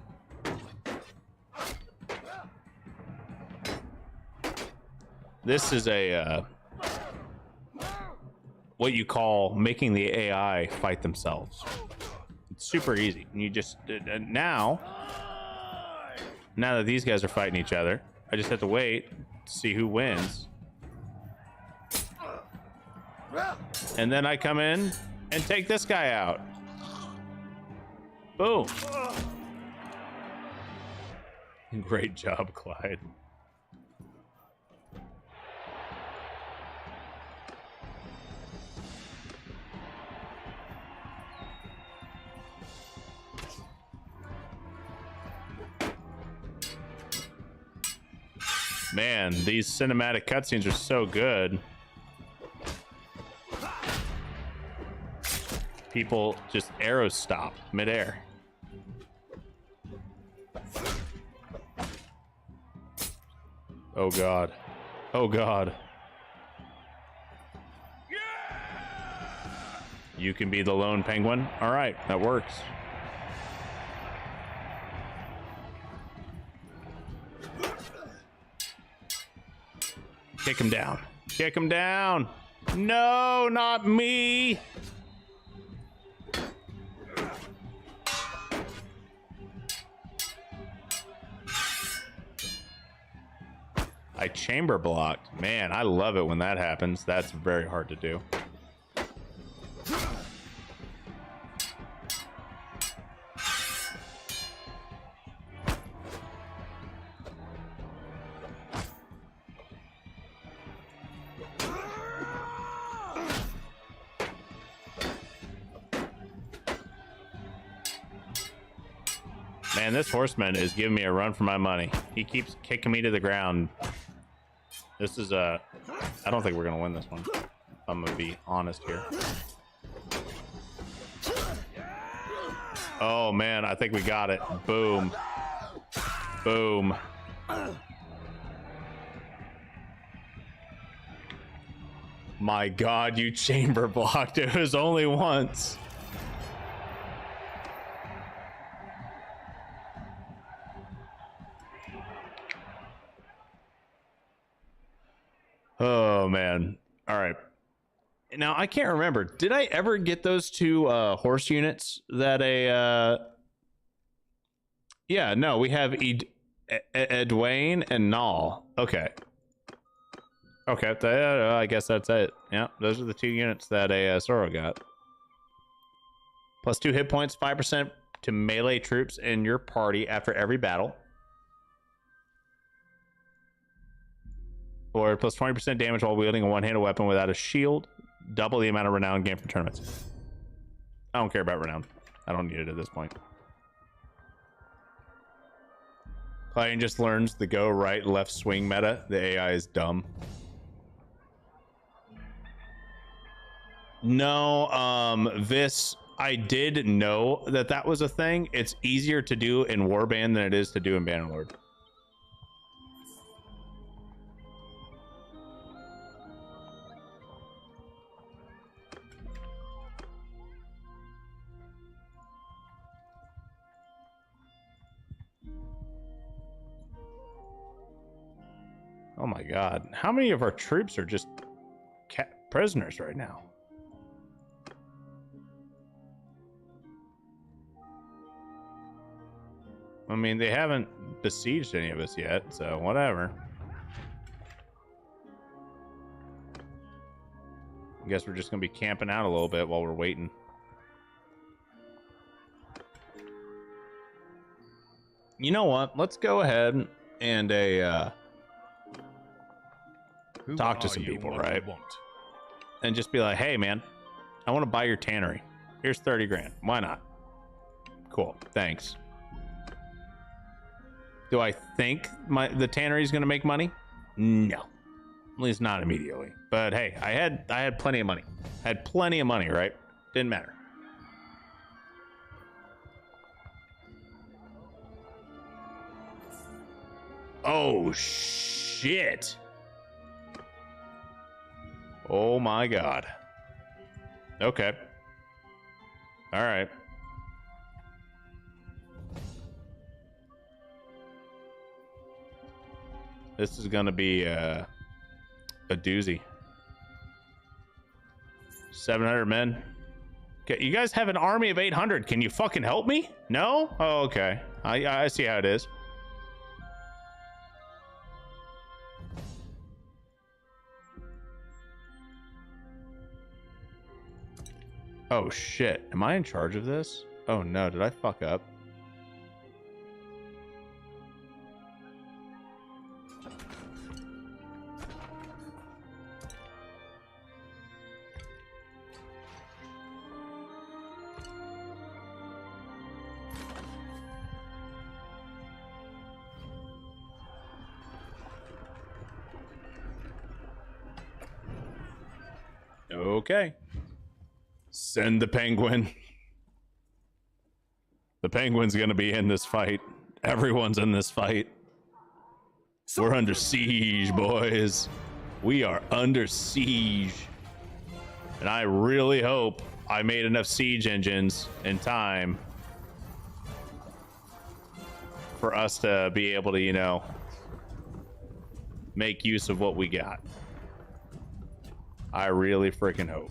This is a what you call making the AI fight themselves. It's super easy. And you just now that these guys are fighting each other, I just have to wait to see who wins. And then I come in and take this guy out. Boom. Great job, Clyde. Man, these cinematic cutscenes are so good. People just arrow stop midair. Oh God. Oh God. You can be the lone penguin? All right, that works. Kick him down. Kick him down. No, not me. I chamber blocked. Man, I love it when that happens. That's very hard to do. Man, this horseman is giving me a run for my money. He keeps kicking me to the ground. This is I don't think we're gonna win this one. I'm gonna be honest here. Oh man, I think we got it. Boom. Boom. My God, you chamber blocked. It was only once. Oh man. All right. Now I can't remember. Did I ever get those two horse units that yeah, no, we have Edwayne and Null. Okay. Okay, I guess that's it. Yeah, those are the two units that a Soro got. Plus 2 hit points, 5% to melee troops in your party after every battle. Or plus 20% damage while wielding a one-handed weapon without a shield. Double the amount of renown gained from tournaments. I don't care about renown. I don't need it at this point. Clydian just learns the go right, left swing meta. The AI is dumb. No, this, I did know that that was a thing. It's easier to do in Warband than it is to do in Bannerlord. Oh my God. How many of our troops are just prisoners right now? I mean, they haven't besieged any of us yet, so whatever. I guess we're just gonna be camping out a little bit while we're waiting. You know what? Let's go ahead and talk to some people, right? And just be like, hey man, I want to buy your tannery. Here's 30 grand. Why not? Cool, thanks. Do I think the tannery is going to make money? No. At least not immediately. But hey, I had plenty of money. Had plenty of money, right? Didn't matter. Oh shit. Oh my god. Okay. All right. This is gonna be a doozy. 700 men. Okay, you guys have an army of 800. Can you fucking help me? No? Oh, okay. I see how it is. Oh shit. Am I in charge of this? Oh no, did I fuck up? Okay. Send the penguin. The penguin's gonna be in this fight. Everyone's in this fight. We're under siege, boys. We are under siege. And I really hope I made enough siege engines in time for us to be able to, you know, make use of what we got. I really freaking hope.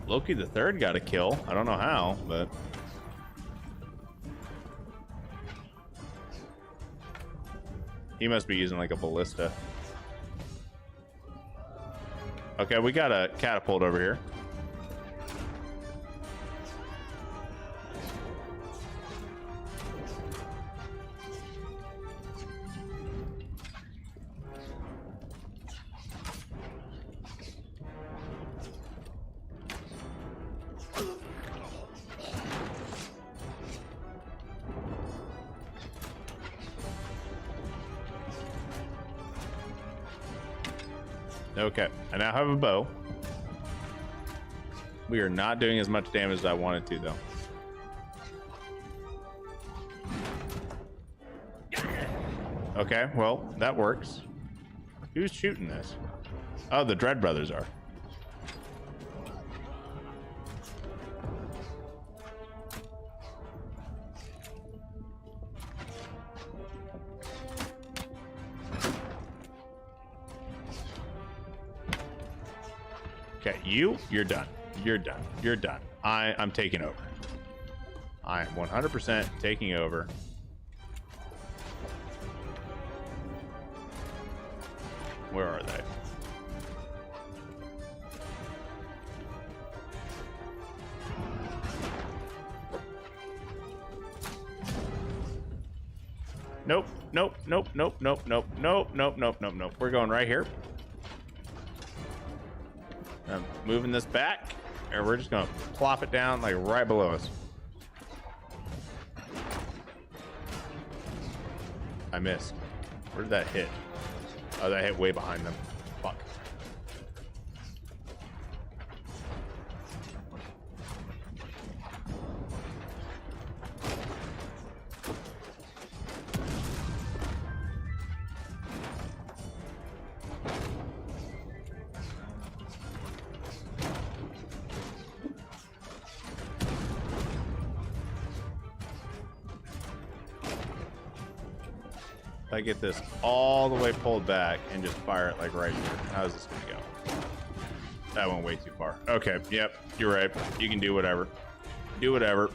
Loki the Third got a kill. I don't know how, but he must be using like a ballista. Okay, we got a catapult over here. Okay, I now have a bow. We are not doing as much damage as I wanted to, though. Okay, well, that works. Who's shooting this? Oh, the Dread Brothers are. Okay, you're done. You're done. You're done. I'm taking over. I am 100% taking over. Where are they? Nope, nope, nope, nope, nope, nope, nope, nope, nope, nope, nope. We're going right here. I'm moving this back, and we're just gonna plop it down like right below us. I missed. Where did that hit? Oh, that hit way behind them. Fuck. I get this all the way pulled back and just fire it like right here. How's this gonna go? That went way too far. Okay, yep, you're right. You can do whatever. Do whatever.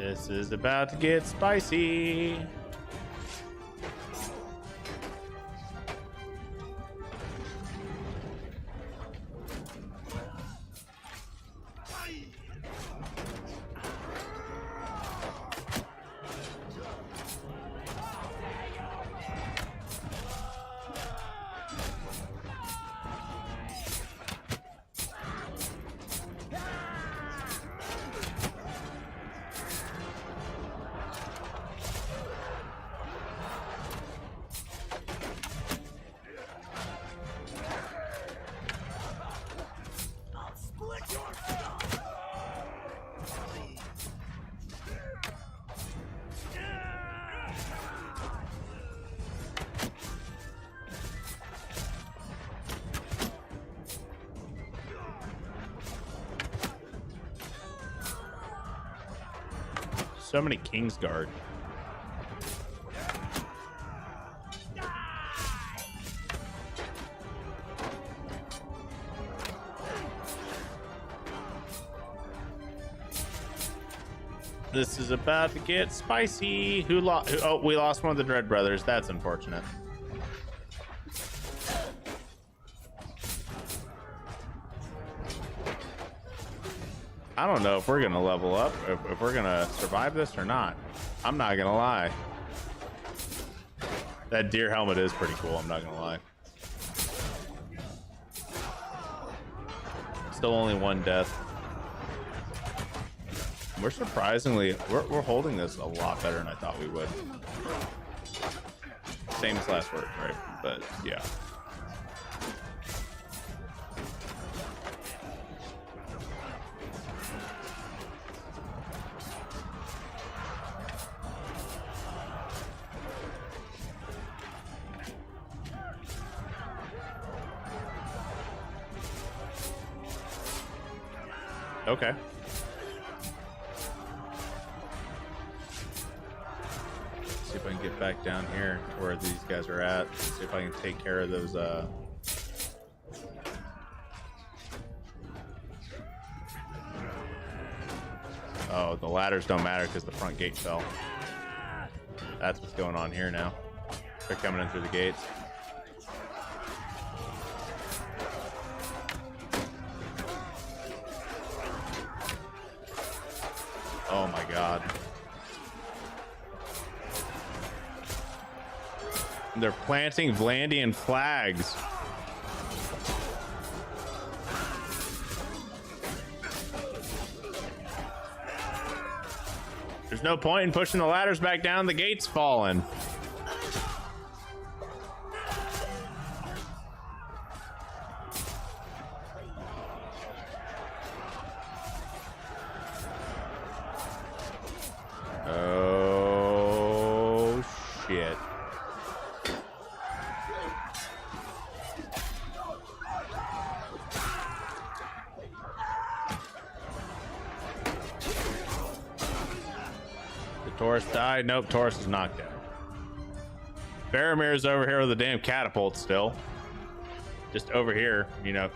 This is about to get spicy. So many Kingsguard. This is about to get spicy. Who lost? Oh, we lost one of the Dread Brothers. That's unfortunate. I don't know if we're gonna level up, if we're gonna survive this or not. I'm not gonna lie. That deer helmet is pretty cool, I'm not gonna lie. Still only one death. We're surprisingly, we're holding this a lot better than I thought we would. Same as last work, right? But yeah. Okay. See if I can get back down here to where these guys are at. See if I can take care of those oh, the ladders don't matter because the front gate fell. That's what's going on here now. They're coming in through the gates. Oh my god. They're planting Vlandian flags. There's no point in pushing the ladders back down, the gate's falling. Oh shit. The Taurus died. Nope, Taurus is knocked out. Faramir's over here with a damn catapult still. Just over here, you know,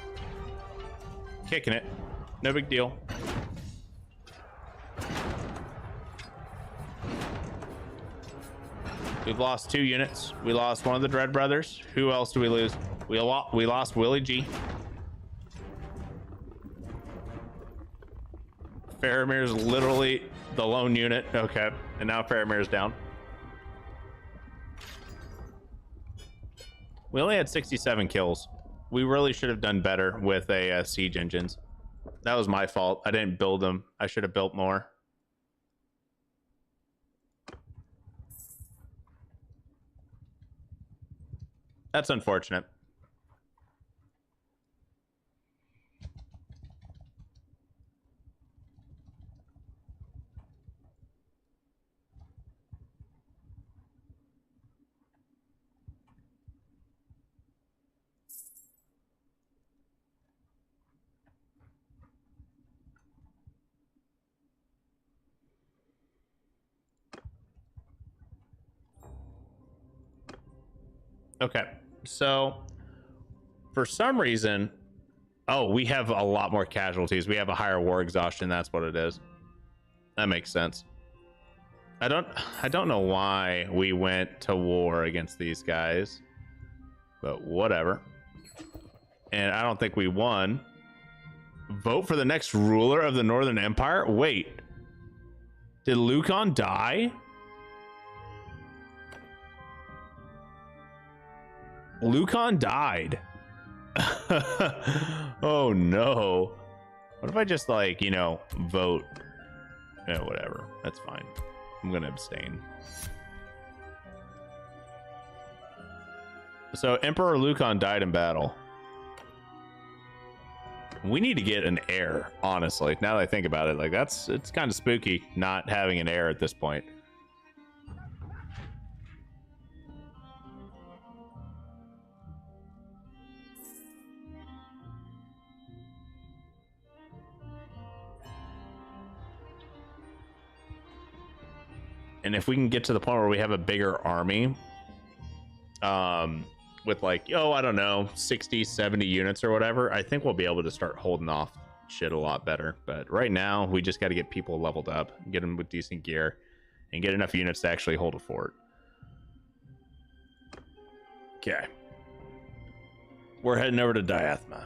kicking it. No big deal. We've lost 2 units. We lost one of the Dread Brothers. Who else do we lose? We lost Willie G. Faramir's literally the lone unit. Okay, and now Faramir's down. We only had 67 kills. We really should have done better with a siege engines. That was my fault. I didn't build them. I should have built more. That's unfortunate. Okay, so for some reason, oh, we have a lot more casualties. We have a higher war exhaustion. That's what it is. That makes sense. I don't know why we went to war against these guys, but whatever. And I don't think we won. Vote for the next ruler of the Northern Empire? Wait. Did Lucan die? Lucan died. Oh no. What if I just, like, you know, vote? Yeah, whatever. That's fine. I'm gonna abstain. So Emperor Lucan died in battle. We need to get an heir, honestly. Now that I think about it, like, it's kind of spooky not having an heir at this point. And if we can get to the point where we have a bigger army, with, like, oh, I don't know, 60, 70 units or whatever, I think we'll be able to start holding off shit a lot better. But right now, we just got to get people leveled up, get them with decent gear, and get enough units to actually hold a fort. Okay. We're heading over to Diathma.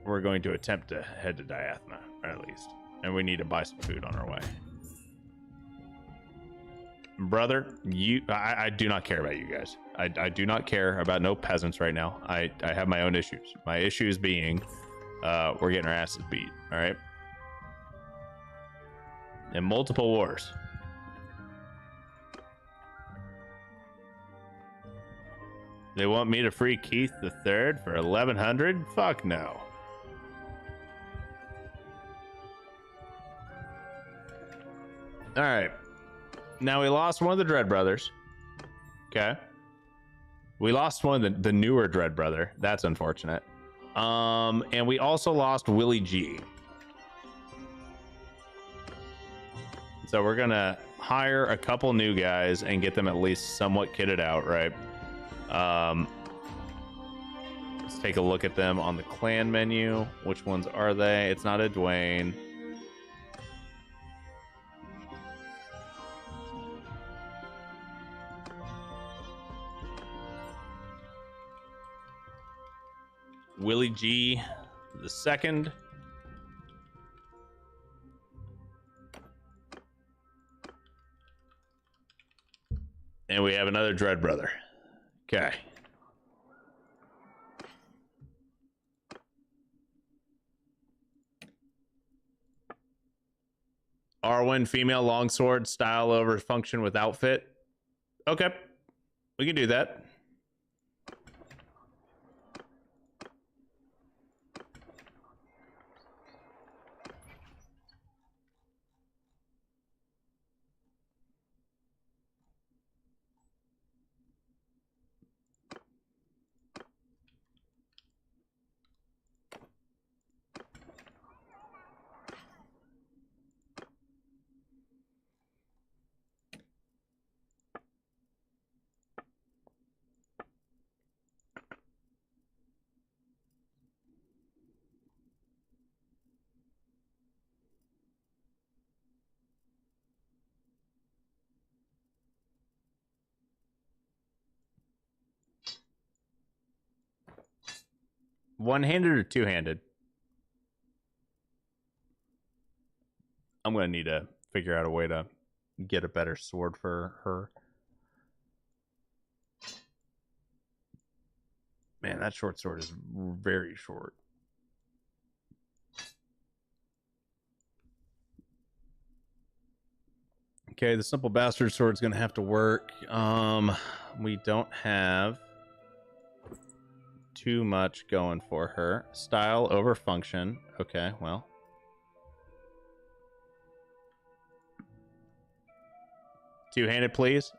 We're going to attempt to head to Diathma, at least. And we need to buy some food on our way. Brother, I do not care about you guys. I do not care about no peasants right now. I have my own issues. My issues being we're getting our asses beat. All right, in multiple wars. They want me to free Keith the Third for 1,100? Fuck no. All right. Now we lost one of the Dread Brothers. Okay. We lost one of the newer Dread Brother. That's unfortunate. And we also lost Willie G. So we're gonna hire a couple new guys and get them at least somewhat kitted out, right? Let's take a look at them on the clan menu. Which ones are they? It's not a Dwayne. Willie G the Second. And we have another Dread Brother. Okay. Arwen, female longsword, style over function with outfit. Okay. We can do that. One-handed or two-handed? I'm gonna need to figure out a way to get a better sword for her. Man, that short sword is very short. Okay, the simple bastard sword's gonna have to work. We don't have too much going for her. Style over function. Okay, well. Two-handed, please.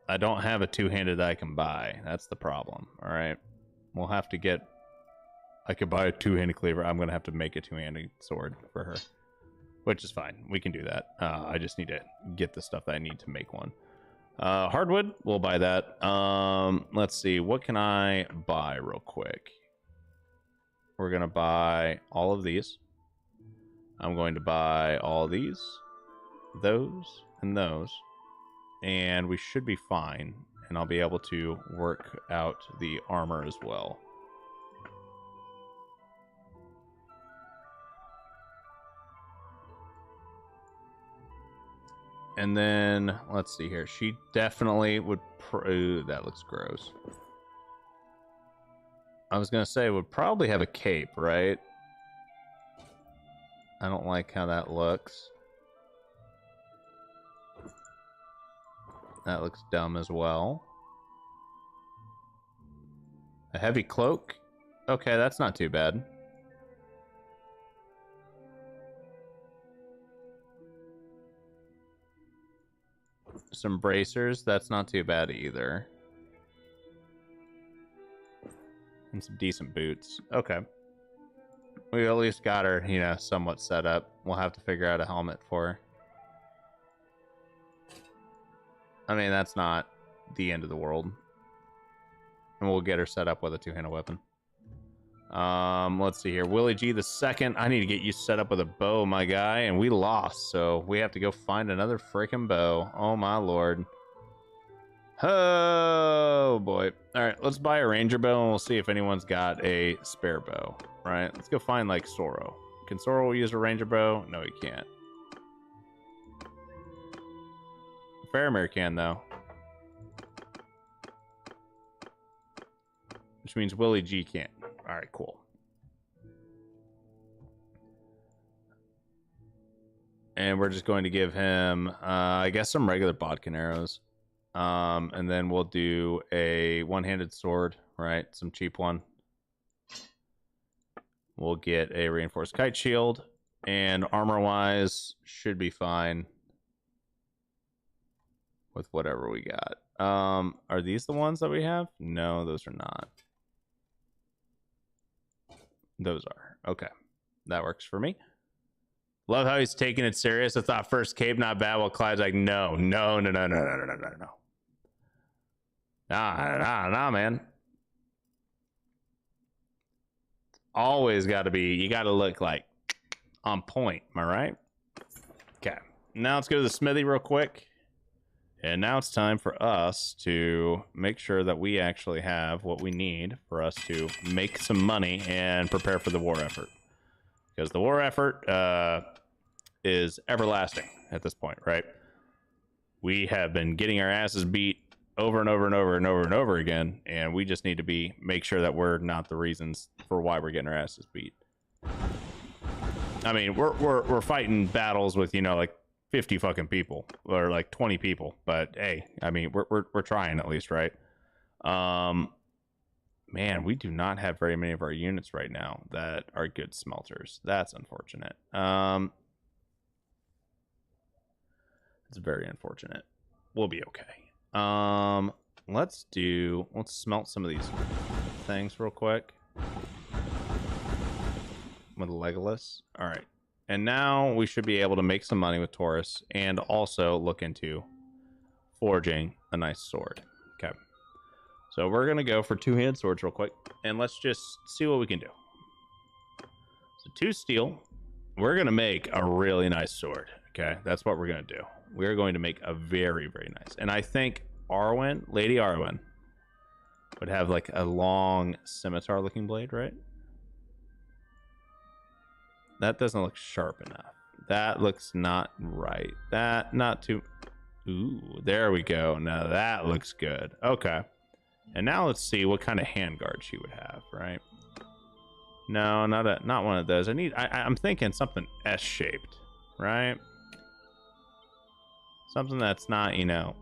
I don't have a two-handed I can buy. That's the problem. All right. We'll have to get... I could buy a two-handed cleaver. I'm going to have to make a two-handed sword for her. Which is fine. We can do that. I just need to get the stuff that I need to make one. Hardwood, we'll buy that. Let's see. What can I buy real quick? We're going to buy all of these. I'm going to buy all these, those, and those. and we should be fine. And I'll be able to work out the armor as well. And then, let's see here. She definitely would... Ooh, that looks gross. I was going to say, would probably have a cape, right? I don't like how that looks. That looks dumb as well. A heavy cloak? Okay, that's not too bad. Some bracers, that's not too bad either. And some decent boots. Okay. We at least got her, you know, somewhat set up. We'll have to figure out a helmet for her. I mean, that's not the end of the world. And we'll get her set up with a two-handed weapon. Let's see here. Willie G the Second. I need to get you set up with a bow, my guy. And we lost, so we have to go find another freaking bow. Oh, my lord. Oh, boy. All right, let's buy a ranger bow, and we'll see if anyone's got a spare bow. Right? Let's go find, like, Sorrow. Can Sorrow use a ranger bow? No, he can't. Faramir can, though. Which means Willie G can't. All right, cool. And we're just going to give him, I guess, some regular bodkin arrows. And then we'll do a one-handed sword, right? Some cheap one. We'll get a reinforced kite shield. And armor-wise, should be fine with whatever we got. Are these the ones that we have? No, those are not. Those are. Okay. That works for me. Love how he's taking it serious. I thought first cape not bad, while Clyde's like, no, no, no, no, no, no, no, no, no. Nah, man. Always got to be, you got to look like on point. Am I right? Okay. Now let's go to the smithy real quick. And now it's time for us to make sure that we actually have what we need for us to make some money and prepare for the war effort. Because the war effort is everlasting at this point, right? We have been getting our asses beat over and over and over and over and over again, and we just need to make sure that we're not the reasons for why we're getting our asses beat. I mean, we're fighting battles with, you know, like 50 fucking people or like 20 people, but hey, I mean, we're trying at least, right? Man, we do not have very many of our units right now that are good smelters. That's unfortunate. It's very unfortunate. We'll be okay. Let's smelt some of these things real quick with Legolas. All right. And now we should be able to make some money with Taurus and also look into forging a nice sword. Okay. So we're going to go for two-handed swords real quick, and let's just see what we can do. So 2 steel. We're going to make a really nice sword. Okay. That's what we're going to do. We're going to make a very, very nice. And I think Arwen, Lady Arwen, would have like a long scimitar-looking blade, right? That doesn't look sharp enough. That looks not right. That not too... Ooh, there we go. Now that looks good. Okay. And now let's see what kind of handguard she would have, right? No, not one of those. I'm thinking something S-shaped, right? Something that's not, you know,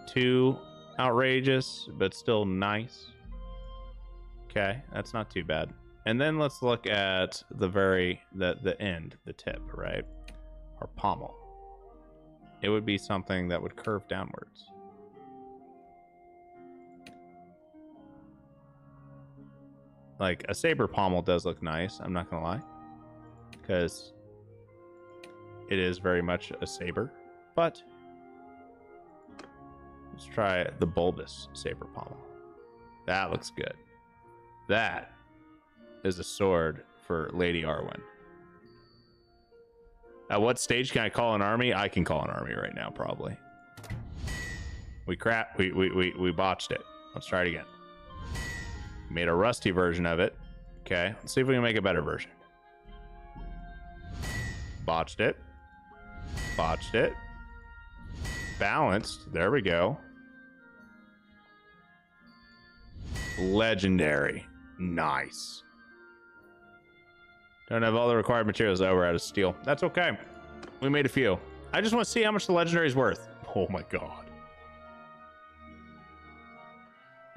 too outrageous, but still nice. Okay, that's not too bad. And then let's look at the end, the tip, right? Our pommel. It would be something that would curve downwards. Like a saber pommel does look nice, I'm not gonna lie, because it is very much a saber. But let's try the bulbous saber pommel. That looks good. That is a sword for Lady Arwen. At what stage can I call an army? I can call an army right now, probably. We botched it. Let's try it again. Made a rusty version of it. Okay, let's see if we can make a better version. Botched it. Botched it. Balanced. There we go. Legendary. Nice. Don't have all the required materials. Oh, we're out of steel. That's okay. We made a few. I just want to see how much the legendary is worth. Oh my god.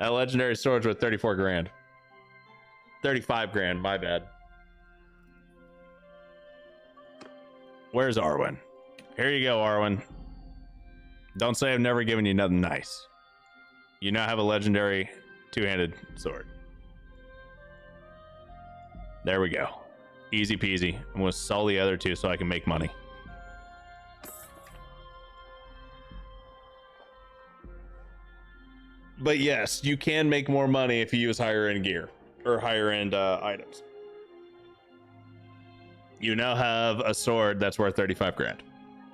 That legendary sword's worth 34 grand. 35 grand, my bad. Where's Arwen? Here you go, Arwen. Don't say I've never given you nothing nice. You now have a legendary two-handed sword. There we go. Easy peasy. I'm going to sell the other two so I can make money. But yes, you can make more money if you use higher end gear or higher end items. You now have a sword that's worth 35 grand.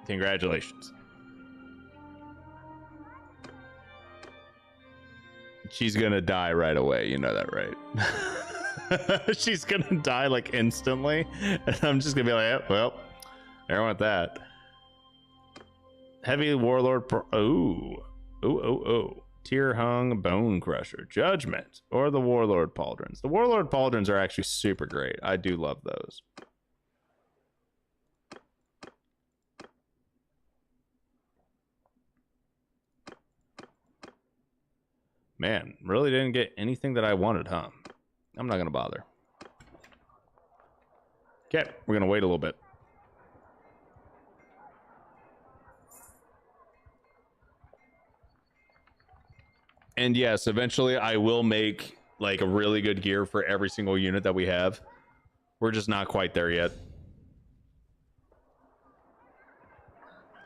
Congratulations. She's gonna die right away. You know that, right? She's gonna die like instantly. And I'm just gonna be like, oh, well, I don't want that. Heavy Warlord. Ooh. Tear Hung Bone Crusher. Judgment. Or the Warlord Pauldrons. The Warlord Pauldrons are actually super great. I do love those. Man, really didn't get anything that I wanted, huh? I'm not gonna bother. Okay, we're gonna wait a little bit. And yes, eventually I will make like a really good gear for every single unit that we have. We're just not quite there yet.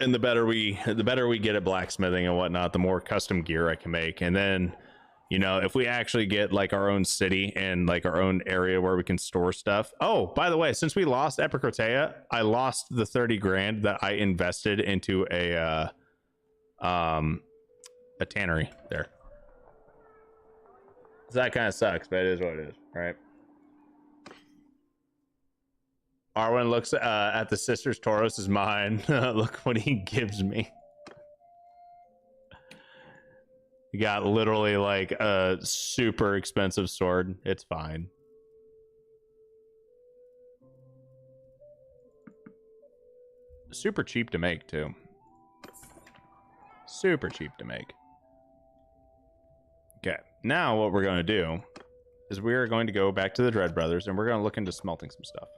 And the better we get at blacksmithing and whatnot, the more custom gear I can make. And then, you know, if we actually get like our own city and like our own area where we can store stuff. Oh, by the way, since we lost Epicotea, I lost the 30 grand that I invested into a tannery there. So that kind of sucks, but it is what it is, right? Arwen looks at the sisters. Tauros is mine. Look what he gives me. He got literally like a super expensive sword. It's fine. Super cheap to make too. Super cheap to make. Okay, now what we're going to do is we are going to go back to the Dread Brothers and we're going to look into smelting some stuff.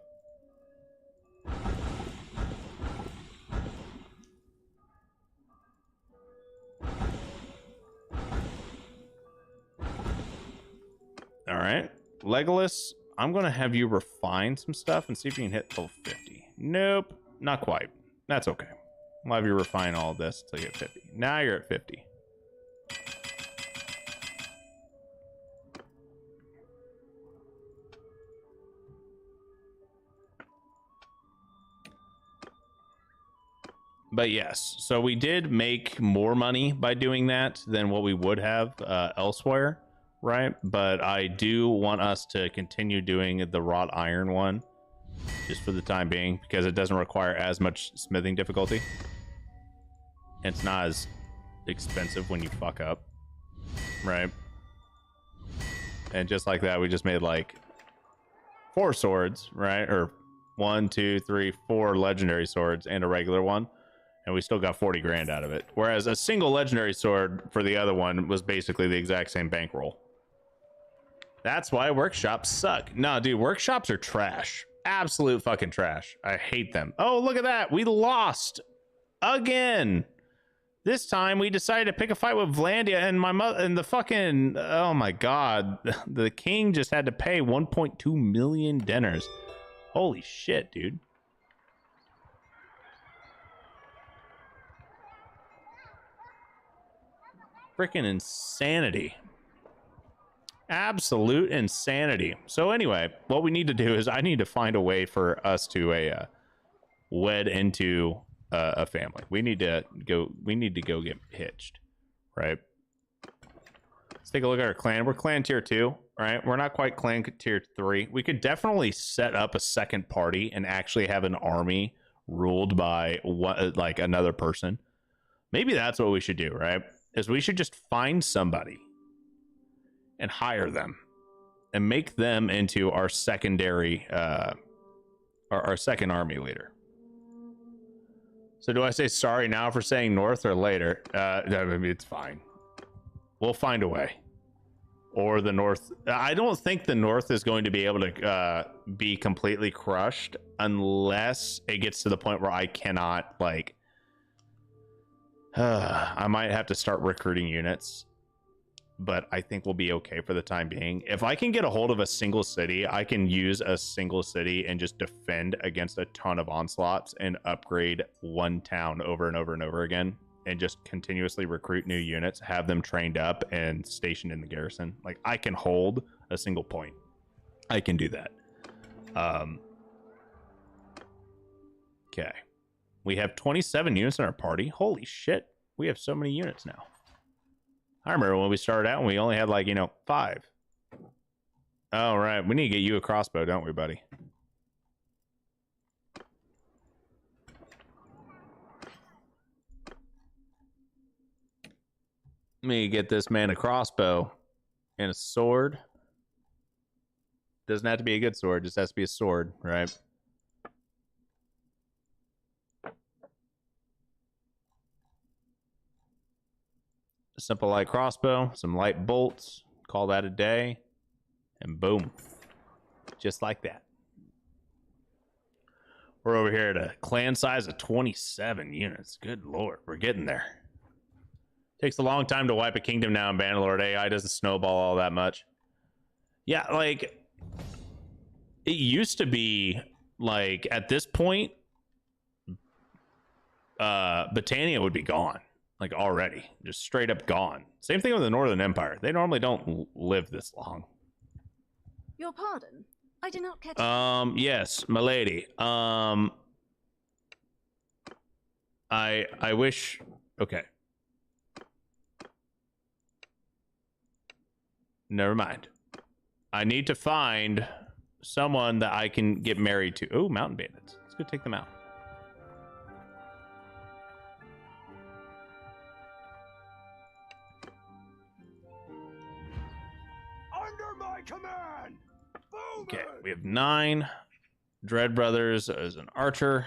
All right, Legolas, I'm going to have you refine some stuff and see if you can hit level 50. Nope, not quite. That's okay. I'll have you refine all of this until you get 50. Now you're at 50. But yes, so we did make more money by doing that than what we would have elsewhere, right? But I do want us to continue doing the wrought iron one just for the time being because it doesn't require as much smithing difficulty. It's not as expensive when you fuck up, right? And just like that, we just made like 4 swords, right? Or 1, 2, 3, 4 legendary swords and a regular one. And we still got 40 grand out of it. Whereas a single legendary sword for the other one was basically the exact same bankroll. That's why workshops suck. No, dude, workshops are trash. Absolute fucking trash. I hate them. Oh, look at that. We lost again. This time we decided to pick a fight with Vlandia and my mother and the fucking, oh my god. The king just had to pay 1.2 million dinars. Holy shit, dude. Freaking insanity. Absolute insanity. So anyway, what we need to do is I need to find a way for us to wed into a family. We need to go. We need to go get hitched, right? Let's take a look at our clan. We're clan tier 2, right? We're not quite clan tier 3. We could definitely set up a second party and actually have an army ruled by like another person. Maybe that's what we should do, right? Is we should just find somebody and hire them and make them into our secondary, our second army leader. So do I say sorry now for saying north or later? I mean, it's fine. We'll find a way. Or the north. I don't think the north is going to be able to be completely crushed unless it gets to the point where I cannot, like, I might have to start recruiting units, but I think we'll be okay for the time being. If I can get a hold of a single city, I can use a single city and just defend against a ton of onslaughts and upgrade one town over and over and over again, and just continuously recruit new units, have them trained up and stationed in the garrison. Like, I can hold a single point. I can do that. Okay. We have 27 units in our party. Holy shit. We have so many units now. I remember when we started out and we only had, like, 5. Oh, right. We need to get you a crossbow, don't we, buddy? Let me get this man a crossbow and a sword. Doesn't have to be a good sword, just has to be a sword, right? A simple light crossbow, some light bolts, call that a day, and boom. Just like that. We're over here at a clan size of 27 units. Good lord, we're getting there. Takes a long time to wipe a kingdom now in Bannerlord. AI doesn't snowball all that much. Yeah, like, it used to be, like, at this point, Britannia would be gone. Like, already. Just straight up gone. Same thing with the Northern Empire. They normally don't live this long. Your pardon? I do not catch... Yes, my lady. I wish... Okay. Never mind. I need to find someone that I can get married to. Oh, mountain bandits. Let's go take them out. Under my command. Boom. Okay, we have 9. Dread Brothers is an archer.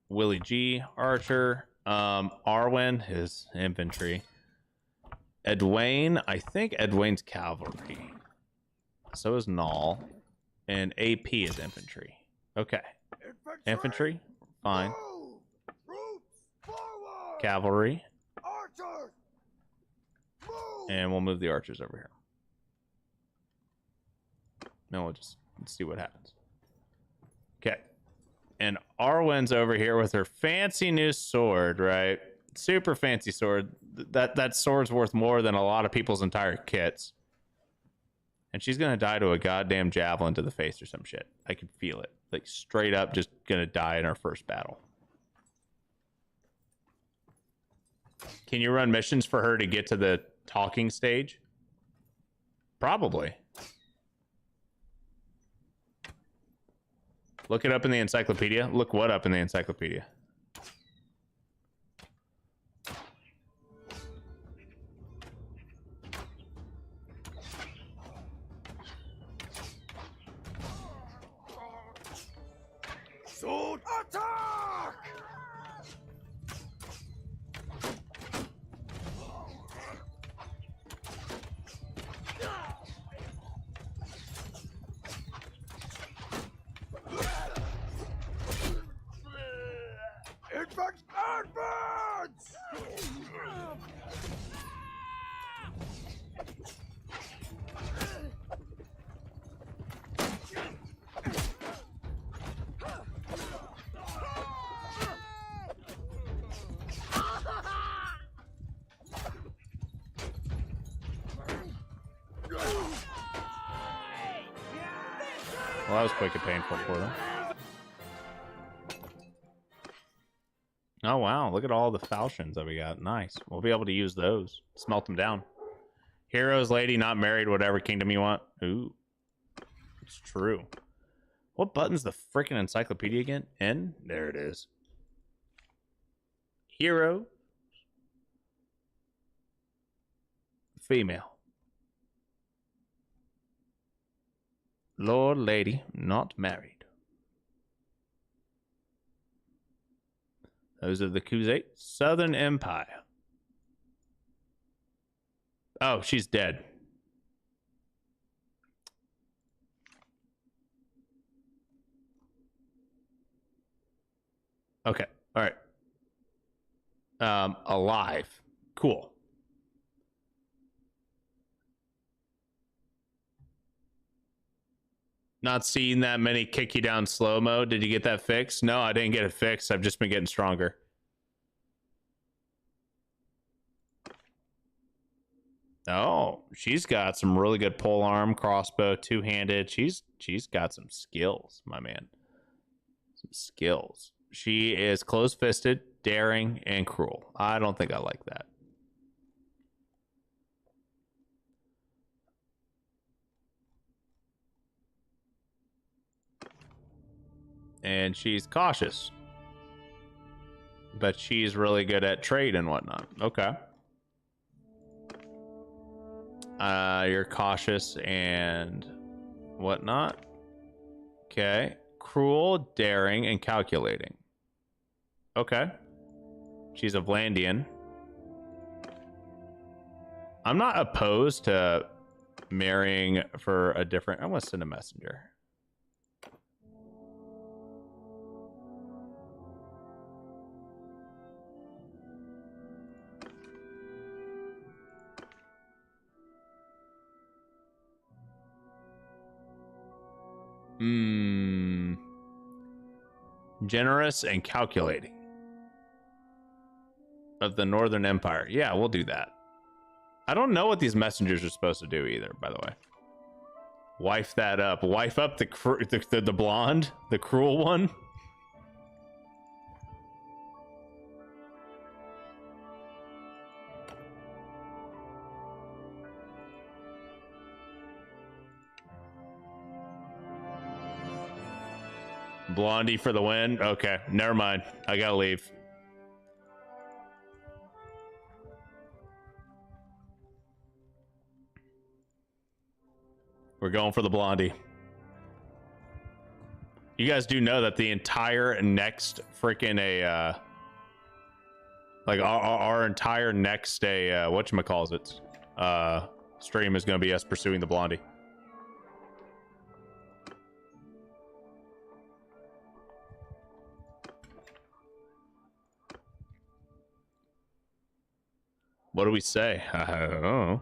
Willie G, archer. Arwen is infantry. Edwayne, I think Edwayne's cavalry. So is Null. And AP is infantry. Okay. Infantry, fine. Move. Troops forward. Cavalry. Archers. Move. And we'll move the archers over here. Then we'll just see what happens. Okay. And Arwen's over here with her fancy new sword, right? Super fancy sword. That sword's worth more than a lot of people's entire kits. And she's gonna die to a goddamn javelin to the face or some shit. I can feel it. Like, straight up just gonna die in our first battle. Can you run missions for her to get to the talking stage? Probably. Look it up in the encyclopedia. Look what up in the encyclopedia? Sword attack! Advance! Well, that was quick and painful for them. Oh, wow. Look at all the falchions that we got. Nice. We'll be able to use those. Smelt them down. Heroes, lady, not married, whatever kingdom you want. Ooh. It's true. What button's the freaking encyclopedia again? N? There it is. Hero. Female. Lord, lady, not married. Those are the Khuzait. Southern Empire. Oh, she's dead. Okay. All right. Alive. Cool. Not seeing that many kick you down slow-mo. Did you get that fixed? No, I didn't get it fixed. I've just been getting stronger. Oh, she's got some really good pole arm, crossbow, two-handed. She's got some skills, my man. Some skills. She is close-fisted, daring, and cruel. I don't think I like that. And she's cautious. But she's really good at trade and whatnot. Okay. You're cautious and whatnot. Okay. Cruel, daring, and calculating. Okay. She's a Vlandian. I'm not opposed to marrying for a different... I'm going to send a messenger. Generous and calculating. Of the Northern Empire. Yeah, we'll do that. I don't know what these messengers are supposed to do either, by the way. Wife that up. Wife up the blonde? The cruel one? Blondie for the win? Okay, never mind. I gotta leave. We're going for the Blondie. You guys do know that the entire next freaking like our entire next whatchamacallit stream is going to be us pursuing the Blondie. What do we say? I don't know.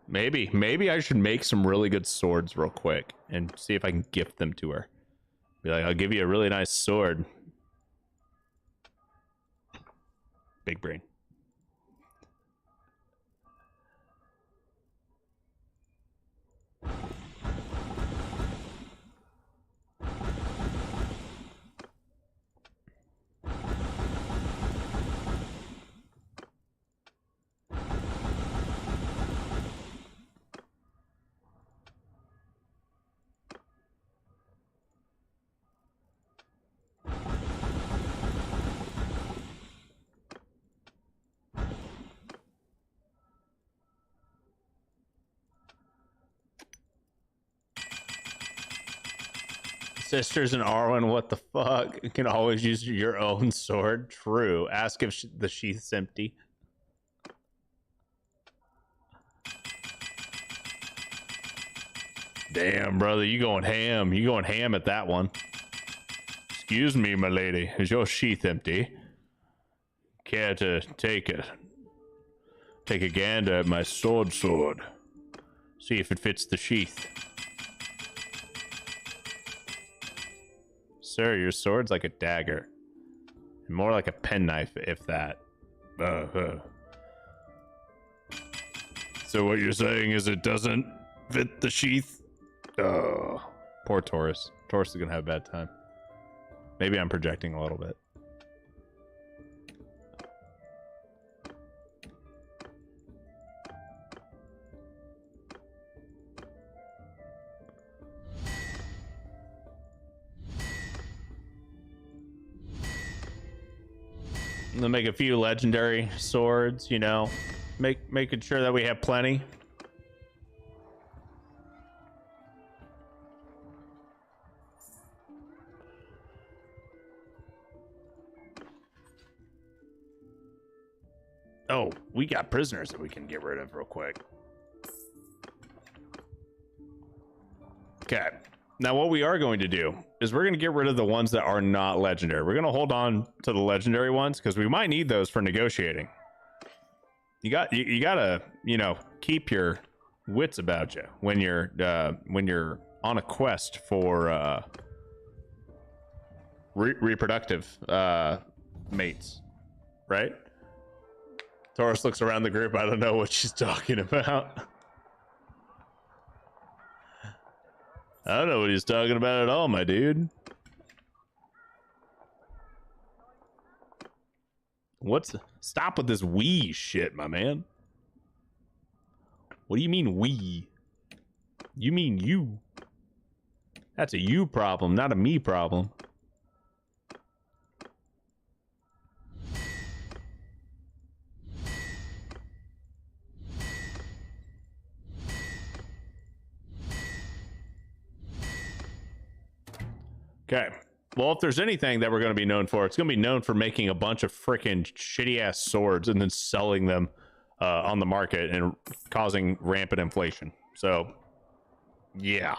Maybe I should make some really good swords real quick and see if I can gift them to her. Be like, I'll give you a really nice sword. Big brain. Sisters and Arwen, what the fuck? You can always use your own sword. True. Ask if the sheath's empty. Damn, brother, you going ham. You going ham at that one. Excuse me, my lady. Is your sheath empty? Care to take a gander at my sword? See if it fits the sheath. Sir, your sword's like a dagger. More like a penknife, if that. So what you're saying is it doesn't fit the sheath? Oh, poor Taurus. Taurus is gonna have a bad time. Maybe I'm projecting a little bit. I'm gonna make a few legendary swords, you know, making sure that we have plenty. Oh, we got prisoners that we can get rid of real quick. Okay. Now what we are going to do is we're going to get rid of the ones that are not legendary. We're going to hold on to the legendary ones because we might need those for negotiating. You gotta, you know, keep your wits about you when you're on a quest for reproductive mates, right? Taurus looks around the group. I don't know what she's talking about. I don't know what he's talking about at all, my dude. Stop with this we shit, my man. What do you mean we? You mean you. That's a you problem, not a me problem. Okay. Well, if there's anything that we're going to be known for, it's going to be known for making a bunch of freaking shitty ass swords and then selling them on the market and causing rampant inflation. So, yeah.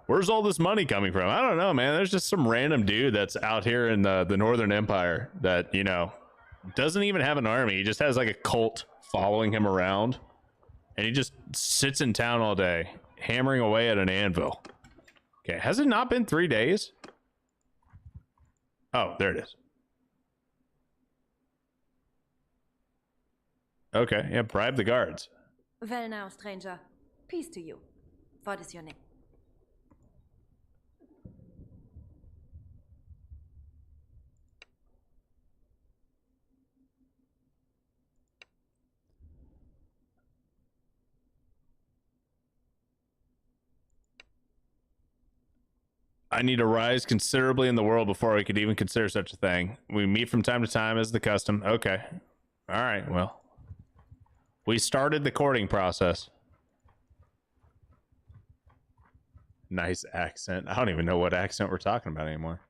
Where's all this money coming from? I don't know, man. There's just some random dude that's out here in the Northern Empire that, you know, doesn't even have an army. He just has like a cult following him around. And he just sits in town all day, hammering away at an anvil. Okay, has it not been 3 days? Oh, there it is. Okay, yeah, bribe the guards. Well now, stranger. Peace to you. What is your name? I need to rise considerably in the world before I could even consider such a thing. We meet from time to time as the custom. Okay. All right, well. We started the courting process. Nice accent. I don't even know what accent we're talking about anymore.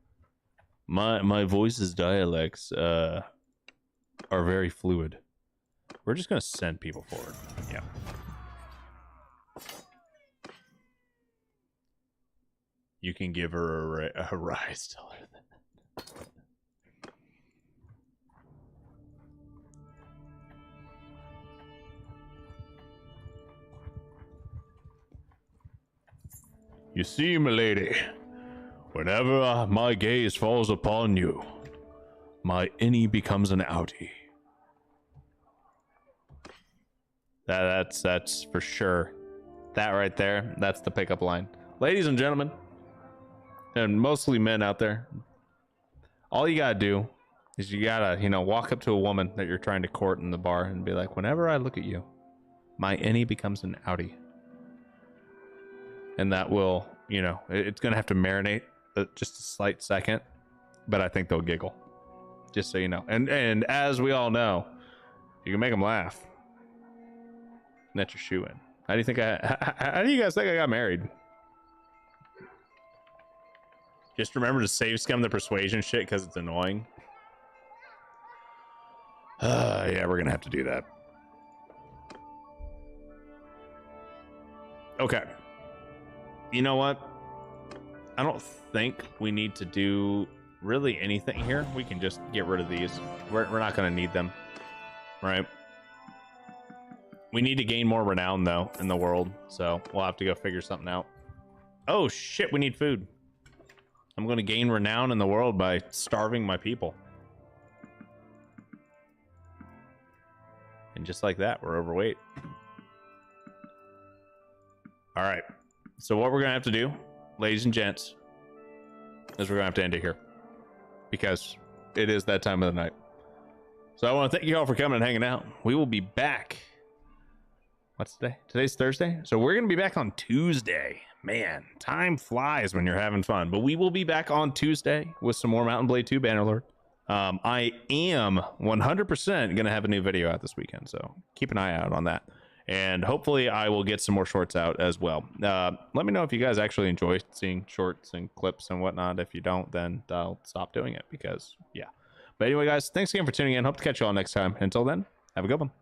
My voice's dialects are very fluid. We're just going to send people forward. Yeah. You can give her a rise. Tell her that. You see, milady, whenever my gaze falls upon you, my innie becomes an outie. That's for sure. That right there, that's the pickup line. Ladies and gentlemen, and mostly men out there, all you gotta do is you gotta, you know, walk up to a woman that you're trying to court in the bar and be like, whenever I look at you, my innie becomes an outie. And that will, you know, it's gonna have to marinate just a slight second, but I think they'll giggle, just so you know. And as we all know, you can make them laugh. And that's your shoe in. How do you guys think I got married? Just remember to save scum the persuasion shit because it's annoying. Yeah, we're gonna have to do that. Okay. You know what? I don't think we need to do really anything here. We can just get rid of these. We're not gonna need them, right? We need to gain more renown though in the world, so we'll have to go figure something out. Oh shit, we need food. I'm going to gain renown in the world by starving my people. And just like that, we're overweight. All right. So what we're going to have to do, ladies and gents, is we're going to have to end it here. Because it is that time of the night. So I want to thank you all for coming and hanging out. We will be back. What's today? Today's Thursday. So we're going to be back on Tuesday. Man, time flies when you're having fun. But we will be back on Tuesday with some more Mountain Blade 2 Bannerlord. I am 100% going to have a new video out this weekend. So keep an eye out on that. And hopefully I will get some more shorts out as well. Let me know if you guys actually enjoy seeing shorts and clips and whatnot. If you don't, then I'll stop doing it because, yeah. But anyway, guys, thanks again for tuning in. Hope to catch you all next time. Until then, have a good one.